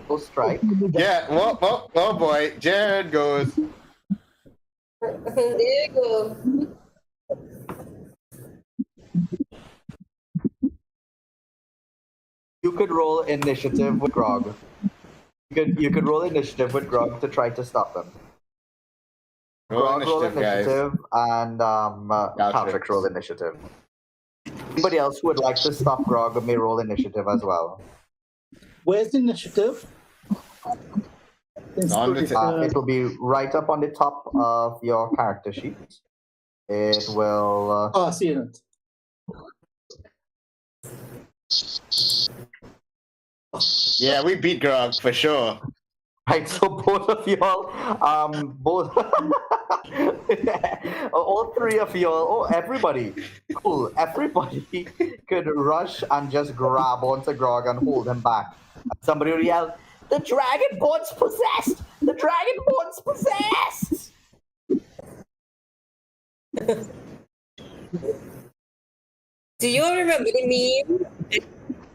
Full strike. Yeah, oh boy, Jared goes. there you go. You could roll initiative with Grog. You could roll initiative with Grog to try to stop them. Grog roll initiative and Patrick roll initiative. Anybody else who would like to stop Grog may roll initiative as well. Where's the initiative? It will be right up on the top of your character sheet. It will. Oh, I see it. Yeah, we beat Grog for sure. Right, so both of y'all, all three of y'all, everybody, cool, everybody could rush and just grab onto Grog and hold him back. Somebody would yell, the Dragonborn's possessed! The Dragonborn's possessed! Do you remember the meme?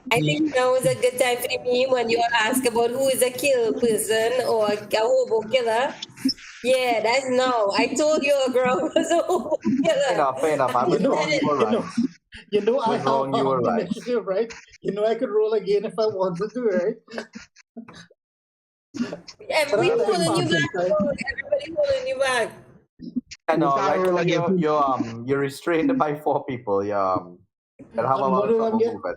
I think now is a good time for the meme when you ask about who is a kill person or a hobo killer. Yeah, that's no. I told you a girl was a hobo killer. Fair enough. I was wrong, you were right. I have wrong, you were right. initiative, right? I could roll again if I wanted to, right? Yeah, we holding you back. Everybody holding you back. I know. Can't Right roll now, again. you're restrained by 4 people. You'll have a And lot one of of them trouble get moving.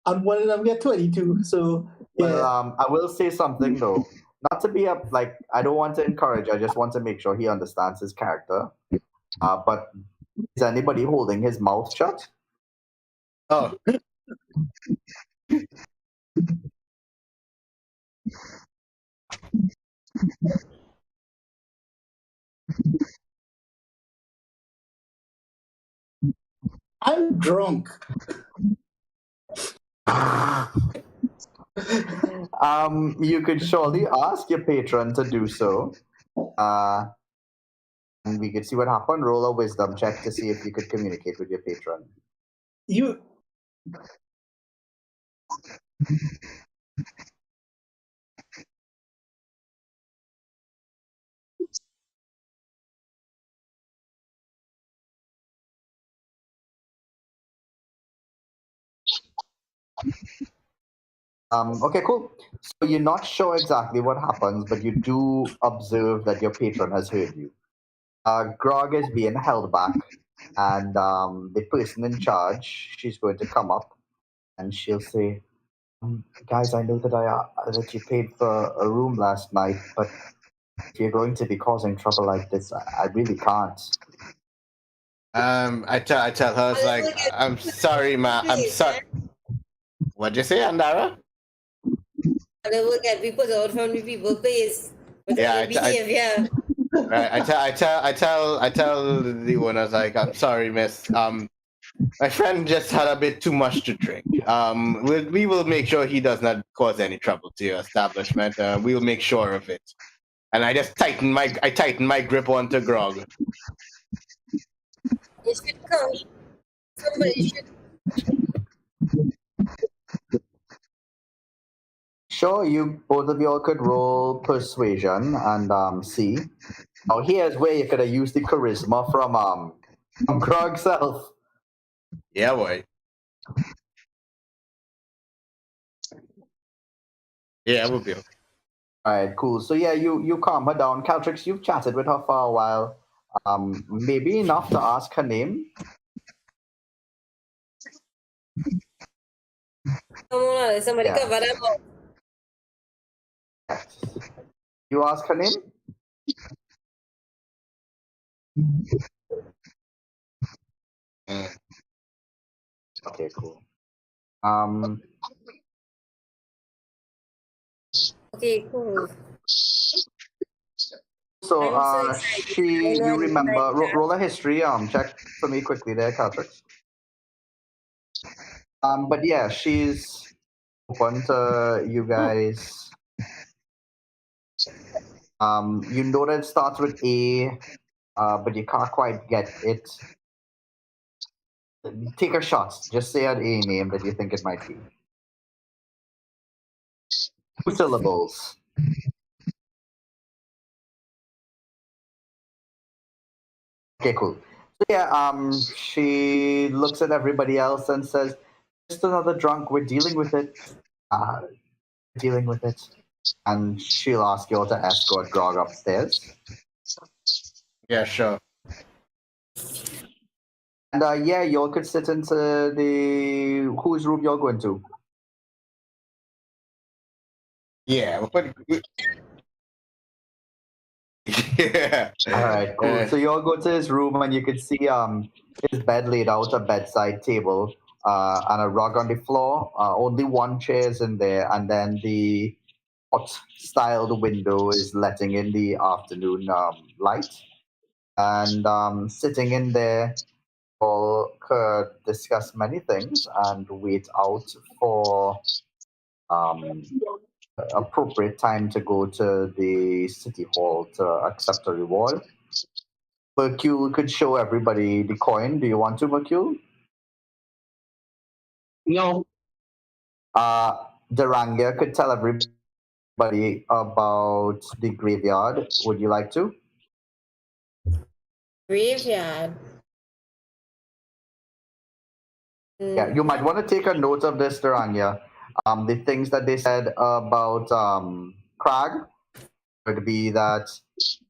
and one of them get 22. So Well, yeah, I will say something though. Not to be up like I don't want to encourage. I just want to make sure he understands his character. But is anybody holding his mouth shut? Oh, I'm drunk. You could surely ask your patron to do so. And we could see what happened. Roll a wisdom check to see if you could communicate with your patron. You Okay, cool. So you're not sure exactly what happens, but you do observe that your patron has heard you. Grog is being held back, and the person in charge, she's going to come up and she'll say, "Guys, I know that that you paid for a room last night, but if you're going to be causing trouble like this, I really can't." I tell her, it's like, I'm sorry, ma. I'm sorry. What'd you say, Andara? And they will get people out from the people place with Yeah, any behavior. Right, I tell the owners, like, I'm sorry, miss. My friend just had a bit too much to drink. We will make sure he does not cause any trouble to your establishment. We will make sure of it. And I just tighten my grip onto Grog. You should come. Somebody should. Sure, you both of y'all could roll persuasion and see. Now here's where you could have used the charisma from Grog's self. Yeah, boy. Yeah, we'll be okay. All right, cool. So yeah, you calm her down. Caltrix, you've chatted with her for a while. Maybe enough to ask her name. Come on, somebody Yeah. cover them up. You ask her name. Mm. Okay, cool. Okay, cool. So I'm so excited. I know you I need to remember like that. roll a history check for me quickly there, Caltrix. But yeah, she's open to you guys. You know that it starts with A, but you can't quite get it. Take a shot. Just say an A name that you think it might be. 2 syllables. Okay, cool. So yeah, she looks at everybody else and says, "Just another drunk. We're dealing with it. Uh, dealing with it." And she'll ask you all to escort Grog upstairs. Yeah, sure. And yeah, you all could sit into the whose room you're going to. Yeah, yeah. All right, cool. So you all go to his room and you can see his bed laid out, a bedside table, and a rug on the floor. Only one chair is in there, and then the hot-styled window is letting in the afternoon light. And sitting in there, all could discuss many things and wait out for um, appropriate time to go to the city hall to accept a reward. Mercule could show everybody the coin. Do you want to, Mercule? No. Duranga could tell everybody about the graveyard. Would you like to? Graveyard. Yeah, you might want to take a note of this, Duranga. The things that they said about Prague would be that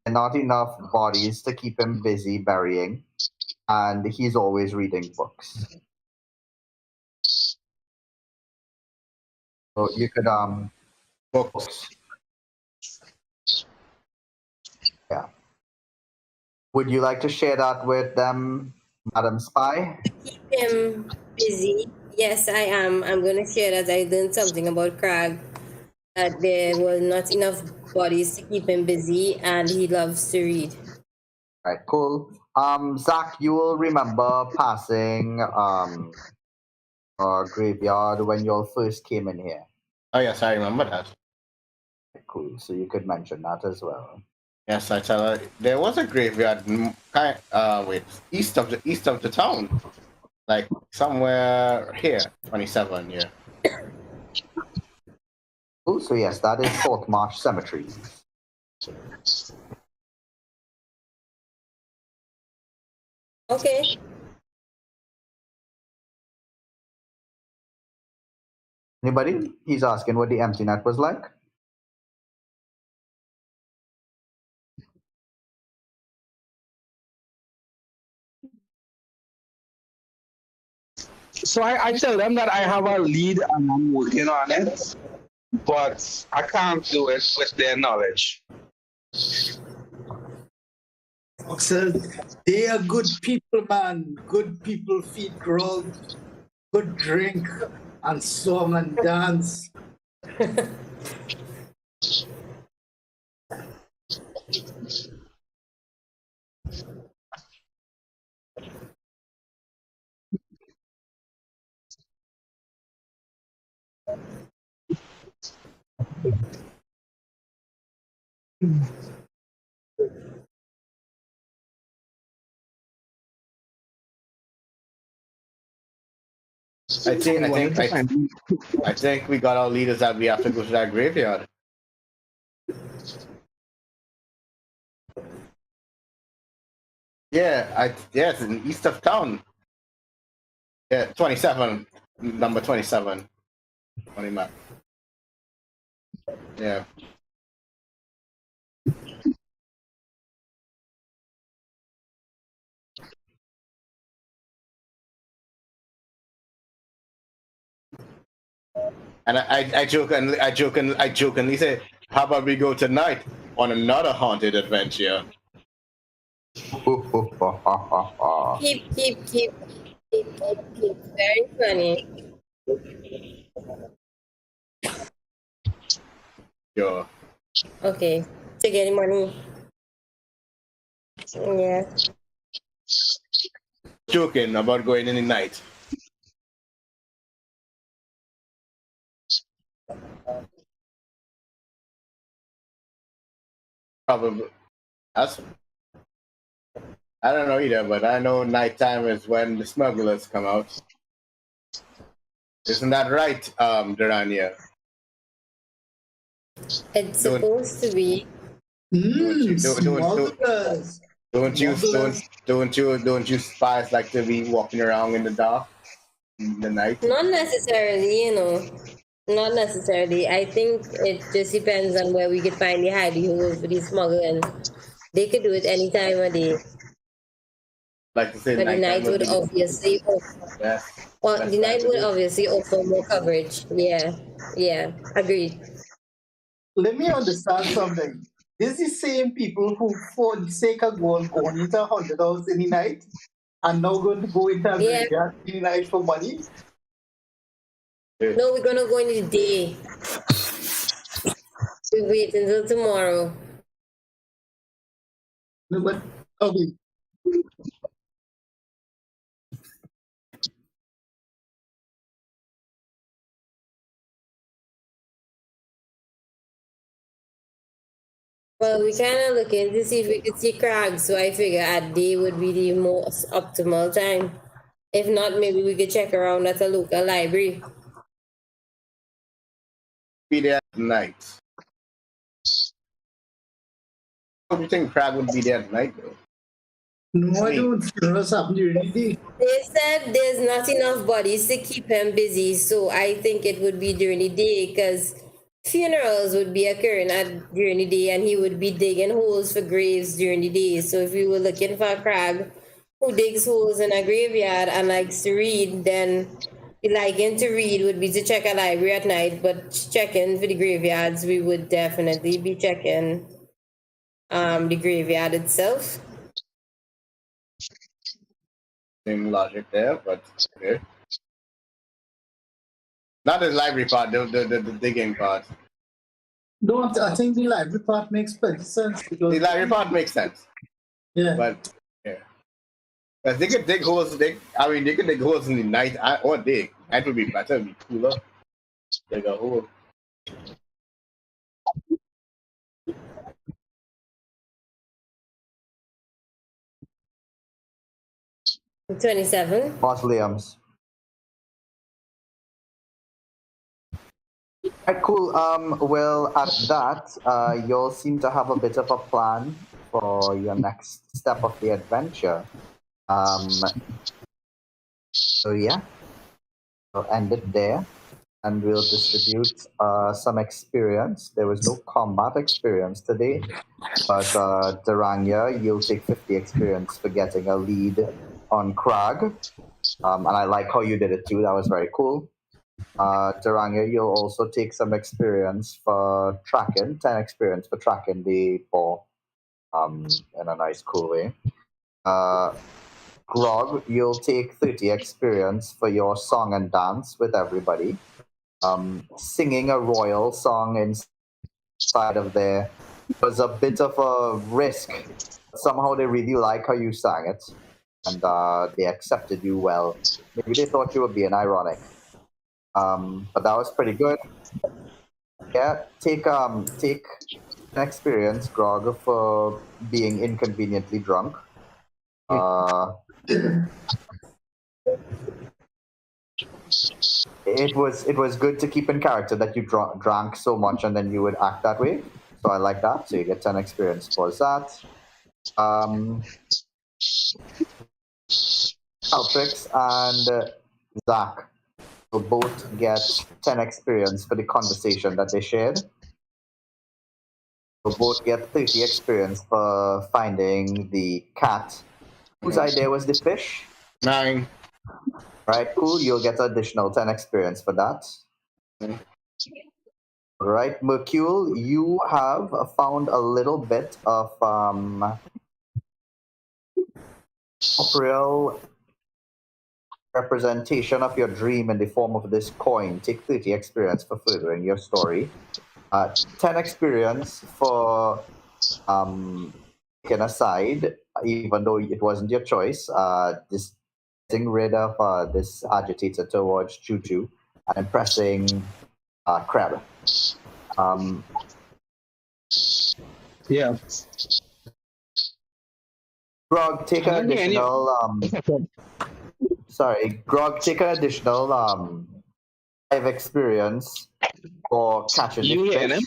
and not enough bodies to keep him busy burying, and he's always reading books. So you could Books. yeah. Would you like to share that with them, Madam Spy? Keep him busy. Yes, I am. I'm going to share that I learned something about Crag, that there were not enough bodies to keep him busy, and he loves to read. Right, cool. Zach, you will remember passing a graveyard when you all first came in here. Oh yes, I remember that. Cool. So you could mention that as well. Yes, I tell her there was a graveyard wait, east of the town. Like somewhere here, 27, yeah. Cool. So yes, that is Saltmarsh Cemetery. Okay. Anybody? He's asking what the empty net was like. So I tell them that I have a lead and I'm working on it, but I can't do it with their knowledge. Oxel, they are good people, man. Good people feed grog, good drink, and song and dance. I think we got our leaders that we have to go to that graveyard. Yeah, it's in east of town. Yeah, 27, number 27 on the map. Yeah. And I jokingly say, how about we go tonight on another haunted adventure? Keep. Very funny. Sure. Okay. Take any money. Yeah. Joking about going in the night. Probably. That's. I don't know either, but I know nighttime is when the smugglers come out. Isn't that right, Durania? It's supposed to be. Smugglers. Don't you spies like to be walking around in the dark in the night? Not necessarily, Not necessarily. I think it just depends on where we could find the hidey holes for these smuggling. They could do it any time of day. Like to say, But the night would obviously the night would obviously offer more coverage. Yeah, agreed. Let me understand something. This is the same people who, for the sake of gold, going into a haunted house in the night and now going to go into a graveyard in the night for money. No, we're gonna go in the day. We wait until tomorrow. No, but okay. Well, we kind of looking to see if we could see crags, so I figure at day would be the most optimal time. If not, maybe we could check around at a local library. Be there at night. How do you think Crab would be there at night, though? No, I don't see what's happening during the day. They said there's not enough bodies to keep him busy, so I think it would be during the day because funerals would be occurring during the day, and he would be digging holes for graves during the day. So if you were looking for a crab who digs holes in a graveyard and likes to read, then the liking to read would be to check a library at night. But checking for the graveyards, we would definitely be checking the graveyard itself. Same logic there, but okay. Not the library part, the digging part. No, I think the library part makes plenty sense because The library part makes sense, yeah, but yeah. Because they could dig holes. They could dig holes in the night or day. Night would be better, it'd be cooler. Dig a hole. 27. Mausoleums. Alright, cool. Well, at that, you'll seem to have a bit of a plan for your next step of the adventure. So yeah, we'll end it there, and we'll distribute some experience. There was no combat experience today, but Duranga, you'll take 50 experience for getting a lead on Krag. And I like how you did it too. That was very cool. Duranga, you'll also take some experience for tracking, 10 experience for tracking the ball in a nice, cool way. Grog, you'll take 30 experience for your song and dance with everybody. Singing a royal song inside of there was a bit of a risk. Somehow they really like how you sang it, and they accepted you well. Maybe they thought you were being ironic. But that was pretty good. Yeah, take an experience, Grog, for being inconveniently drunk. It was good to keep in character that you drank so much and then you would act that way. So I like that. So you get 10 experience towards that. Altrix and Zach will both get 10 experience for the conversation that they shared. We'll both get 30 experience for finding the cat. Whose idea was the fish? 9. Right, cool. You'll get additional 10 experience for that. All right, Mercule, you have found a little bit of corporeal representation of your dream in the form of this coin. Take 30 experience for furthering your story. 10 experience for taking aside, even though it wasn't your choice, this getting rid of this agitator towards Choo-Choo and impressing Crab. Yeah. Grog, take an additional. Grog, take an additional 5 experience for catching the You hear fish. him?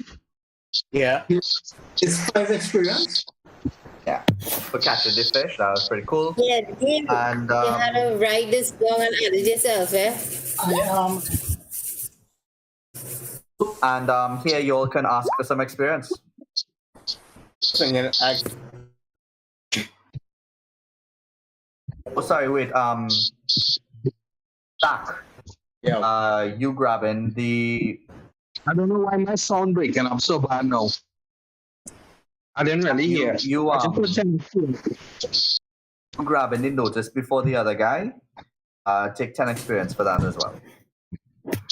Yeah. it's 5 experience. Yeah, for catching the fish. That was pretty cool. Yeah, Dave, And you had to write this down and add it yourself, eh? here you all can ask for some experience. Singing, Oh, sorry, wait. Zach, yeah. you grabbing the. I don't know why my sound breaking. I'm so bad now. I didn't really hear. You I just put 10 experience. grabbing the notice before the other guy. Take 10 experience for that as well.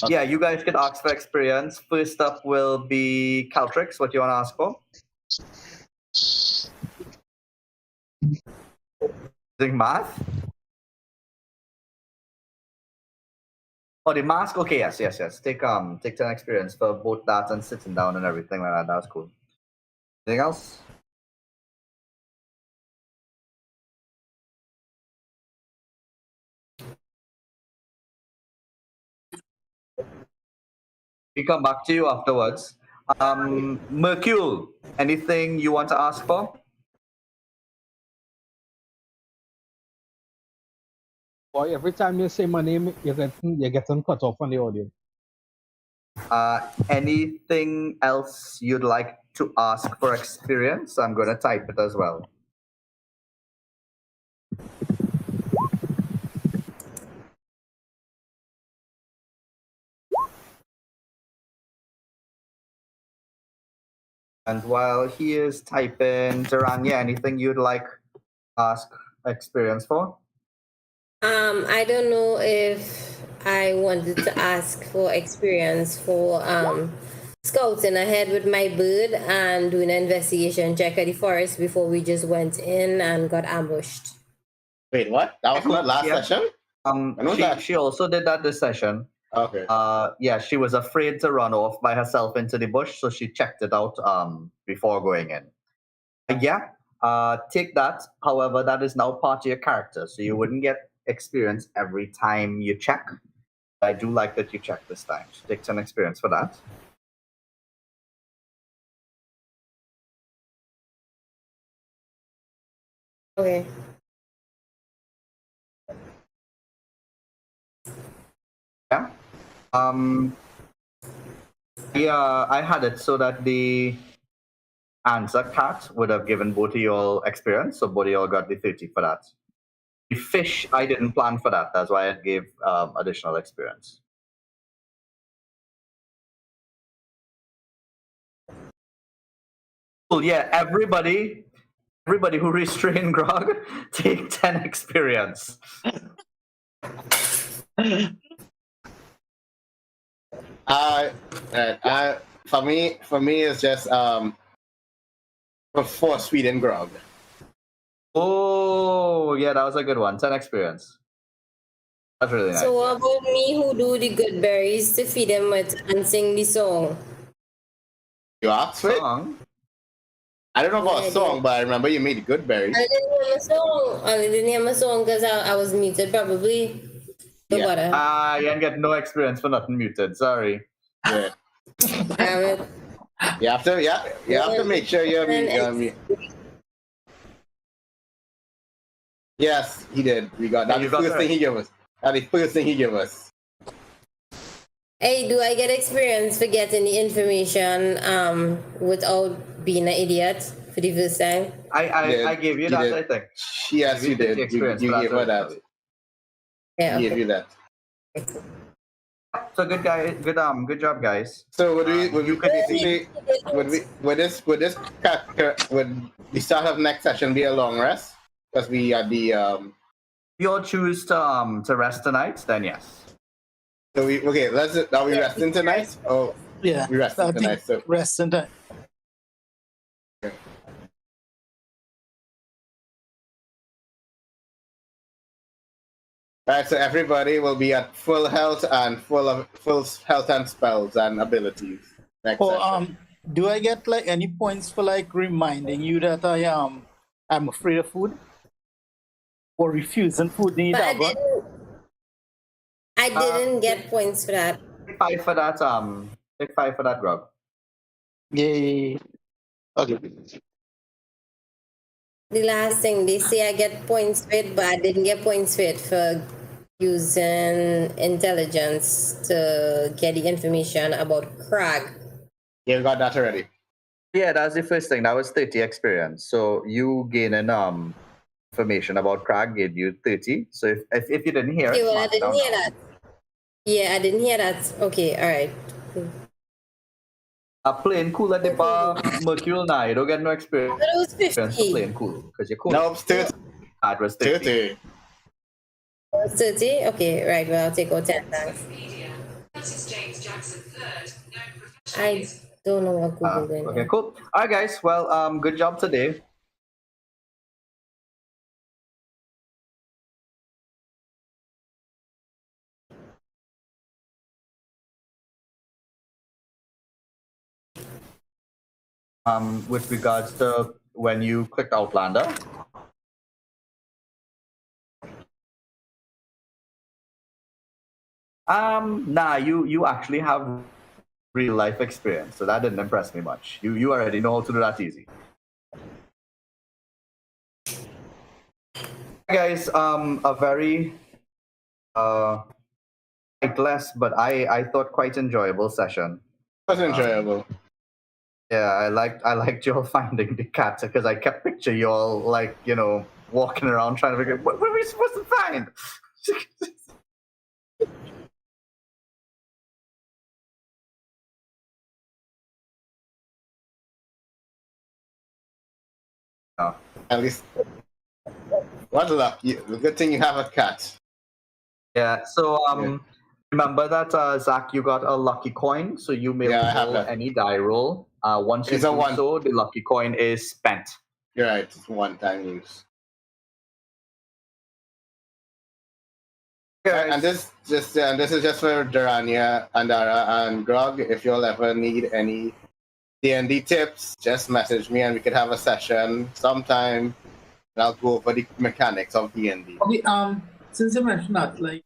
Yeah, you guys can ask for experience. First up will be Caltrix. What do you want to ask for? Doing math? Oh, the mask? Okay, yes. Take 10 experience for both that and sitting down and everything like that. That was cool. Anything else? We come back to you afterwards. Mercule, anything you want to ask for? Boy, every time you say my name, you're getting cut off on the audio. Anything else you'd like to ask for experience? I'm going to type it as well. And while he is typing, Taranya, anything you'd like ask experience for? I don't know if I wanted to ask for experience for scouting ahead with my bird and doing an investigation check at the forest before we just went in and got ambushed. Wait, what? That was not last Yeah. session? When was that? She also did that this session. Okay. Yeah, she was afraid to run off by herself into the bush, so she checked it out before going in. Yeah, take that. However, that is now part of your character, so you wouldn't get experience every time you check. I do like that you check this time. So take 10 experience for that. Okay. Yeah. Yeah, I had it so that the answer cat would have given both of y'all experience, so both of y'all got the 30 for that. The fish, I didn't plan for that. That's why I gave additional experience. Cool. Yeah, everybody who restrained Grog, take 10 experience. For me, it's just for Sweden grog. Oh, yeah, that was a good one. 10 experience. That's really nice. So what about me who do the good berries to feed them with and sing the song? You asked for it? Song? I don't know about Yeah, a song, but I remember you made good berries. I didn't hear my song. I didn't hear my song because I was muted probably. No Yeah. bother. You ain't get no experience for nothing muted. Sorry. Yeah. Damn it. You have to make sure you're mute. Yes, he did. We got that. You The got first that. thing he gave us. That the first thing he gave us. Hey, do I get experience for getting the information without being an idiot for the first time? I gave you that, did. I think. Yes, you did. You Experience for gave her that. originally. Yeah. He gave you that. So good job, guys. So would we basically would the start of next session be a long rest? Because we had the If you all choose to rest tonight, then yes. So are we resting tonight? Oh, Yeah. we resting I think tonight. So resting time. all right, so everybody will be at full health and full health and spells and abilities next session. Do I get like any points for like reminding you that I'm afraid of food? Or refusing food in But Italy? I didn't get points for that. Take 5 for that, take 5 for that, Grog. Yeah. Okay. The last thing they say I get points for it, but I didn't get points for it for using intelligence to get the information about Crag. You got that already. Yeah, that's the first thing. That was 30 experience. So you gaining information about Crag gave you 30. So if you didn't hear Okay, it, well, I mark it didn't down hear now. that. Yeah, I didn't hear that. Okay, all right. Playing cool at the bar, Mercurial now. You don't get no experience But it was for 50. playing cool because you're cool. No, 30. It was 30. 30. It was 30? Okay, right. Well, I'll take out 10, thanks. I don't know what Google doing. Okay, cool. All right, guys. Well, good job today. With regards to when you clicked Outlander. Nah, you actually have real life experience, so that didn't impress me much. You already know how to do that easy. Guys, a very Quite less, but I thought quite enjoyable session. It was enjoyable. Yeah, I liked y'all finding the cat because I kept picture y'all like walking around trying to figure out what are we supposed to find. Oh. At least, what luck! The good thing you have a cat. Yeah. So remember that Zach, you got a lucky coin, so you may Yeah, I have roll that. any die roll. Once you It's a do one. so, the lucky coin is spent. You're right. It's one-time use. And this is just for Durania and Dara and Grog. If you'll ever need any D&D tips, just message me and we could have a session sometime. And I'll go over the mechanics of D&D. Okay, since you mentioned that, like